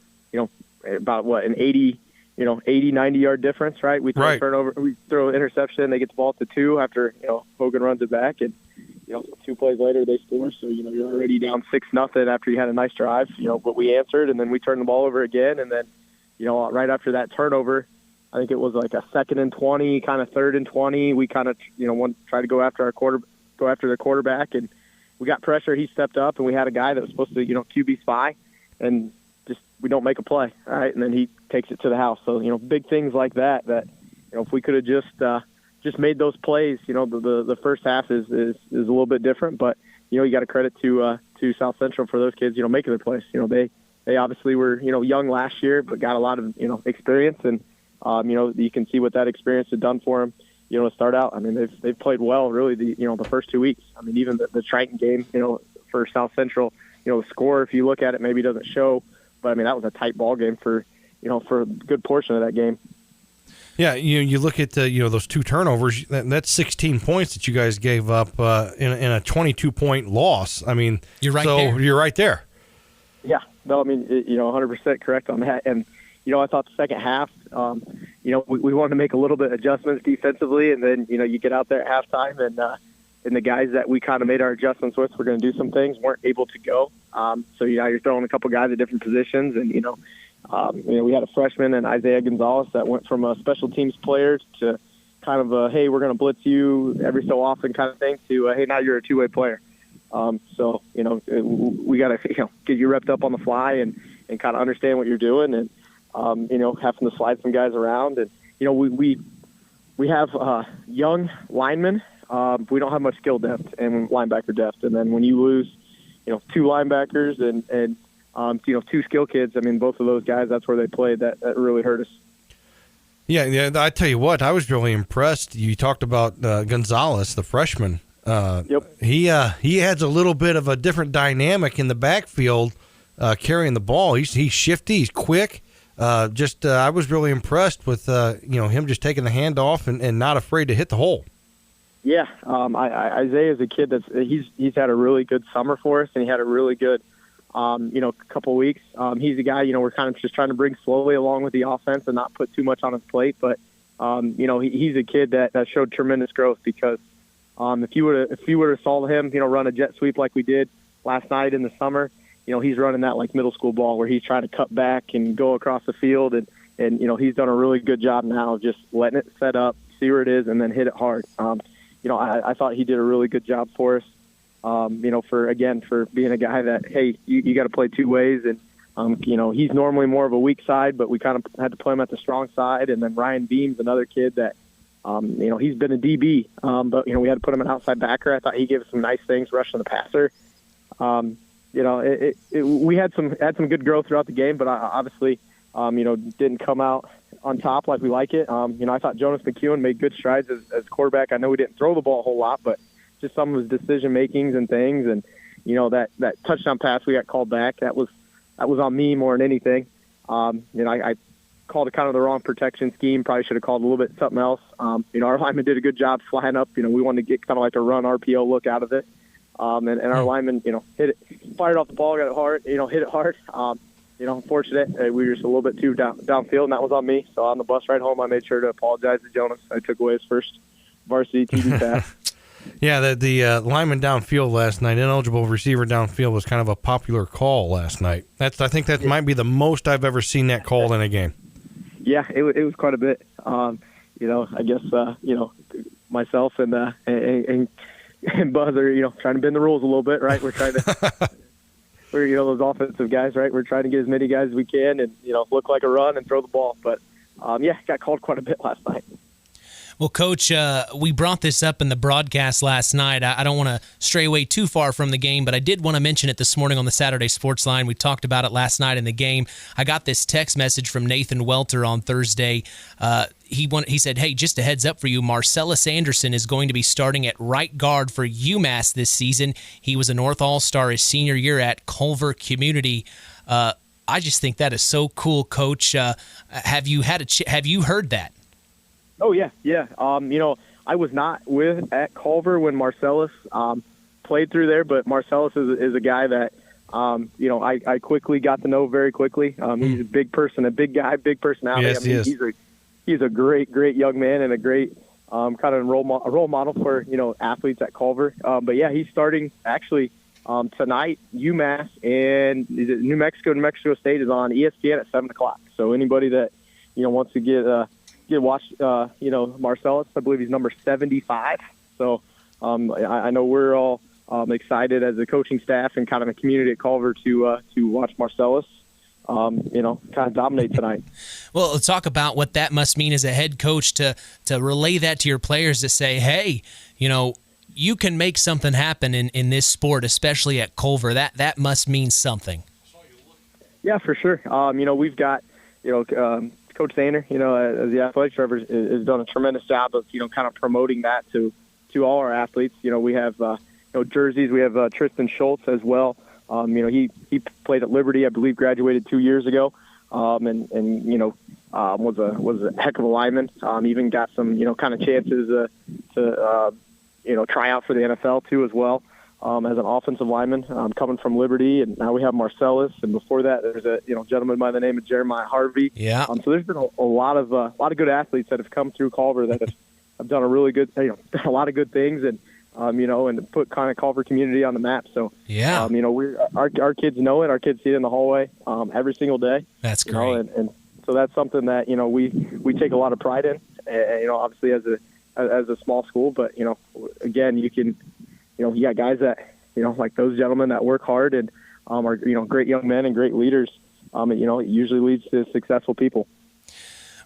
about an 80, 90 yard difference, right? We throw a turnover, we throw an interception, they get the ball to 2 after, Hogan runs it back and, 2 plays later they score. So, you're already down 6-0 after you had a nice drive, but we answered and then we turned the ball over again. And then, right after that turnover, I think it was like a 2nd and 20, kind of 3rd and 20. We kind of, tried to go after the quarterback, and we got pressure. He stepped up, and we had a guy that was supposed to, QB spy, and just we don't make a play, all right, and then he takes it to the house. So, big things like that, if we could have just made those plays, the first half is a little bit different, but, you got to credit to South Central for those kids, making their plays. They obviously were, young last year, but got a lot of, experience, and, you can see what that experience had done for them, to start out. I mean, they've played well, really, the first 2 weeks. I mean, even the Triton game, for South Central, the score, if you look at it, maybe doesn't show, but I mean, that was a tight ball game for a good portion of that game. Yeah, you look at those 2 turnovers. That's 16 points that you guys gave up in a 22-point loss. I mean, you're right there. Yeah, no, I mean, 100% correct on that. And I thought the second half, we wanted to make a little bit of adjustments defensively, and then you get out there at halftime, and the guys that we kind of made our adjustments with, we're going to do some things, weren't able to go. So you're throwing a couple guys at different positions, and we had a freshman and Isaiah Gonzalez that went from a special teams player to kind of a, hey, we're going to blitz you every so often kind of thing to, hey, now you're a two-way player. So, we got to, get you repped up on the fly and kind of understand what you're doing and, having to slide some guys around. And, we have young linemen. We don't have much skill depth and linebacker depth. And then when you lose, 2 linebackers and 2 skill kids, I mean, both of those guys, that's where they played. That really hurt us. Yeah, I tell you what, I was really impressed. You talked about Gonzalez, the freshman. Yep. He adds a little bit of a different dynamic in the backfield, carrying the ball. He's shifty, he's quick. I was really impressed with him just taking the handoff and not afraid to hit the hole. Yeah, Isaiah is a kid he's had a really good summer for us, and he had a really good couple weeks. He's a guy, we're kind of just trying to bring slowly along with the offense and not put too much on his plate. But, he's a kid that showed tremendous growth because if you would have saw him, run a jet sweep like we did last night in the summer, he's running that like middle school ball where he's trying to cut back and go across the field. And he's done a really good job now of just letting it set up, see where it is, and then hit it hard. I thought he did a really good job for us. For being a guy that, hey, you got to play 2 ways. And, he's normally more of a weak side, but we kind of had to play him at the strong side. And then Ryan Beam's another kid that, he's been a DB, but, we had to put him an outside backer. I thought he gave us some nice things rushing the passer. We had some good growth throughout the game, but obviously, didn't come out on top like we like it. I thought Jonas McEwen made good strides as quarterback. I know we didn't throw the ball a whole lot, but just some of his decision makings and things, and that touchdown pass we got called back. That was on me more than anything. I called it kind of the wrong protection scheme. Probably should have called a little bit something else. Our lineman did a good job flying up. We wanted to get kind of like a run RPO look out of it. And our lineman, hit it, fired off the ball, got it hard, hit it hard. Unfortunate, we were just a little bit too downfield, and that was on me. So on the bus ride home, I made sure to apologize to Jonas. I took away his first varsity TD pass. Yeah, the lineman downfield last night, ineligible receiver downfield, was kind of a popular call last night. I think that might be the most I've ever seen that called in a game. Yeah, it was quite a bit. I guess myself and Buzz are trying to bend the rules a little bit, right? We're trying to. We're those offensive guys, right? We're trying to get as many guys as we can and look like a run and throw the ball. But got called quite a bit last night. Well, Coach, we brought this up in the broadcast last night. I don't want to stray away too far from the game, but I did want to mention it this morning on the Saturday Sports Line. We talked about it last night in the game. I got this text message from Nathan Welter on Thursday. He said, hey, just a heads up for you, Marcellus Anderson is going to be starting at right guard for UMass this season. He was a North All-Star his senior year at Culver Community. I just think that is so cool, Coach. Have you heard that? Oh, yeah. I was not at Culver when Marcellus played through there, but Marcellus is a guy that, I quickly got to know very quickly. He's a big person, a big guy, big personality. Yes, he is. He's a great young man and a great kind of role model for, athletes at Culver. But, yeah, he's starting actually tonight. UMass and New Mexico State is on ESPN at 7 o'clock. So anybody that, wants to get watch, Marcellus. I believe he's number 75. So I know we're all excited as a coaching staff and kind of a community at Culver to watch Marcellus, kind of dominate tonight. Well, let's talk about what that must mean as a head coach to relay that to your players to say, hey, you can make something happen in this sport, especially at Culver. That must mean something. Yeah, for sure. We've got, Coach Sainer, as the athletic director, has done a tremendous job of, kind of promoting that to all our athletes. We have, jerseys. We have Tristan Schultz as well. He played at Liberty, I believe, graduated 2 years ago, was a heck of a lineman. Even got some, kind of chances to try out for the NFL too as well. As an offensive lineman, coming from Liberty, and now we have Marcellus, and before that, there's a gentleman by the name of Jeremiah Harvey. Yeah. So there's been a lot of good athletes that have come through Culver that have done a really good, done a lot of good things, and and put kind of Culver community on the map. So yeah, our kids know it. Our kids see it in the hallway every single day. That's great. And so that's something that we take a lot of pride in. Obviously as a small school, but again, you can. You got guys that, like those gentlemen that work hard and are, great young men and great leaders. It usually leads to successful people.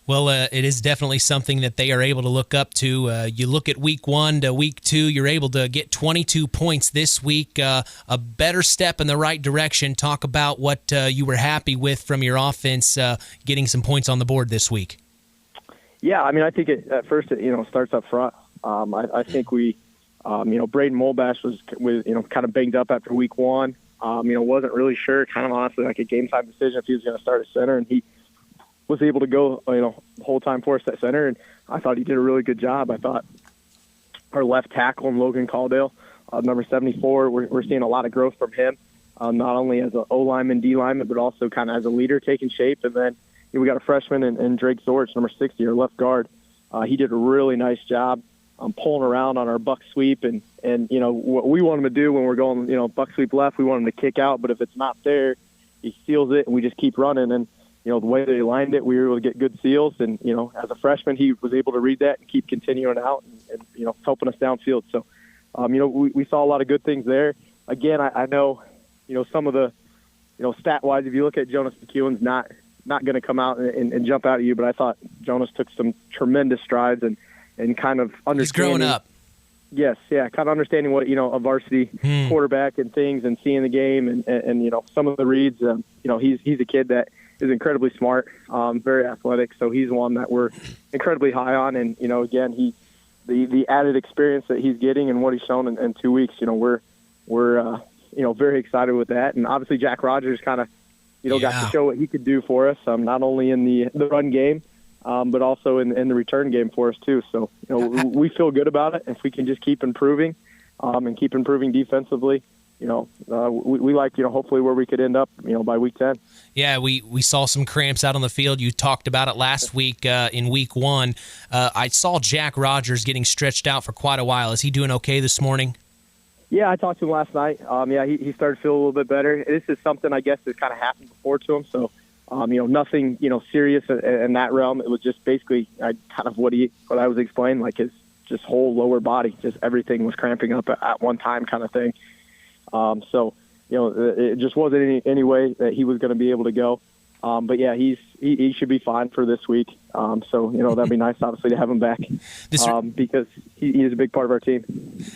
Well, it is definitely something that they are able to look up to. You look at week 1 to week 2, you're able to get 22 points this week, a better step in the right direction. Talk about what you were happy with from your offense, getting some points on the board this week. Yeah, I think at first it starts up front. I think we, Braden Molbash was kind of banged up after week 1. Wasn't really sure, kind of honestly like a game time decision if he was going to start at center, and he was able to go, the whole time for us at center, and I thought he did a really good job. I thought our left tackle, Logan Caldale, number 74, we're seeing a lot of growth from him, not only as an O-lineman, D-lineman, but also kind of as a leader taking shape. And then we got a freshman in Drake Zorich, number 60, our left guard. He did a really nice job pulling around on our buck sweep, and what we want him to do when we're going, buck sweep left, we want him to kick out, but if it's not there, he seals it, and we just keep running. And the way they lined it, we were able to get good seals, and as a freshman, he was able to read that and keep continuing out, and helping us downfield. So, we saw a lot of good things there. Again, I know, some of the, stat-wise, if you look at Jonas McEwen's not going to come out and jump out at you, but I thought Jonas took some tremendous strides and kind of understanding. He's growing up. Yes, yeah, kind of understanding what, a varsity quarterback and things, and seeing the game and some of the reads. He's a kid that is incredibly smart, very athletic, so he's one that we're incredibly high on. And, again, the added experience that he's getting and what he's shown in 2 weeks, we're very excited with that. And obviously Jack Rogers kind of, got to show what he could do for us, not only in the run game, but also in the return game for us too. So, we feel good about it. If we can just keep improving, and keep improving defensively, we like, hopefully where we could end up, by week 10. Yeah, we saw some cramps out on the field. You talked about it last week in week 1. I saw Jack Rogers getting stretched out for quite a while. Is he doing okay this morning? Yeah, I talked to him last night. He started to feel a little bit better. This is something I guess that kind of happened before to him. So, nothing, serious in that realm. It was just basically kind of what I was explaining, like his just whole lower body, just everything was cramping up at one time kind of thing. So, it just wasn't any way that he was going to be able to go. But yeah, he should be fine for this week. So, that'd be nice, obviously, to have him back because he is a big part of our team.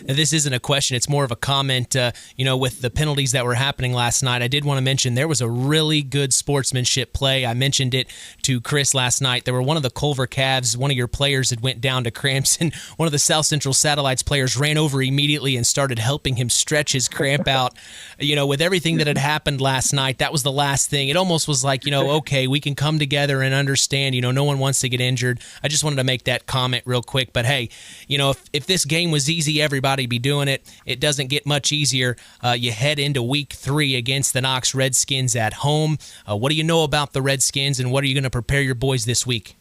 This isn't a question. It's more of a comment, with the penalties that were happening last night. I did want to mention there was a really good sportsmanship play. I mentioned it to Chris last night. There were one of the Culver Cavs, one of your players had went down to cramps, and one of the South Central Satellites players ran over immediately and started helping him stretch his cramp out. With everything that had happened last night, that was the last thing. It almost was like, okay, we can come together and understand, no one wants to get injured. I just wanted to make that comment real quick. But hey, if this game was easy, everybody'd be doing it. It doesn't get much easier. You head into week 3 against the Knox Redskins at home. What do you know about the Redskins, and what are you going to prepare your boys this week?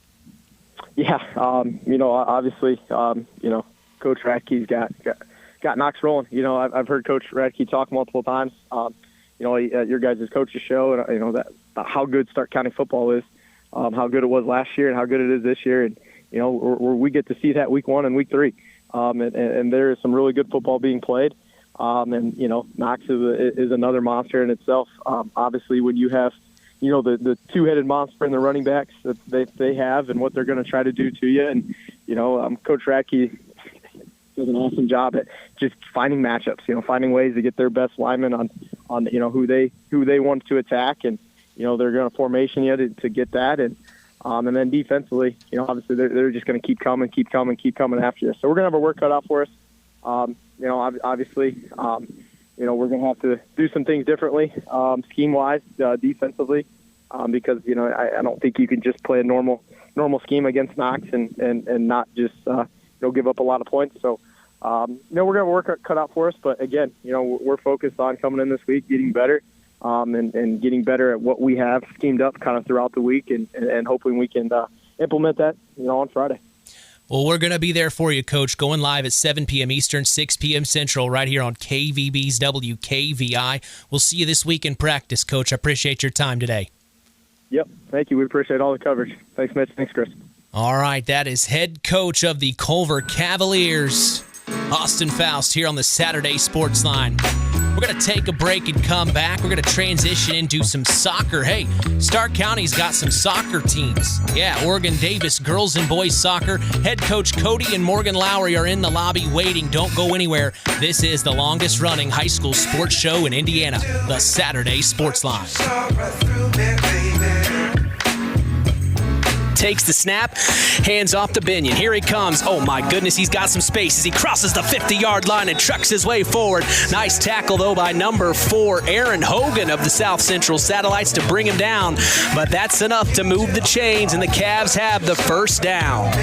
Yeah, obviously, Coach Radtke's got Knox rolling. I've heard Coach Radtke talk multiple times. Your guys' coach's show, and that how good Stark County football is, how good it was last year and how good it is this year. And, we get to see that week 1 and week 3. And there is some really good football being played. And Knox is another monster in itself. Obviously, when you have, the two-headed monster in the running backs that they have and what they're going to try to do to you. And, Coach Radtke does an awesome job at just finding matchups, finding ways to get their best linemen on who they want to attack. And, they're going to formation you to get that. And then defensively, obviously they're just going to keep coming after you. So we're going to have our work cut out for us. Obviously, we're going to have to do some things differently, scheme-wise, defensively, because, I don't think you can just play a normal scheme against Knox and not just, give up a lot of points. So, we're going to have work cut out for us. But, again, we're focused on coming in this week, getting better, and getting better at what we have schemed up kind of throughout the week, and hoping we can implement that, on Friday. Well, we're going to be there for you, Coach, going live at 7 p.m. Eastern, 6 p.m. Central, right here on KVB's WKVI. We'll see you this week in practice, Coach. I appreciate your time today. Yep. Thank you. We appreciate all the coverage. Thanks, Mitch. Thanks, Chris. All right. That is head coach of the Culver Cavaliers, Austin Foust, here on the Saturday Sports Line. We're going to take a break and come back. We're going to transition into some soccer. Hey, Stark County's got some soccer teams. Yeah, Oregon Davis girls and boys soccer. Head coach Kody and Morgan Lowery are in the lobby waiting. Don't go anywhere. This is the longest running high school sports show in Indiana, the Saturday Sports Line. Takes the snap, hands off to Binion. Here he comes. Oh, my goodness, he's got some space as he crosses the 50-yard line and trucks his way forward. Nice tackle, though, by number 4, Aaron Hogan of the South Central Satellites to bring him down. But that's enough to move the chains, and the Cavs have the first down.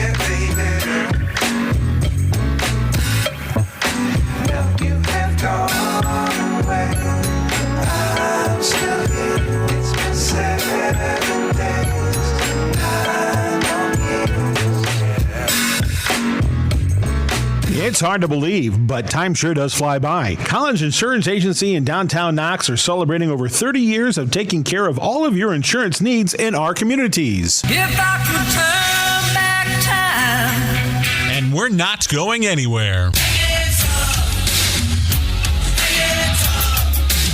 It's hard to believe, but time sure does fly by. Collins Insurance Agency in downtown Knox are celebrating over 30 years of taking care of all of your insurance needs in our communities. If I could turn back time. And we're not going anywhere.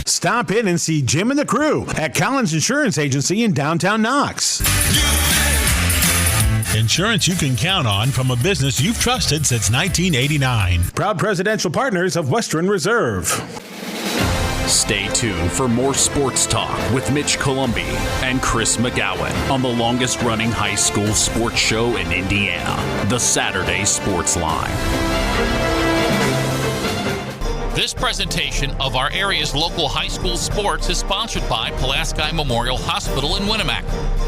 Stop in and see Jim and the crew at Collins Insurance Agency in downtown Knox. Insurance you can count on from a business you've trusted since 1989. Proud presidential partners of Western Reserve. Stay tuned for more sports talk with Mitch Columbi and Chris McGowan on the longest running high school sports show in Indiana, the Saturday Sports Line. This presentation of our area's local high school sports is sponsored by Pulaski Memorial Hospital in Winamac.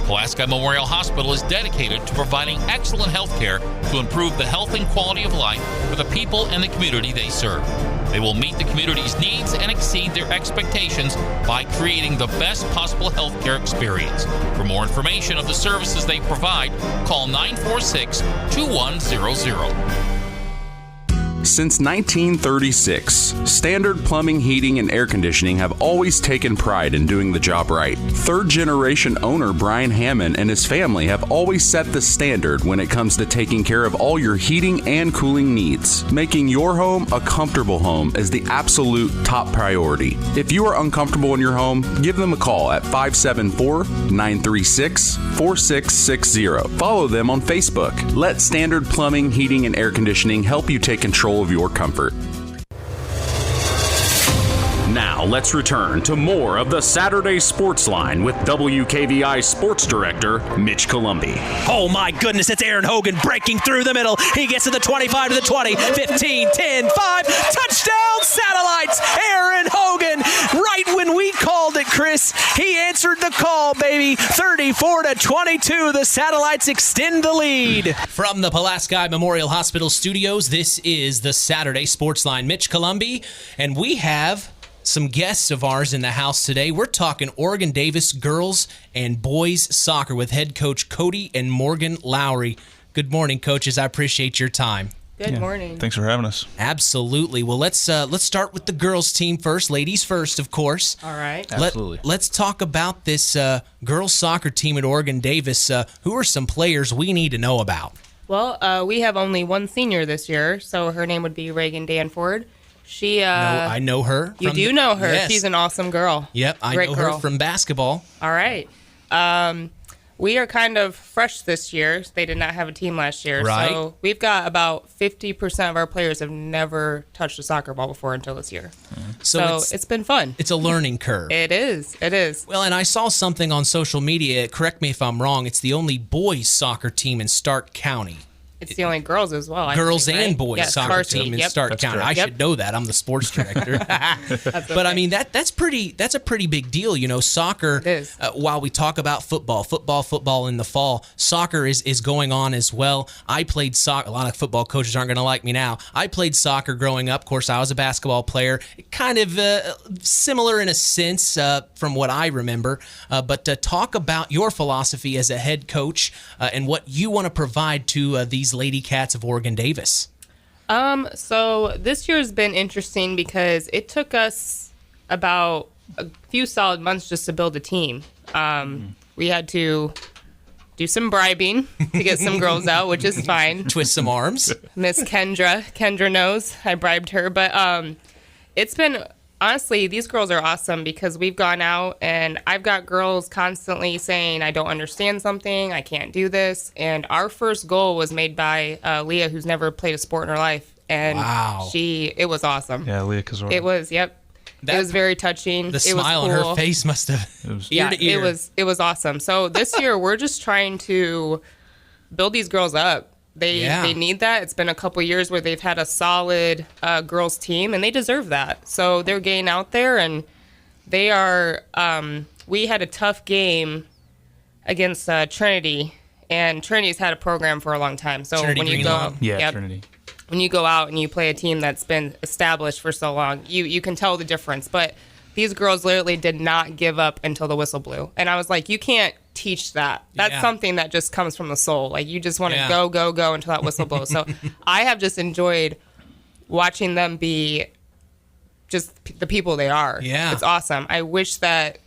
Pulaski Memorial Hospital is dedicated to providing excellent health care to improve the health and quality of life for the people and the community they serve. They will meet the community's needs and exceed their expectations by creating the best possible health care experience. For more information of the services they provide, call 946-2100. Since 1936, Standard Plumbing, Heating, and Air Conditioning have always taken pride in doing the job right. Third-generation owner Brian Hammond and his family have always set the standard when it comes to taking care of all your heating and cooling needs. Making your home a comfortable home is the absolute top priority. If you are uncomfortable in your home, give them a call at 574-936-4660. Follow them on Facebook. Let Standard Plumbing, Heating, and Air Conditioning help you take control of your comfort. Now let's return to more of the Saturday Sports Line with WKVI Sports Director Mitch Columbi. Oh my goodness, it's Aaron Hogan breaking through the middle. He gets to the 25 to the 20, 15, 10, 5, touchdown Satellites. Aaron Hogan, right when we called it, Chris, he answered the call, baby. 34 to 22, the Satellites extend the lead. From the Pulaski Memorial Hospital studios, this is the Saturday Sports Line. Mitch Columbi, and we have some guests of ours in the house today. We're talking Oregon Davis girls and boys soccer with head coach Kody and Morgan Lowery. Good morning, coaches. I appreciate your time. Good morning. Thanks for having us. Absolutely. Well, let's start with the girls team first. Ladies first, of course. All right. Absolutely. Let's talk about this girls soccer team at Oregon Davis. Who are some players we need to know about? Well, we have only one senior this year, so her name would be Reagan Danford. She, I know her. You do know her. Yes. She's an awesome girl. Yep, I Great know girl. her from basketball. All right. We are kind of fresh this year. They did not have a team last year. Right. So we've got about 50% of our players have never touched a soccer ball before until this year. So it's been fun. It's a learning curve. It is. It is. Well, and I saw something on social media. Correct me if I'm wrong. It's the only boys soccer team in Stark County. It's the only girls as well. Girls think, and right? boys Yes, soccer varsity. team in Yep. Stark County. I should know that. I'm the sports director. But I mean that's a pretty big deal. You know, soccer. While we talk about football in the fall, soccer is going on as well. I played soccer. A lot of football coaches aren't going to like me now. I played soccer growing up. Of course, I was a basketball player. Kind of similar in a sense from what I remember. But talk about your philosophy as a head coach and what you want to provide to these Lady Cats of Oregon Davis. So this year has been interesting because it took us about a few solid months just to build a team. We had to do some bribing to get some girls out, which is fine. Twist some arms. Miss Kendra knows I bribed her, but it's been, honestly, these girls are awesome because we've gone out and I've got girls constantly saying, I don't understand something, I can't do this. And our first goal was made by Leah, who's never played a sport in her life. And wow. It was awesome. Yeah, Leah Kazor. It was, yep. It was very touching. The it smile was on cool. her face must have ear to ear. It was awesome. So this year we're just trying to build these girls up. They need that. It's been a couple years where they've had a solid girls team, and they deserve that. So they're getting out there, and they are. We had a tough game against Trinity, and Trinity's had a program for a long time. So Trinity when you Greenlawn. go, Trinity. When you go out and you play a team that's been established for so long, you can tell the difference. But these girls literally did not give up until the whistle blew, and I was like, you can't teach that. That's something that just comes from the soul. Like you just want to go until that whistle blows. So I have just enjoyed watching them be just the people they are. Yeah. It's awesome. I wish that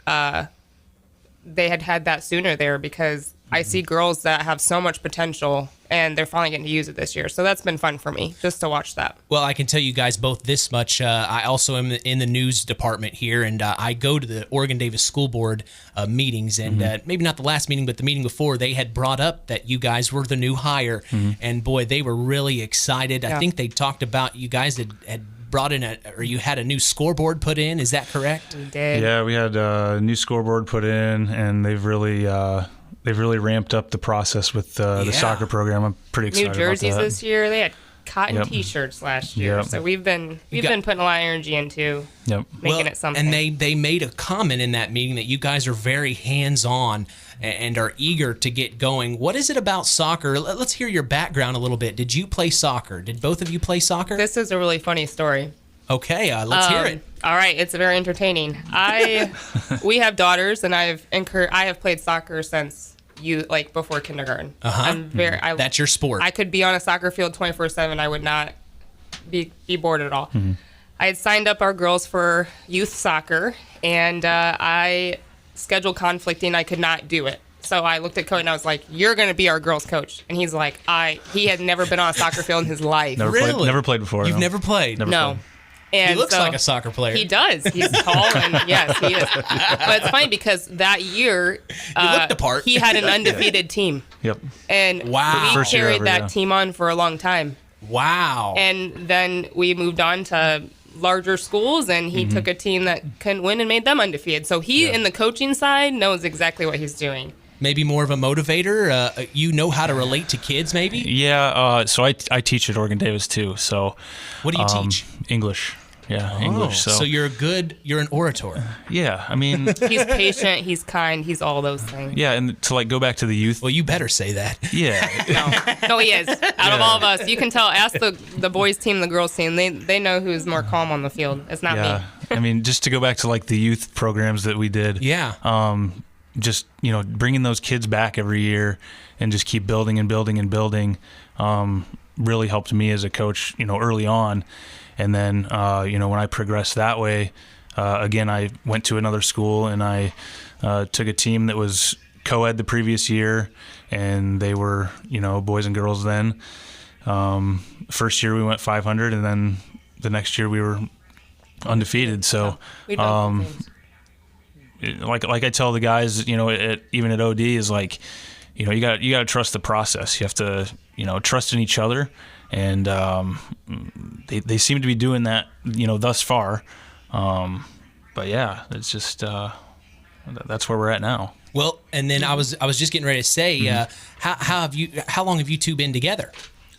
they had that sooner there because I see girls that have so much potential and they're finally getting to use it this year. So that's been fun for me just to watch that. Well, I can tell you guys both this much. I also am in the news department here, and I go to the Oregon Davis School Board meetings, and maybe not the last meeting, but the meeting before, they had brought up that you guys were the new hire, and boy, they were really excited. I think they talked about you guys had brought in you had a new scoreboard put in. Is that correct? We did. Yeah, we had a new scoreboard put in, and they've really ramped up the process with the soccer program. I'm pretty excited New jerseys about that. this year. They had cotton T-shirts last year. So we've been putting a lot of energy into making it something. And they made a comment in that meeting that you guys are very hands-on and are eager to get going. What is it about soccer? Let's hear your background a little bit. Did you play soccer? Did both of you play soccer? This is a really funny story. Okay, let's hear it. All right, it's very entertaining. We have daughters, and I have played soccer since before kindergarten. That's your sport. I could be on a soccer field 24/7. I would not be bored at all. I had signed up our girls for youth soccer, and I scheduled conflicting. I could not do it. So I looked at Kody and I was like, "You're going to be our girls' coach." And he's like, he had never been on a soccer field in his life. Never played before. You've never played? No. And he looks like a soccer player. He does. He's tall, and yes, he is. But it's funny because that year, you looked the part. He had an undefeated team. Yep. And we carried that team on for a long time. Wow. And then we moved on to larger schools, and he took a team that couldn't win and made them undefeated. So he, in the coaching side, knows exactly what he's doing. Maybe more of a motivator. You know how to relate to kids, maybe? Yeah. So I teach at Oregon Davis too. So what do you teach? English. Yeah, English. So you're an orator. Yeah, I mean, he's patient, he's kind, he's all those things. Yeah, and to go back to the youth. Well, you better say that. Yeah. No, he is. Out of all of us, you can tell. Ask the boys team, the girls team. They know who's more calm on the field. It's not me. I mean, just to go back to the youth programs that we did. Yeah. Just bringing those kids back every year and just keep building and building and building really helped me as a coach. Early on. And then, when I progressed that way, again, I went to another school and I took a team that was co-ed the previous year, and they were, boys and girls then. First year we went 500, and then the next year we were undefeated. So, like I tell the guys, even at OD is like, you got to trust the process. You have to, trust in each other, and they seem to be doing that, thus far. But yeah, it's just that's where we're at now. Well, and then I was just getting ready to say, how long have you two been together?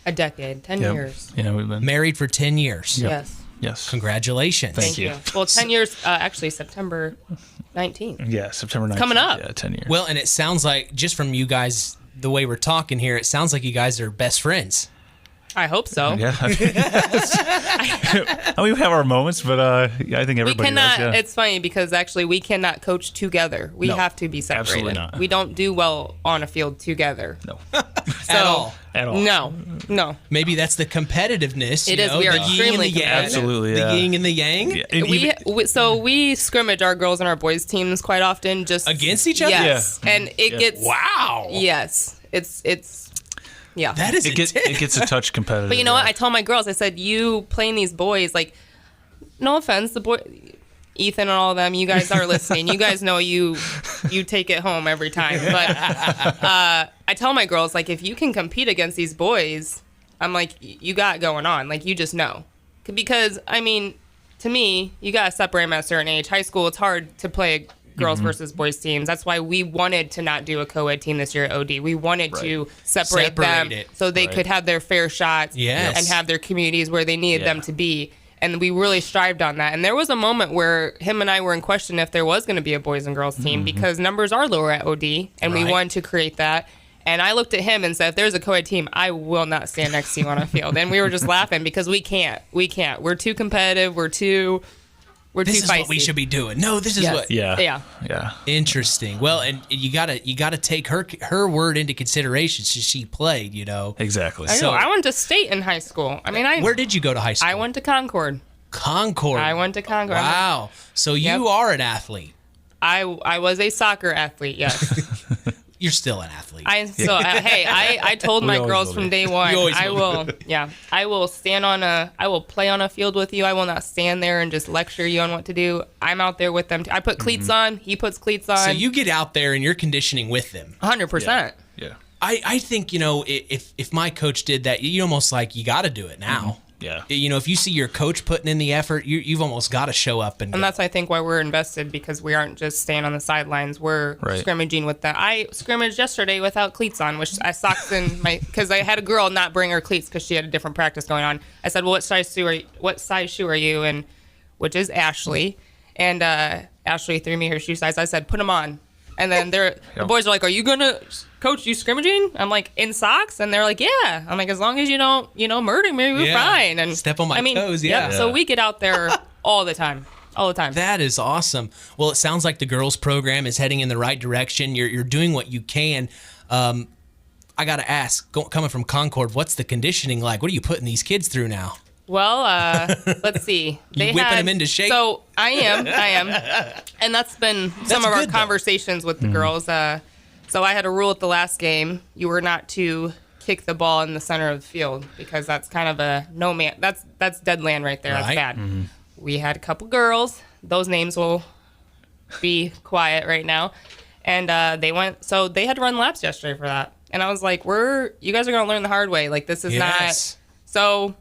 A decade, 10 years. Yeah, we've been married for 10 years. Yep. Yes. Yes. Congratulations. Thank you. Well, 10 years, actually September 19th. Yeah, September 19th. Coming up. Yeah, 10 years. Well, and it sounds like, just from you guys, the way we're talking here, it sounds like you guys are best friends. I hope so. Yeah. We have our moments, but I think everybody does. Yeah. It's funny because actually we cannot coach together. We have to be separated. Absolutely not. We don't do well on a field together. No. At all. No. Maybe that's the competitiveness. It is. We are extremely competitive. Absolutely. The Yeah. yin and the yang. Yeah. We scrimmage our girls and our boys teams quite often, just against each other. Yes, and it gets wow. Yes, it's. Yeah, that is it gets a touch competitive. But you know what? I told my girls, I said, you playing these boys, like, no offense, the boy, Ethan and all of them, you guys are listening. You guys know you take it home every time. But I tell my girls, like, if you can compete against these boys, I'm like, you got it going on. Like, you just know. Because, I mean, to me, you got to separate them at a certain age. High school, it's hard to play girls versus boys teams. That's why we wanted to not do a co-ed team this year at OD. We wanted to separate them so they could have their fair shots and have their communities where they needed them to be. And we really strived on that. And there was a moment where him and I were in question if there was going to be a boys and girls team because numbers are lower at OD, and we wanted to create that. And I looked at him and said, if there's a co-ed team, I will not stand next to you on a field. And we were just laughing because we can't. We're too competitive. We're too this is feisty. what we should be doing. No, this is what. Yeah. Interesting. Well, and you gotta take her word into consideration since she played. Exactly. I know. I went to state in high school. I mean, where did you go to high school? I went to Concord. I went to Concord. Wow. So you are an athlete. I was a soccer athlete. Yes. You're still an athlete. I told my girls from day one, I will play on a field with you. I will not stand there and just lecture you on what to do. I'm out there with them. I put cleats on. He puts cleats on. So you get out there and you're conditioning with them. 100%. Yeah. I think, if my coach did that, you almost you got to do it now. Yeah. If you see your coach putting in the effort, you've almost got to show up and that's, I think, why we're invested, because we aren't just staying on the sidelines. We're scrimmaging with them. I scrimmaged yesterday without cleats on, which I socks in because I had a girl not bring her cleats because she had a different practice going on. I said, well, what size shoe are you? And which is Ashley. And Ashley threw me her shoe size. I said, put them on. And then the boys are like, are you going to coach you scrimmaging? I'm like, in socks? And they're like, yeah. I'm like, as long as you don't, murder me, we're fine. And step on my toes, So we get out there all the time. All the time. That is awesome. Well, it sounds like the girls program is heading in the right direction. You're doing what you can. I got to ask, coming from Concord, what's the conditioning like? What are you putting these kids through now? Well, let's see. You whipping them into shape? So I am. And that's been some of our conversations with the girls. So I had a rule at the last game. You were not to kick the ball in the center of the field because that's kind of a no man. That's dead land right there. That's bad. Mm-hmm. We had a couple girls. Those names will be quiet right now. And they had to run laps yesterday for that. And I was like, you guys are going to learn the hard way. Like, this is not. So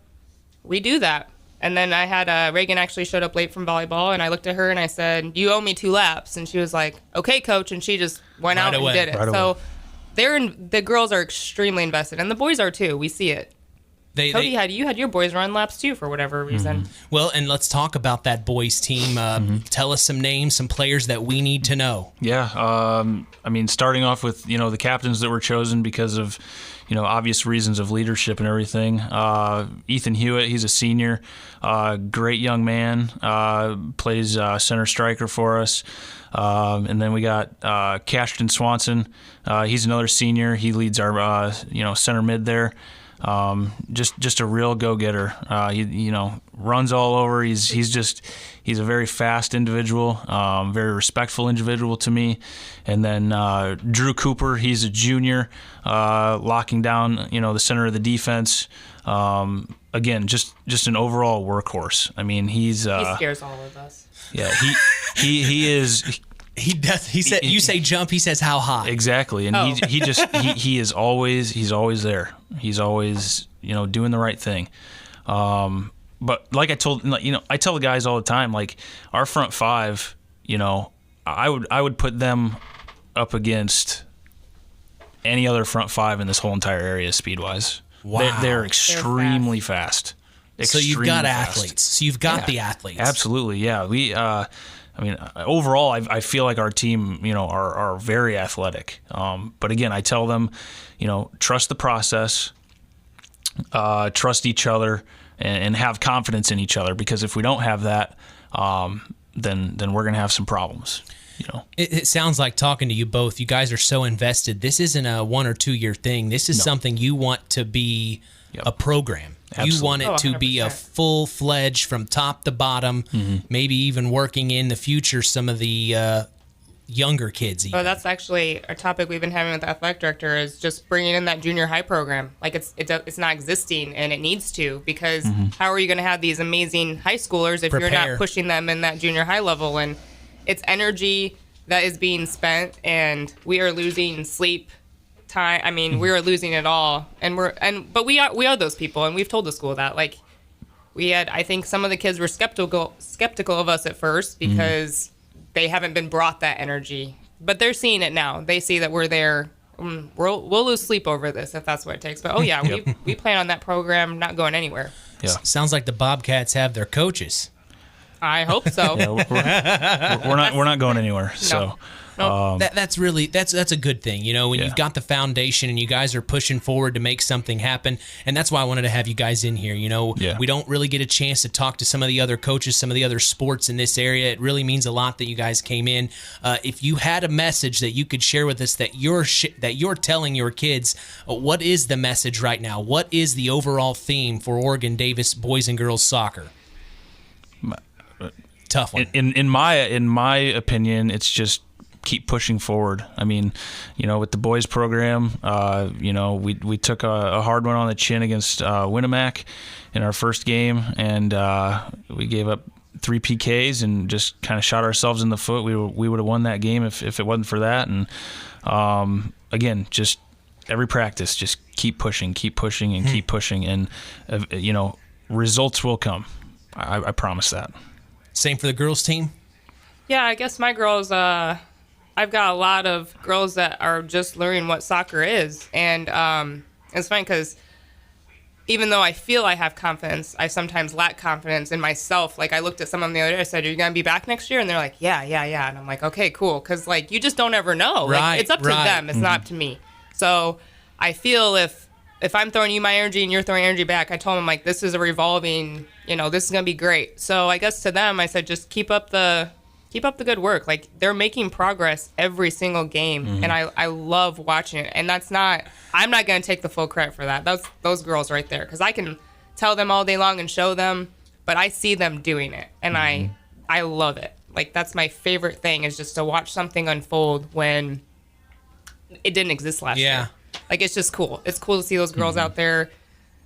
we do that. And then I had Reagan actually showed up late from volleyball, and I looked at her and I said, you owe me 2 laps. And she was like, okay, coach. And she just went out and did it. So the girls are extremely invested, and the boys are too. We see it. Kody, you had your boys run laps too for whatever reason. Mm-hmm. Well, and let's talk about that boys team. Tell us some names, some players that we need to know. Yeah. I mean, starting off with, the captains that were chosen because of, obvious reasons of leadership and everything. Ethan Hewitt, he's a senior, great young man, plays center striker for us. And then we got Cashton Swanson. He's another senior. He leads our, center mid there. Just a real go-getter. He runs all over. He's a very fast individual, very respectful individual to me. And then Drew Cooper, he's a junior, locking down the center of the defense. Again, just an overall workhorse. I mean, he scares all of us. Yeah, he is. He does. He said, "You say jump." He says, "How high?" Exactly, and he is always there. He's always doing the right thing. But like I tell the guys all the time, like our front five, I would put them up against any other front five in this whole entire area speed wise. Wow, they're extremely fast. So you've got athletes. So you've got the athletes. Absolutely, yeah. We. Overall, I feel like our team, are very athletic. But again, I tell them, trust the process, trust each other, and have confidence in each other. Because if we don't have that, then we're gonna have some problems. It sounds like, talking to you both, you guys are so invested. This isn't a 1 or 2 year thing. This is something you want to be a program. Absolutely. You want it to be a full-fledged from top to bottom, maybe even working in the future some of the younger kids. Even. Oh, that's actually a topic we've been having with the athletic director, is just bringing in that junior high program. Like it's not existing, and it needs to, because how are you going to have these amazing high schoolers if you're not pushing them in that junior high level? And it's energy that is being spent, and we are losing sleep time. I mean, we are losing it all, but we are those people, and we've told the school that. Like, I think some of the kids were skeptical of us at first because they haven't been brought that energy, but they're seeing it now. They see that we're there. We'll lose sleep over this if that's what it takes. But we plan on that program not going anywhere. Yeah, sounds like the Bobcats have their coaches. I hope so. We're not going anywhere. So. Nope. That's a good thing, when you've got the foundation and you guys are pushing forward to make something happen. And that's why I wanted to have you guys in here. We don't really get a chance to talk to some of the other coaches, some of the other sports in this area. It really means a lot that you guys came in. If you had a message that you could share with us that you're telling your kids, what is the message right now? What is the overall theme for Oregon Davis boys and girls soccer? Tough one. In my opinion, it's just keep pushing forward. I mean, with the boys program, we took a hard one on the chin against Winamac in our first game, and we gave up 3 PKs and just kind of shot ourselves in the foot. We would have won that game if it wasn't for that. And again, just every practice, just keep pushing, and keep pushing, and results will come. I promise that. Same for the girls team? Yeah, I guess my girls, I've got a lot of girls that are just learning what soccer is. And it's funny because even though I feel I have confidence, I sometimes lack confidence in myself. Like, I looked at some of them the other day, I said, "Are you going to be back next year?" And they're like, yeah. And I'm like, okay, cool. Because, you just don't ever know. Right, it's up to them. It's not up to me. So I feel if I'm throwing you my energy and you're throwing energy back, I told them, this is a revolving, this is going to be great. So I guess to them, I said, just keep up the good work. They're making progress every single game, and I love watching it. And I'm not going to take the full credit for that. Those girls right there, because I can tell them all day long and show them, but I see them doing it, and I love it. That's my favorite thing, is just to watch something unfold when it didn't exist last year. It's just cool. It's cool to see those girls out there.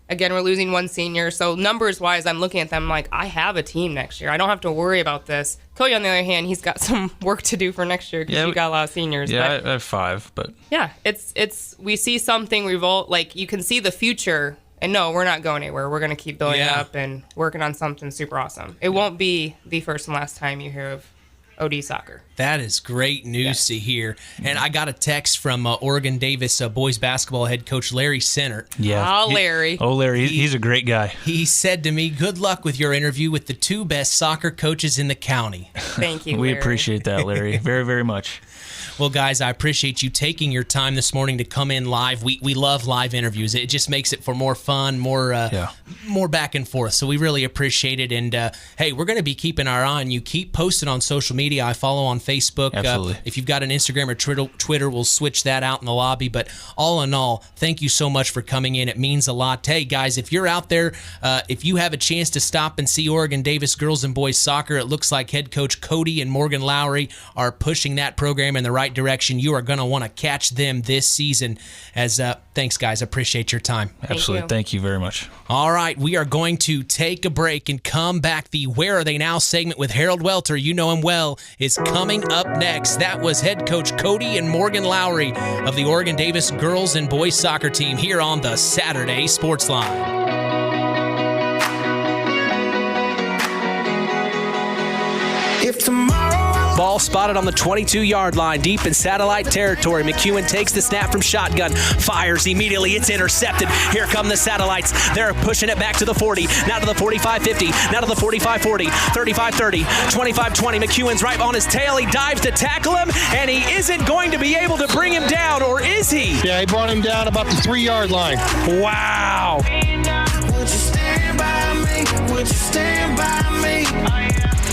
Again, we're losing one senior. So numbers-wise, I'm looking at them I have a team next year. I don't have to worry about this. Kody, on the other hand, he's got some work to do for next year because you got a lot of seniors. Yeah, I have 5, but... Yeah, it's we see something revolt. You can see the future, and no, we're not going anywhere. We're going to keep building up and working on something super awesome. It won't be the first and last time you hear of OD soccer. That is great news to hear. And I got a text from Oregon Davis boys basketball head coach Larry Center. Yeah. Larry. Larry, he's a great guy. He said to me, "Good luck with your interview with the 2 best soccer coaches in the county." Thank you, We Larry. appreciate that, Larry, very, very much. Well, guys, I appreciate you taking your time this morning to come in live. We love live interviews. It just makes it for more fun, more back and forth. So we really appreciate it. And, hey, we're going to be keeping our eye on you. Keep posting on social media. media. I follow on Facebook. Absolutely. If you've got an Instagram or Twitter, we'll switch that out in the lobby. But all in all, thank you so much for coming in. It means a lot. Hey, guys, if you're out there, if you have a chance to stop and see Oregon Davis girls and boys soccer, it looks like head coach Kody and Morgan Lowery are pushing that program in the right direction. You are going to want to catch them this season. Thanks, guys. Appreciate your time. Absolutely. Thank you very much. All right, we are going to take a break and come back. The Where Are They Now segment with Harold Welter, you know him well, is coming up next. That was head coach Kody and Morgan Lowery of the Oregon Davis girls and boys soccer team here on the Saturday Sports Line. If tomorrow Ball spotted on the 22-yard line, deep in satellite territory. McEwen takes the snap from shotgun, fires immediately. It's intercepted. Here come the satellites. They're pushing it back to the 40, now to the 45-50, now to the 45-40, 35-30, 25-20. McEwen's right on his tail. He dives to tackle him, and he isn't going to be able to bring him down, or is he? Yeah, he brought him down about the 3-yard line. Wow. would you stand by me? Would you stand by me?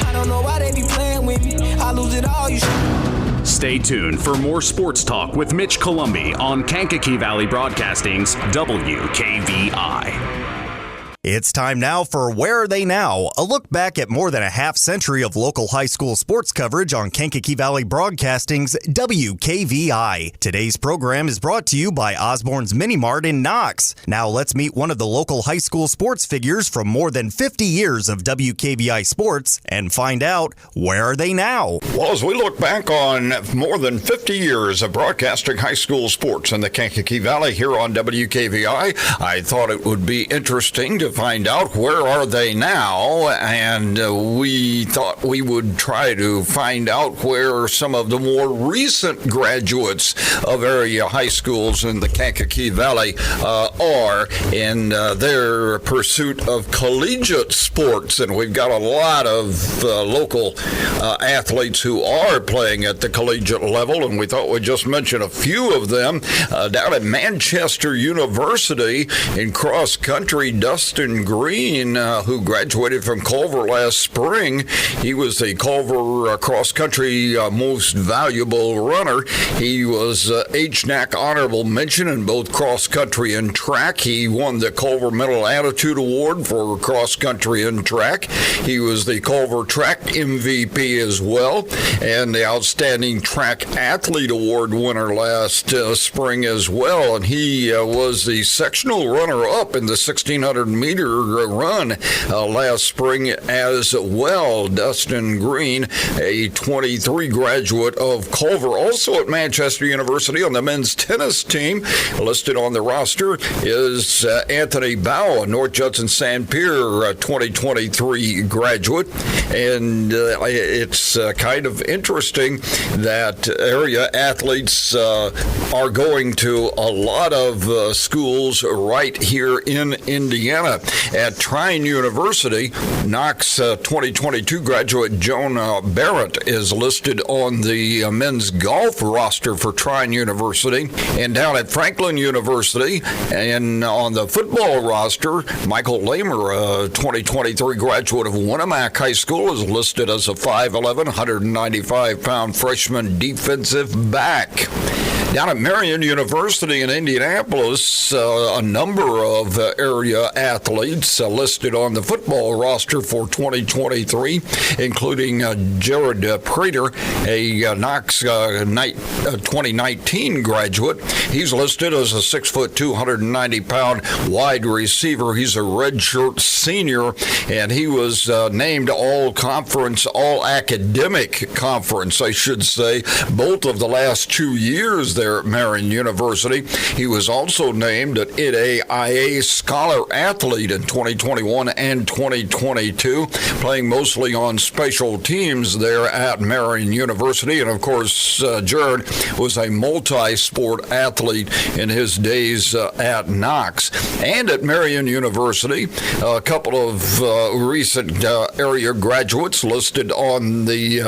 I don't know why they be playing with me. I lose it all. Stay tuned for more sports talk with Mitch Columbi on Kankakee Valley Broadcasting's WKVI. It's time now for Where Are They Now? A look back at more than a half century of local high school sports coverage on Kankakee Valley Broadcasting's WKVI. Today's program is brought to you by Osborne's Mini Mart in Knox. Now let's meet one of the local high school sports figures from more than 50 years of WKVI sports and find out where are they now. Well, as we look back on more than 50 years of broadcasting high school sports in the Kankakee Valley here on WKVI, I thought it would be interesting to find out where are they now, and we thought we would try to find out where some of the more recent graduates of area high schools in the Kankakee Valley are in their pursuit of collegiate sports. And we've got a lot of local athletes who are playing at the collegiate level, and we thought we'd just mention a few of them. Down at Manchester University in cross country, Dustin Green, who graduated from Culver last spring. He was the Culver cross-country most valuable runner. He was HNAC honorable mention in both cross-country and track. He won the Culver Mental Attitude Award for cross-country and track. He was the Culver track MVP as well, and the Outstanding Track Athlete Award winner last spring as well. And he was the sectional runner-up in the 1600-meter run last spring as well. Dustin Green, a 23 graduate of Culver, also at Manchester University on the men's tennis team. Listed on the roster is Anthony Bow, a North Judson-San Pierre 2023 graduate. And it's kind of interesting that area athletes are going to a lot of schools right here in Indiana. At Trine University, Knox 2022 graduate Joan Barrett is listed on the men's golf roster for Trine University. And down at Franklin University and on the football roster, Michael Lamer, a 2023 graduate of Winamac High School, is listed as a 5'11", 195-pound freshman defensive back. Down at Marion University in Indianapolis, a number of area athletes listed on the football roster for 2023, including Jared Prater, a Knox 2019 graduate. He's listed as a 6'2", 290-pound wide receiver. He's a redshirt senior, and he was named all-conference, all-academic conference, I should say, both of the last 2 years there at Marion University. He was also named an NAIA Scholar Athlete in 2021 and 2022, playing mostly on special teams there at Marion University. And of course, Jared was a multi-sport athlete in his days at Knox. And at Marion University, a couple of recent area graduates listed on the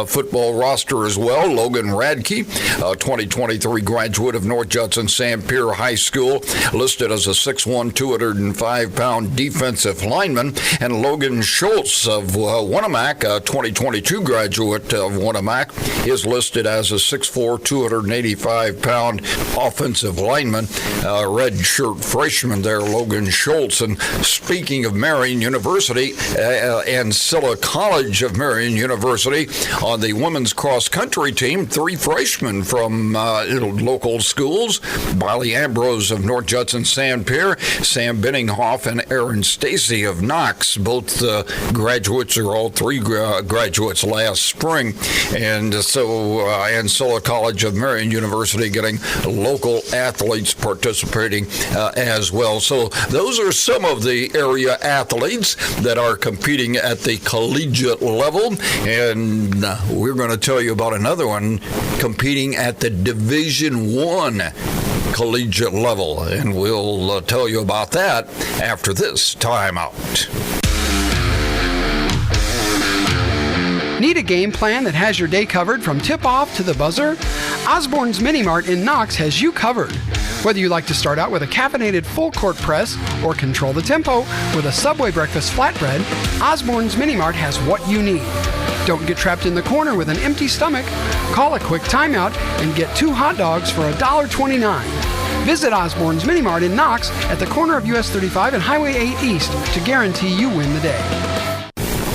football roster as well. Logan Radtke, a 2023 graduate of North Judson-San Pierre High School, listed as a 6'1", 205-pound defensive lineman. And Logan Schultz of Winamac, a 2022 graduate of Winamac, is listed as a 6'4", 285-pound offensive lineman. Red shirt freshman there, Logan Schultz. And speaking of Marian University, Ancilla College of Marian University, on the women's cross-country team, 3 freshmen from local schools: Billy Ambrose of North Judson-San Pierre, Sam Benninghoff, and Aaron Stacy of Knox. Both graduates, or all 3 graduates last spring. And so Ancilla College of Marian University getting local athletes participating as well. So those are some of the area athletes that are competing at the collegiate level. And we're going to tell you about another one competing at the Division I collegiate level. And we'll tell you about that after this timeout. Need a game plan that has your day covered from tip-off to the buzzer? Osborne's Mini Mart in Knox has you covered. Whether you like to start out with a caffeinated full-court press or control the tempo with a Subway breakfast flatbread, Osborne's Mini Mart has what you need. Don't get trapped in the corner with an empty stomach. Call a quick timeout and get 2 hot dogs for $1.29. Visit Osborne's Mini Mart in Knox at the corner of US 35 and Highway 8 East to guarantee you win the day.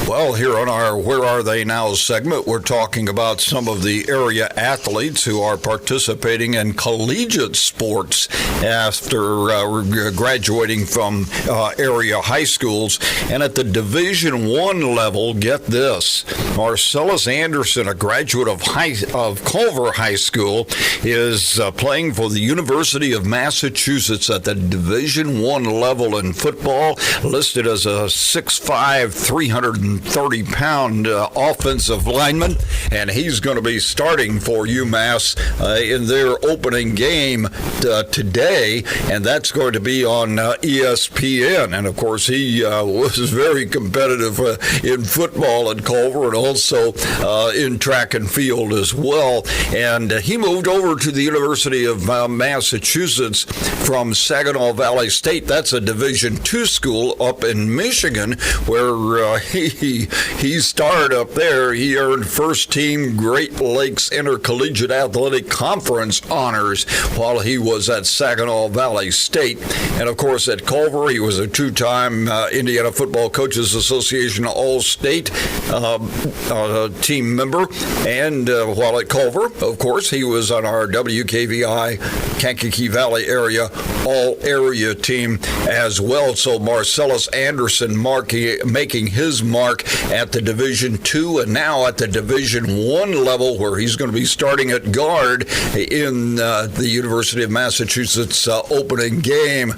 Well, here on our Where Are They Now segment, we're talking about some of the area athletes who are participating in collegiate sports after graduating from area high schools. And at the Division I level, get this, Marcellus Anderson, a graduate of Culver High School, is playing for the University of Massachusetts at the Division I level in football, listed as a 6'5", 330-pound offensive lineman, and he's going to be starting for UMass in their opening game today, and that's going to be on ESPN. And of course, he was very competitive in football at Culver and also in track and field as well. And he moved over to the University of Massachusetts from Saginaw Valley State. That's a Division II school up in Michigan, where he starred up there. He earned first-team Great Lakes Intercollegiate Athletic Conference honors while he was at Saginaw Valley State. And, of course, at Culver, he was a 2-time Indiana Football Coaches Association All-State team member. And while at Culver, of course, he was on our WKVI Kankakee Valley area all-area team as well. So Marcellus Anderson making his mark at the Division II and now at the Division I level, where he's going to be starting at guard in the University of Massachusetts opening game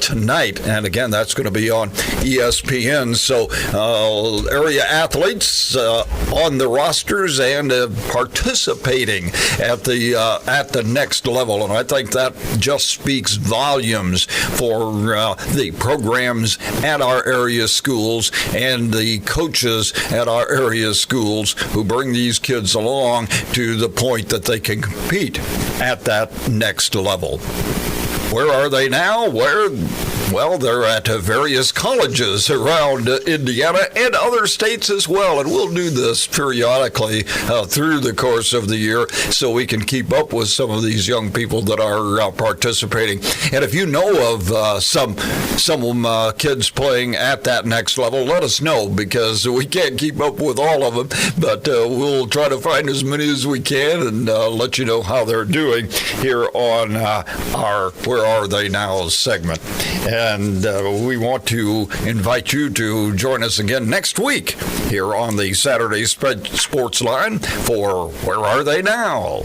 tonight. And again, that's going to be on ESPN. So area athletes on the rosters and participating at the next level. And I think that just speaks volumes for the programs at our area schools and the coaches at our area schools who bring these kids along to the point that they can compete at that next level. Where are they now? Well, they're at various colleges around Indiana and other states as well. And we'll do this periodically through the course of the year so we can keep up with some of these young people that are participating. And if you know of some kids playing at that next level, let us know, because we can't keep up with all of them. But we'll try to find as many as we can and let you know how they're doing here on our Where Are They Now segment. And we want to invite you to join us again next week here on the Saturday Sports Line for Where Are They Now?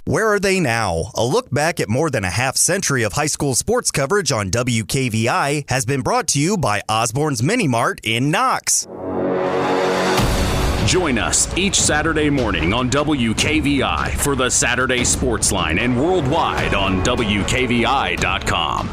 Where Are They Now? A look back at more than a half century of high school sports coverage on WKVI has been brought to you by Osborne's Mini Mart in Knox. Join us each Saturday morning on WKVI for the Saturday Sports Line and worldwide on WKVI.com.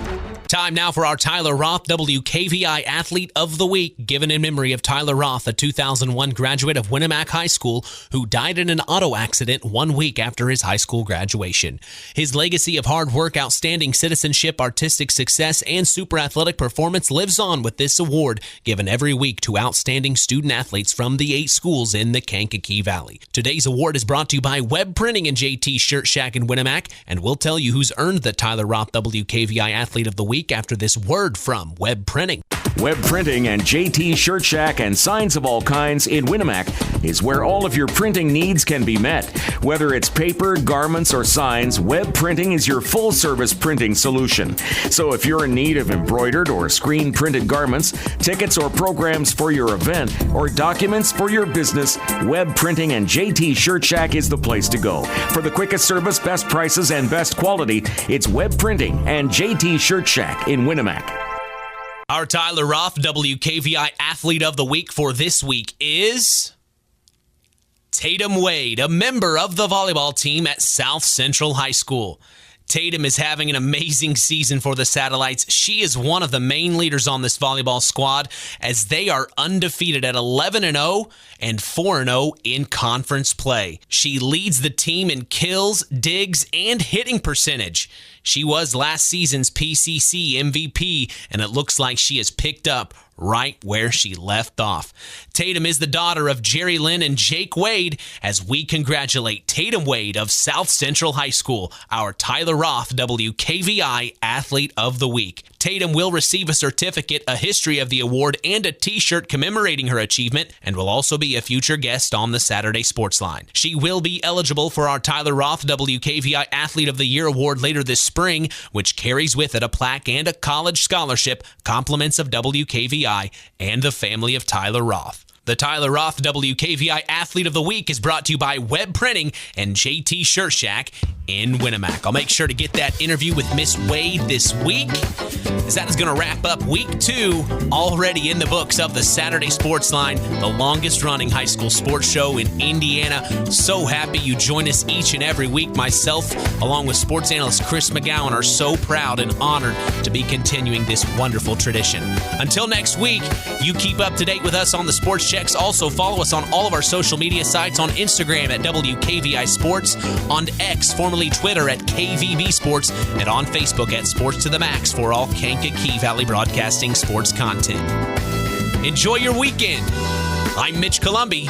Time now for our Tyler Roth WKVI Athlete of the Week, given in memory of Tyler Roth, a 2001 graduate of Winamac High School who died in an auto accident 1 week after his high school graduation. His legacy of hard work, outstanding citizenship, artistic success, and super athletic performance lives on with this award, given every week to outstanding student athletes from the 8 schools in the Kankakee Valley. Today's award is brought to you by Web Printing and JT Shirt Shack in Winamac, and we'll tell you who's earned the Tyler Roth WKVI Athlete of the Week after this word from Web Printing. Web Printing and JT Shirt Shack and signs of all kinds in Winamac is where all of your printing needs can be met. Whether it's paper, garments, or signs, Web Printing is your full-service printing solution. So if you're in need of embroidered or screen-printed garments, tickets or programs for your event, or documents for your business, Web Printing and JT Shirt Shack is the place to go. For the quickest service, best prices, and best quality, it's Web Printing and JT Shirt Shack in Winamac. Our Tyler Roth WKVI Athlete of the Week for this week is Tatum Wade, a member of the volleyball team at South Central High School. Tatum is having an amazing season for the Satellites. She is one of the main leaders on this volleyball squad as they are undefeated at 11-0 and 4-0 in conference play. She leads the team in kills, digs, and hitting percentage. She was last season's PCC MVP, and it looks like she has picked up right where she left off. Tatum is the daughter of Jerry Lynn and Jake Wade as we congratulate Tatum Wade of South Central High School, our Tyler Roth WKVI Athlete of the Week. Tatum will receive a certificate, a history of the award, and a t-shirt commemorating her achievement, and will also be a future guest on the Saturday Sports Line. She will be eligible for our Tyler Roth WKVI Athlete of the Year award later this spring, which carries with it a plaque and a college scholarship, compliments of WKVI and the family of Tyler Roth. The Tyler Roth WKVI Athlete of the Week is brought to you by Web Printing and JT Shirt Shack in Winamac. I'll make sure to get that interview with Miss Wade this week, as that is going to wrap up week 2, already in the books of the Saturday Sports Line, the longest running high school sports show in Indiana. So happy you join us each and every week. Myself, along with sports analyst Chris McGowan, are so proud and honored to be continuing this wonderful tradition. Until next week, you keep up to date with us on the Sports Checks. Also, follow us on all of our social media sites, on Instagram at WKVI Sports, on X, formerly Twitter, at KVB Sports, and on Facebook at Sports to the Max for all Kankakee Valley Broadcasting sports content. Enjoy your weekend. I'm Mitch Columby.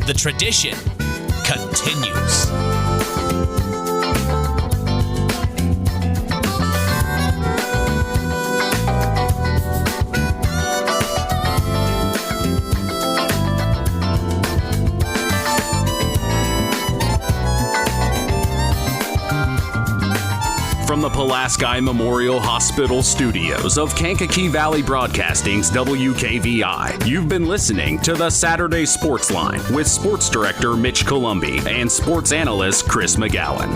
The tradition continues. From the Pulaski Memorial Hospital studios of Kankakee Valley Broadcasting's WKVI, you've been listening to the Saturday Sports Line with Sports Director Mitch Columby and Sports Analyst Chris McGowan.